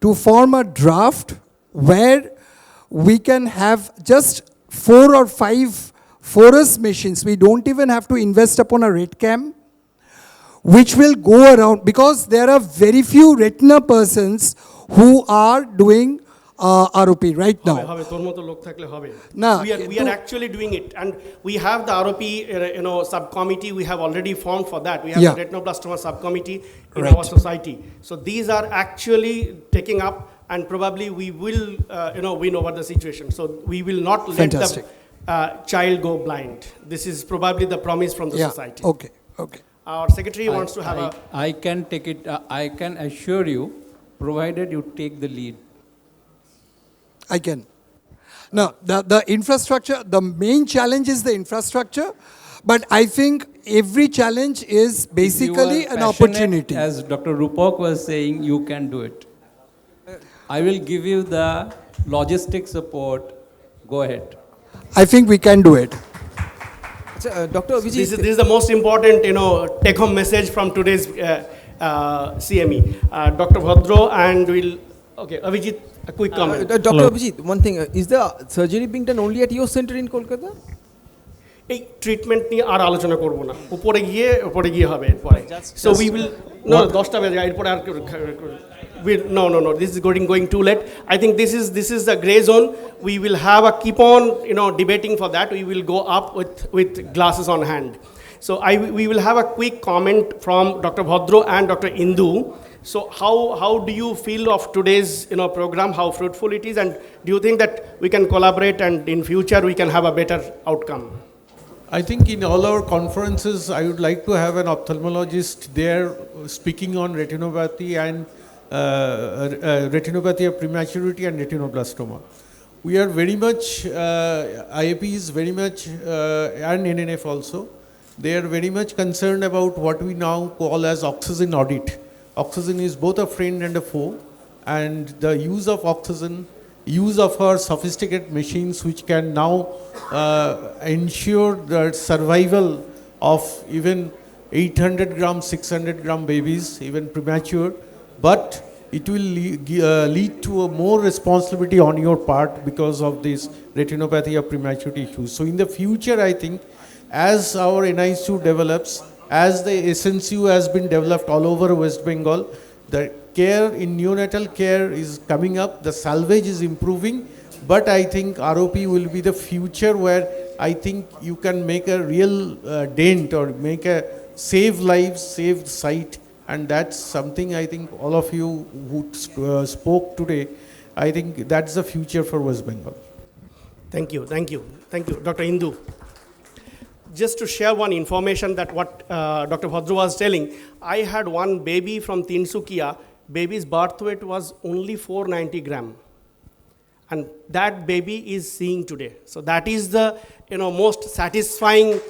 to form a draft where we can have just 4 or 5 Forus machines. We don't even have to invest upon a red cam, which will go around, because there are very few retina persons who are doing ROP right now. Nah, we are actually doing it, and we have the ROP subcommittee. We have already formed for that. We have the retinoblastoma subcommittee in our society. So these are actually taking up, and probably we will win over the situation. So we will not let the child go blind. This is probably the promise from the society. Okay. Our secretary wants to have I can take it. I can assure you, provided you take the lead. I can. No, the infrastructure, the main challenge is the infrastructure, but I think every challenge is basically an opportunity. As Dr. Rupak was saying, you can do it. I will give you the logistic support. Go ahead. I think we can do it. Dr. This is the most important, take-home message from today's CME. Dr. Bhadro, and we'll. Okay, Avijit, a quick comment. Dr. Abhijit, one thing, is the surgery being done only at your center in Kolkata? এই treatment নিয়ে আর আলোচনা করব না, উপরে গিয়ে হবে এরপরে। So we will no 10টা বাজে এরপরে আর no, this is going too late. I think this is the gray zone. We will have a keep on debating for that. We will go up with glasses on hand. So we will have a quick comment from Dr. Bhadro and Dr. Indu. So how do you feel of today's program, how fruitful it is, and do you think that we can collaborate and in future we can have a better outcome? I think in all our conferences I would like to have an ophthalmologist there speaking on retinopathy and retinopathy of prematurity and retinoblastoma. We are very much, IAP is very much, and NNF also, they are very much concerned about what we now call as oxygen audit. Oxygen is both a friend and a foe, and the use of oxygen, use of our sophisticated machines which can now ensure the survival of even 800 gram, 600 gram babies, even premature, but it will lead to a more responsibility on your part because of this retinopathy of prematurity issues. So in the future, I think, as our NICU develops, as the SNCU has been developed all over West Bengal, the care in neonatal care is coming up, the salvage is improving, but I think ROP will be the future where I think you can make a real dent or make a save lives, save sight, and that's something I think all of you who spoke today, I think that's the future for West Bengal. Thank you. Dr. Indu. Just to share one information that what Dr. Bhadro was telling, I had one baby from Tinsukia. Baby's birth weight was only 490 gram. And that baby is seeing today. So that is the most satisfying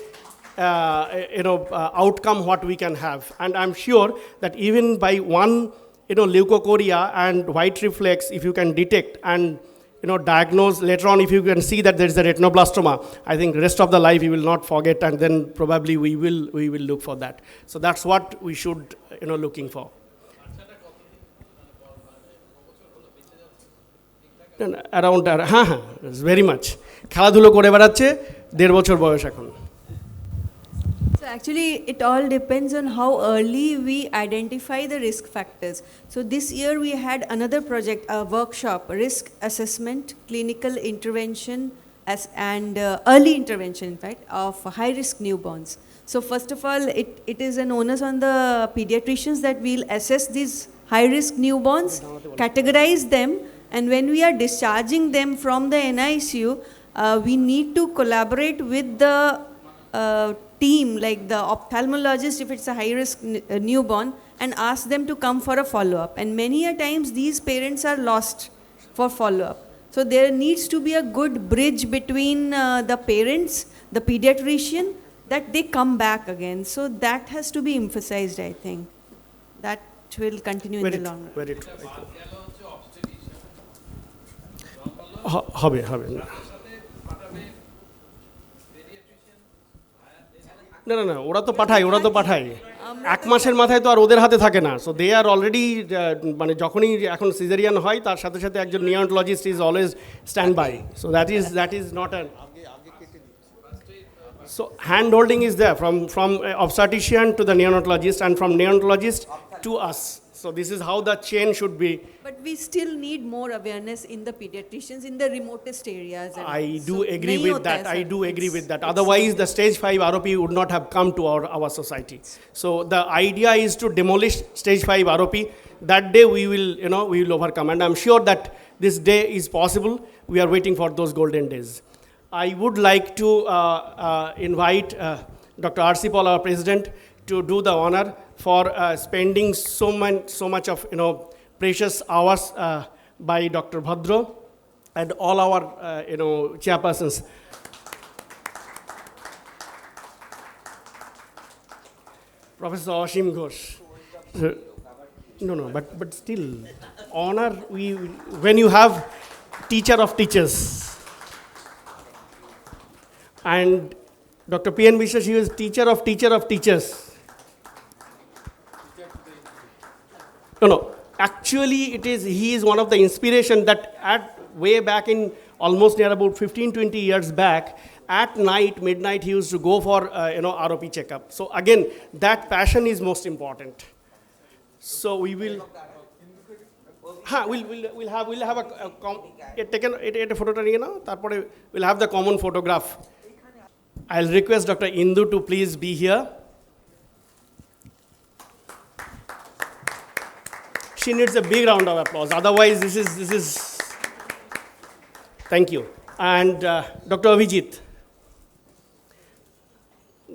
outcome what we can have. And I'm sure that even by one leukocoria and white reflex, if you can detect and diagnose later on, if you can see that there is a retinoblastoma, I think rest of the life you will not forget, and then probably we will look for that. So that's what we should looking for. Around very much খেলাধুলো করে বেড়াচ্ছে 1.5 বছর বয়স এখন. So actually it all depends on how early we identify the risk factors. So this year we had another project, a workshop, risk assessment, clinical intervention and early intervention in fact of high risk newborns. So first of all it is an onus on the pediatricians that we'll assess these high risk newborns, categorize them, and when we are discharging them from the NICU, we need to collaborate with the team, like the ophthalmologist if it's a high-risk newborn, and ask them to come for a follow-up. And many a times these parents are lost for follow-up. So there needs to be a good bridge between the parents, the pediatrician, that they come back again. So that has to be emphasized, I think. That will continue in the long run. Very true. হবে না ওরা তো পাঠায় 1 মাসের মাথায় তো আর ওদের হাতে থাকে না. সো দে আর অলরেডি মানে যখনই এখন সিজারিয়ান হয় তার সাথে সাথে একজন neonatologist is always stand by. So that is not an so hand holding is there from obstetrician to the neonatologist and from neonatologist to us. So this is how the chain should be. But we still need more awareness in the pediatricians in the remotest areas. I do agree with that. I do agree with that. Otherwise, the stage 5 ROP would not have come to our society. So the idea is to demolish stage 5 ROP. That day we will overcome. And I'm sure that this day is possible. We are waiting for those golden days. I would like to invite Dr. R.C. Paul, our president, to do the honor for spending so much of precious hours by Dr. Bhadro and all our chairpersons. Professor Ashim Ghosh. No, but still honor when you have teacher of teachers. And Dr. P.N. Vishwa, she was teacher of teachers. No. Actually, he is one of the inspiration that way back in almost near about 15-20 years back, at midnight, he used to go for ROP checkup. So again, that passion is most important. So we will. We'll have a photo. We'll have the common photograph. I'll request Dr. Indu to please be here. She needs a big round of applause. Otherwise, this is. Thank you. And Dr. Avijit,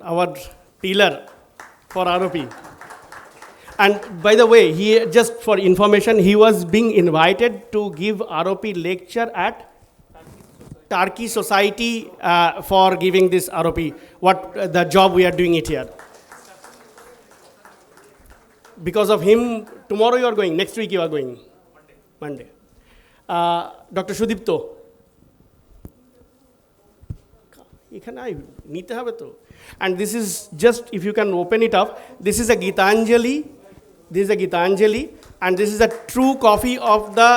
our pillar for ROP. And by the way, just for information, he was being invited to give ROP lecture at Turkey Society for giving this ROP, the job we are doing it here. Because of him, tomorrow you are going, next week you are going, Monday. Dr. Sudipto. And this is just, if you can open it up, this is a Gitanjali, and this is a true copy of the,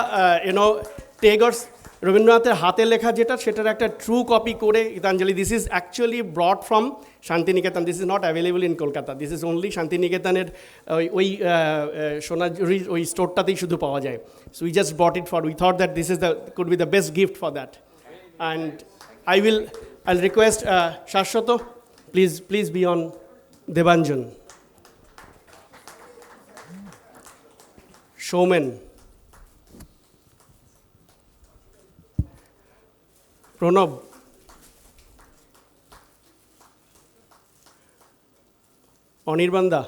Tagore's রবীন্দ্রনাথের হাতে লেখা সেটার একটা true copy করে Gitanjali. This is actually brought from Shantiniketan. This is not available in Kolkata. This is only শান্তিনিকেতনের ওই সোনাঝুরির ওই স্টোরটাতেই শুধু পাওয়া যায়. So we just brought it for, we thought that this is could be the best gift for that. And I'll request Shashwat, please be on Debanjan. Showman. Pranab. Anirbanda.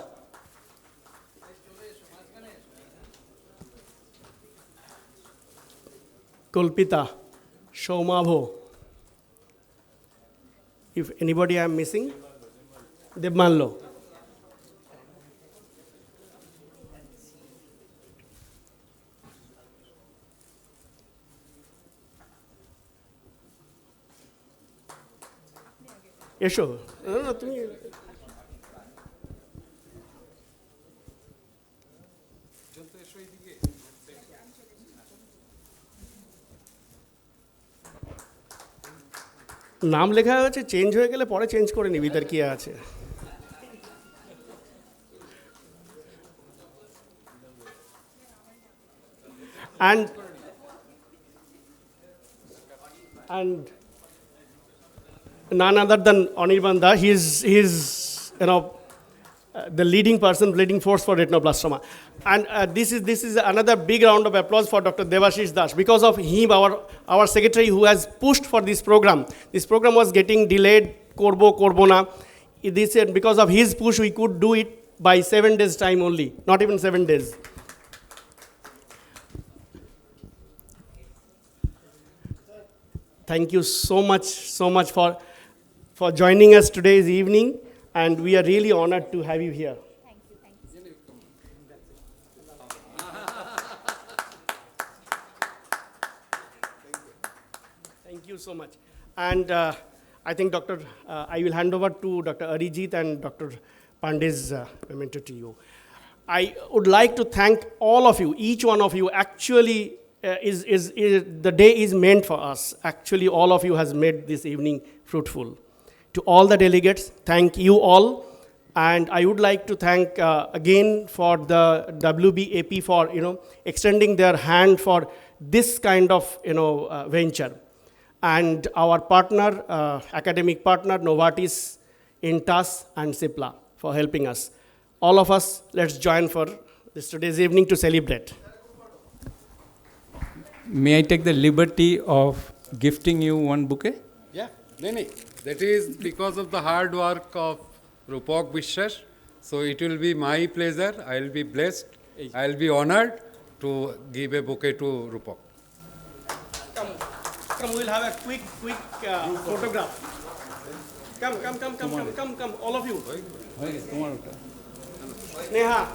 Kulpita. Shomabho. If anybody I am missing, Debmanlo. Yesho. No, তুমি নাম লেখা আছে, change হয়ে গেলে পরে change করে নিবি, তার কি আছে। And none other than Anirban Da, he is the leading person, leading force for retinoblastoma. And this is another big round of applause for Dr. Devashish Das. Because of him, our secretary who has pushed for this program was getting delayed, Korbona. Because of his push, we could do it by 7 days time only, not even 7 days. Thank you so much for joining us today's evening, and we are really honored to have you here. Thank you so much. And I think I will hand over to Dr. Arijit and Dr. Pandey's memento to you. I would like to thank all of you, each one of you. Actually, the day is meant for us. Actually, all of you has made this evening fruitful. To all the delegates, thank you all. And I would like to thank again for the WBAP for extending their hand for this kind of venture. And our partner, academic partner, Novartis, Intas, and Cipla for helping us. All of us, let's join for today's evening to celebrate. May I take the liberty of gifting you one bouquet? Yeah, Nene. That is because of the hard work of Rupak Vishwas. So it will be my pleasure. I will be blessed. I will be honored to give a bouquet to Rupak. Come, we'll have a quick photograph. Come, all of you. Neha.